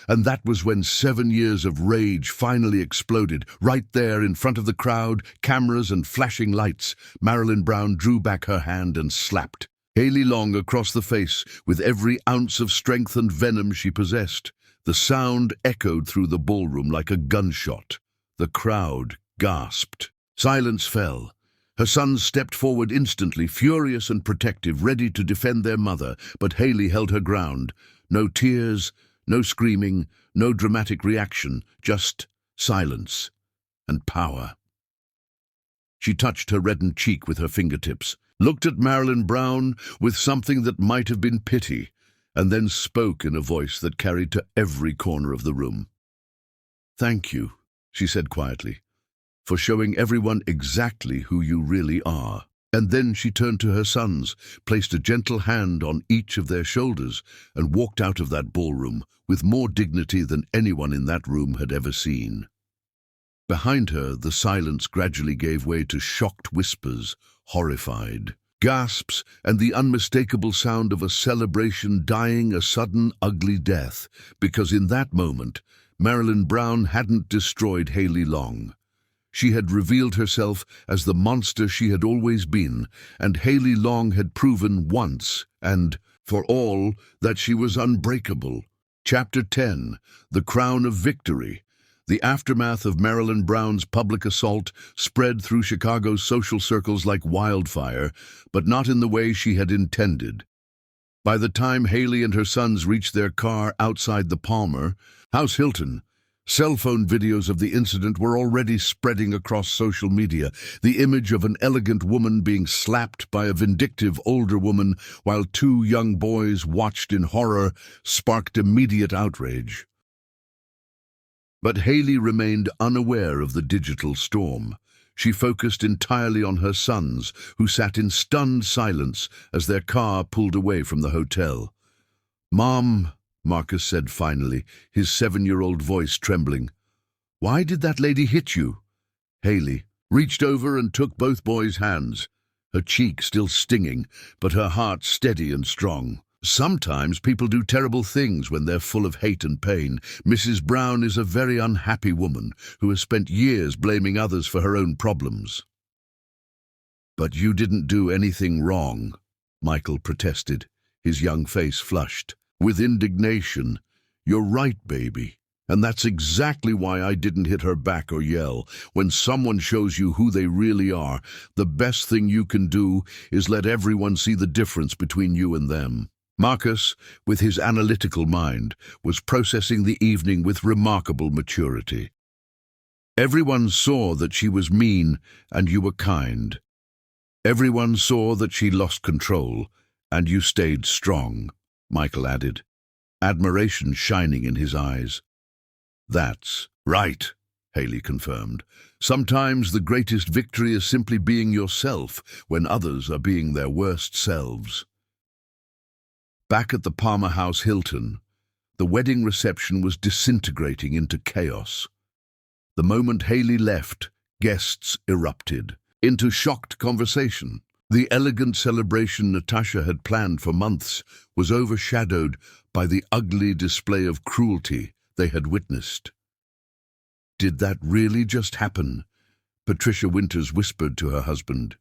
And that was when 7 years of rage finally exploded. Right there in front of the crowd, cameras and flashing lights, Marilyn Brown drew back her hand and slapped Haley Long across the face with every ounce of strength and venom she possessed. The sound echoed through the ballroom like a gunshot. The crowd gasped. Silence fell. Her sons stepped forward instantly, furious and protective, ready to defend their mother, but Haley held her ground. No tears, no screaming, no dramatic reaction, just silence and power. She touched her reddened cheek with her fingertips, looked at Marilyn Brown with something that might have been pity, and then spoke in a voice that carried to every corner of the room. "Thank you," she said quietly, "for showing everyone exactly who you really are." And then she turned to her sons, placed a gentle hand on each of their shoulders, and walked out of that ballroom with more dignity than anyone in that room had ever seen. Behind her, the silence gradually gave way to shocked whispers, horrified gasps, and the unmistakable sound of a celebration dying a sudden, ugly death, because in that moment, Marilyn Brown hadn't destroyed Haley Long. She had revealed herself as the monster she had always been, and Haley Long had proven once, and for all, that she was unbreakable. Chapter 10, The Crown of Victory. The aftermath of Marilyn Brown's public assault spread through Chicago's social circles like wildfire, but not in the way she had intended. By the time Haley and her sons reached their car outside the Palmer House Hilton, cell phone videos of the incident were already spreading across social media. The image of an elegant woman being slapped by a vindictive older woman while two young boys watched in horror sparked immediate outrage. But Haley remained unaware of the digital storm. She focused entirely on her sons, who sat in stunned silence as their car pulled away from the hotel. "Mom," Marcus said finally, his 7-year-old voice trembling. "Why did that lady hit you?" Haley reached over and took both boys' hands, her cheek still stinging, but her heart steady and strong. "Sometimes people do terrible things when they're full of hate and pain. Mrs. Brown is a very unhappy woman who has spent years blaming others for her own problems." "But you didn't do anything wrong," Michael protested, his young face flushed with indignation. "You're right, baby. And that's exactly why I didn't hit her back or yell. When someone shows you who they really are, the best thing you can do is let everyone see the difference between you and them." Marcus, with his analytical mind, was processing the evening with remarkable maturity. "Everyone saw that she was mean and you were kind. Everyone saw that she lost control and you stayed strong," Michael added, admiration shining in his eyes. "That's right," Haley confirmed. "Sometimes the greatest victory is simply being yourself when others are being their worst selves." Back at the Palmer House Hilton, the wedding reception was disintegrating into chaos. The moment Haley left, guests erupted into shocked conversation. The elegant celebration Natasha had planned for months was overshadowed by the ugly display of cruelty they had witnessed. "Did that really just happen?" Patricia Winters whispered to her husband.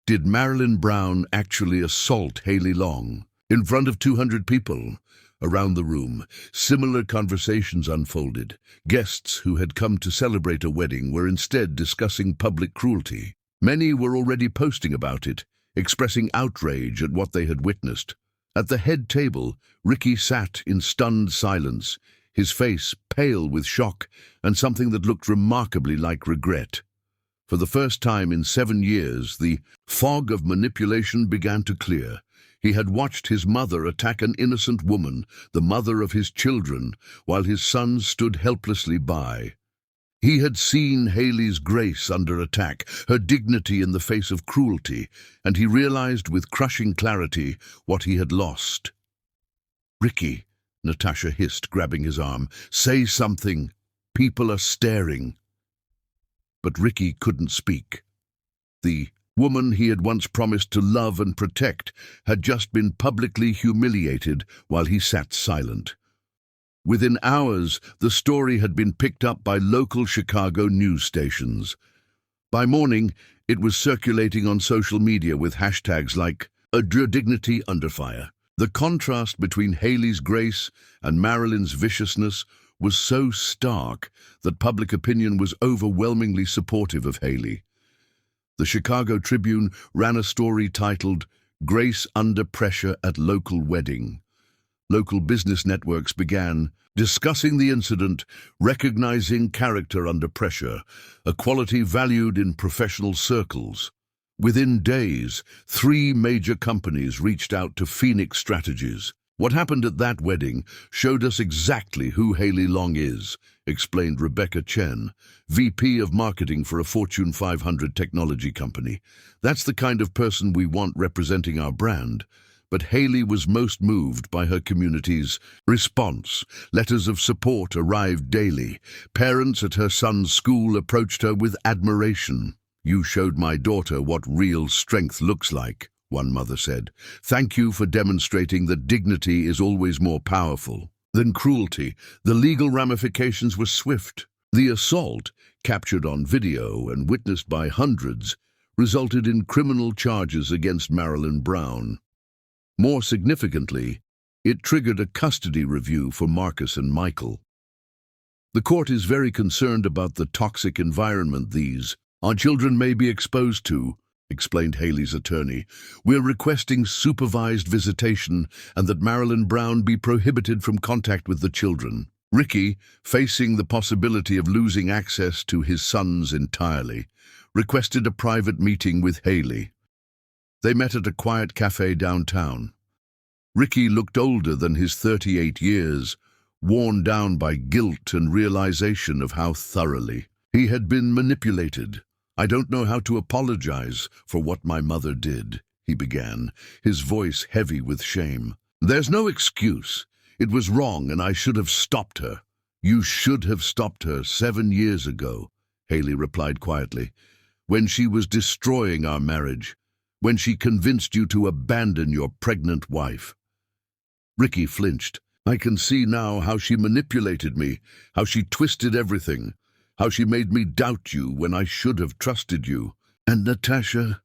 "Did Marilyn Brown actually assault Haley Long in front of 200 people?" Around the room, similar conversations unfolded. Guests who had come to celebrate a wedding were instead discussing public cruelty. Many were already posting about it, expressing outrage at what they had witnessed. At the head table, Ricky sat in stunned silence, his face pale with shock and something that looked remarkably like regret. For the first time in 7 years, the fog of manipulation began to clear. He had watched his mother attack an innocent woman, the mother of his children, while his sons stood helplessly by. He had seen Haley's grace under attack, her dignity in the face of cruelty, and he realized with crushing clarity what he had lost. "Ricky," Natasha hissed, grabbing his arm, "say something. People are staring." But Ricky couldn't speak. The woman he had once promised to love and protect had just been publicly humiliated while he sat silent. Within hours, the story had been picked up by local Chicago news stations. By morning, it was circulating on social media with hashtags like "Her dignity under fire." The contrast between Haley's grace and Marilyn's viciousness was so stark that public opinion was overwhelmingly supportive of Haley. The Chicago Tribune ran a story titled "Grace Under Pressure at Local Wedding." Local business networks began discussing the incident, recognizing character under pressure, a quality valued in professional circles. Within days, 3 major companies reached out to Phoenix Strategies, What happened at that wedding showed us exactly who Haley Long is, explained Rebecca Chen, VP of Marketing for a Fortune 500 technology company. That's the kind of person we want representing our brand. But Haley was most moved by her community's response. Letters of support arrived daily. Parents at her son's school approached her with admiration. "You showed my daughter what real strength looks like," one mother said. "Thank you for demonstrating that dignity is always more powerful than cruelty." The legal ramifications were swift. The assault, captured on video and witnessed by hundreds, resulted in criminal charges against Marilyn Brown. More significantly, it triggered a custody review for Marcus and Michael. The court is very concerned about the toxic environment our children may be exposed to, explained Haley's attorney. "We're requesting supervised visitation and that Marilyn Brown be prohibited from contact with the children." Ricky, facing the possibility of losing access to his sons entirely, requested a private meeting with Haley. They met at a quiet cafe downtown. Ricky looked older than his 38 years, worn down by guilt and realization of how thoroughly he had been manipulated. "I don't know how to apologize for what my mother did," he began, his voice heavy with shame. "There's no excuse. It was wrong and I should have stopped her." "You should have stopped her 7 years ago," Haley replied quietly, "when she was destroying our marriage, when she convinced you to abandon your pregnant wife." Ricky flinched. "I can see now how she manipulated me, how she twisted everything, how she made me doubt you when I should have trusted you. And Natasha?"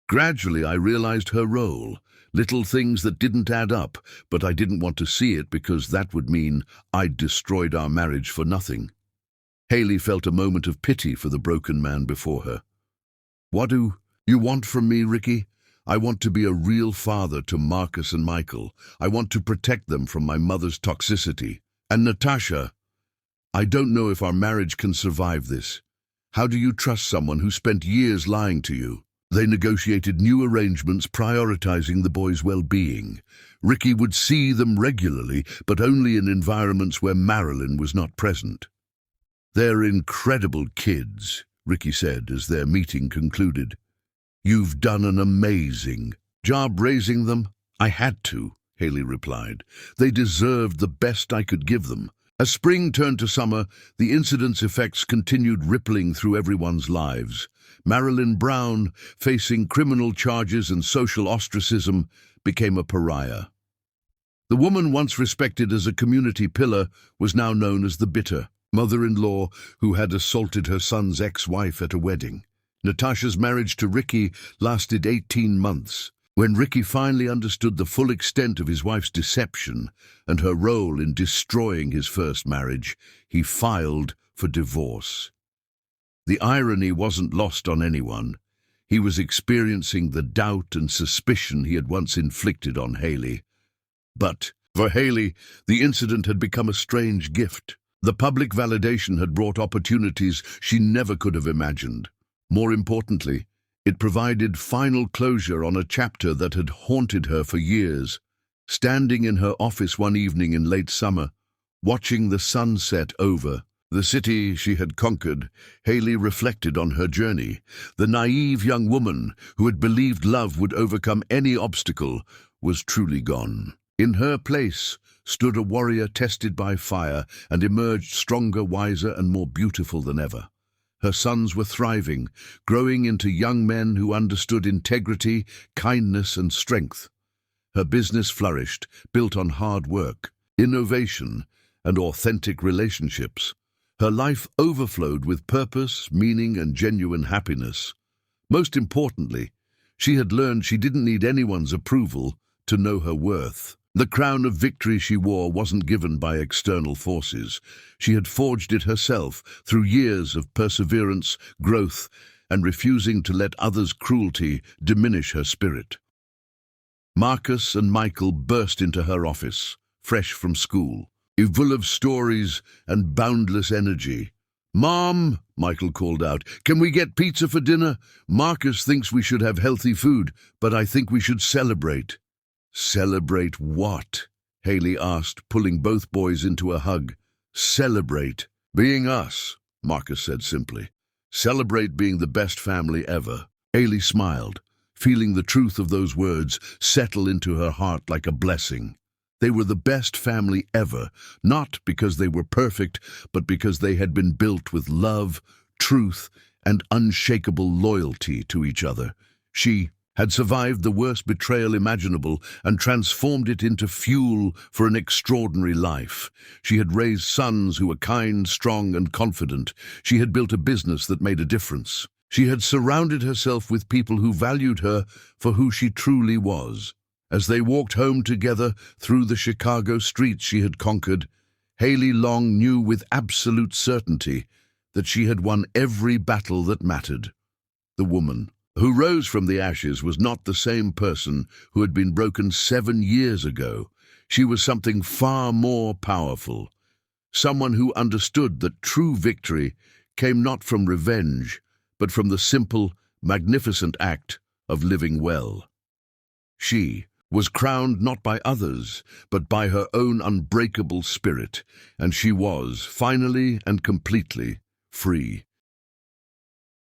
Gradually I realized her role, little things that didn't add up, but I didn't want to see it because that would mean I'd destroyed our marriage for nothing. Haley felt a moment of pity for the broken man before her. "What do you want from me, Ricky?" "I want to be a real father to Marcus and Michael. I want to protect them from my mother's toxicity. And Natasha, I don't know if our marriage can survive this. How do you trust someone who spent years lying to you?" They negotiated new arrangements prioritizing the boys' well-being. Ricky would see them regularly, but only in environments where Marilyn was not present. "They're incredible kids," Ricky said as their meeting concluded. "You've done an amazing job raising them." "I had to," Haley replied. "They deserved the best I could give them." As spring turned to summer, the incident's effects continued rippling through everyone's lives. Marilyn Brown, facing criminal charges and social ostracism, became a pariah. The woman once respected as a community pillar was now known as the bitter mother-in-law who had assaulted her son's ex-wife at a wedding. Natasha's marriage to Ricky lasted 18 months. When Ricky finally understood the full extent of his wife's deception and her role in destroying his first marriage, he filed for divorce. The irony wasn't lost on anyone. He was experiencing the doubt and suspicion he had once inflicted on Haley. But for Haley, the incident had become a strange gift. The public validation had brought opportunities she never could have imagined. More importantly, it provided final closure on a chapter that had haunted her for years. Standing in her office one evening in late summer, watching the sunset over the city she had conquered, Haley reflected on her journey. The naive young woman who had believed love would overcome any obstacle was truly gone. In her place stood a warrior tested by fire and emerged stronger, wiser, and more beautiful than ever. Her sons were thriving, growing into young men who understood integrity, kindness, and strength. Her business flourished, built on hard work, innovation, and authentic relationships. Her life overflowed with purpose, meaning, and genuine happiness. Most importantly, she had learned she didn't need anyone's approval to know her worth. The crown of victory she wore wasn't given by external forces. She had forged it herself through years of perseverance, growth, and refusing to let others' cruelty diminish her spirit. Marcus and Michael burst into her office, fresh from school, full of stories and boundless energy. "Mom," Michael called out, "can we get pizza for dinner? Marcus thinks we should have healthy food, but I think we should celebrate." Celebrate what? Haley asked, pulling both boys into a hug. Celebrate being us, Marcus said simply. Celebrate being the best family ever. Haley smiled, feeling the truth of those words settle into her heart like a blessing. They were the best family ever, not because they were perfect, but because they had been built with love, truth, and unshakable loyalty to each other. She had survived the worst betrayal imaginable and transformed it into fuel for an extraordinary life. She had raised sons who were kind, strong, and confident. She had built a business that made a difference. She had surrounded herself with people who valued her for who she truly was. As they walked home together through the Chicago streets she had conquered, Haley Long knew with absolute certainty that she had won every battle that mattered. The woman who rose from the ashes was not the same person who had been broken 7 years ago. She was something far more powerful, someone who understood that true victory came not from revenge, but from the simple, magnificent act of living well. She was crowned not by others, but by her own unbreakable spirit, and she was, finally and completely, free.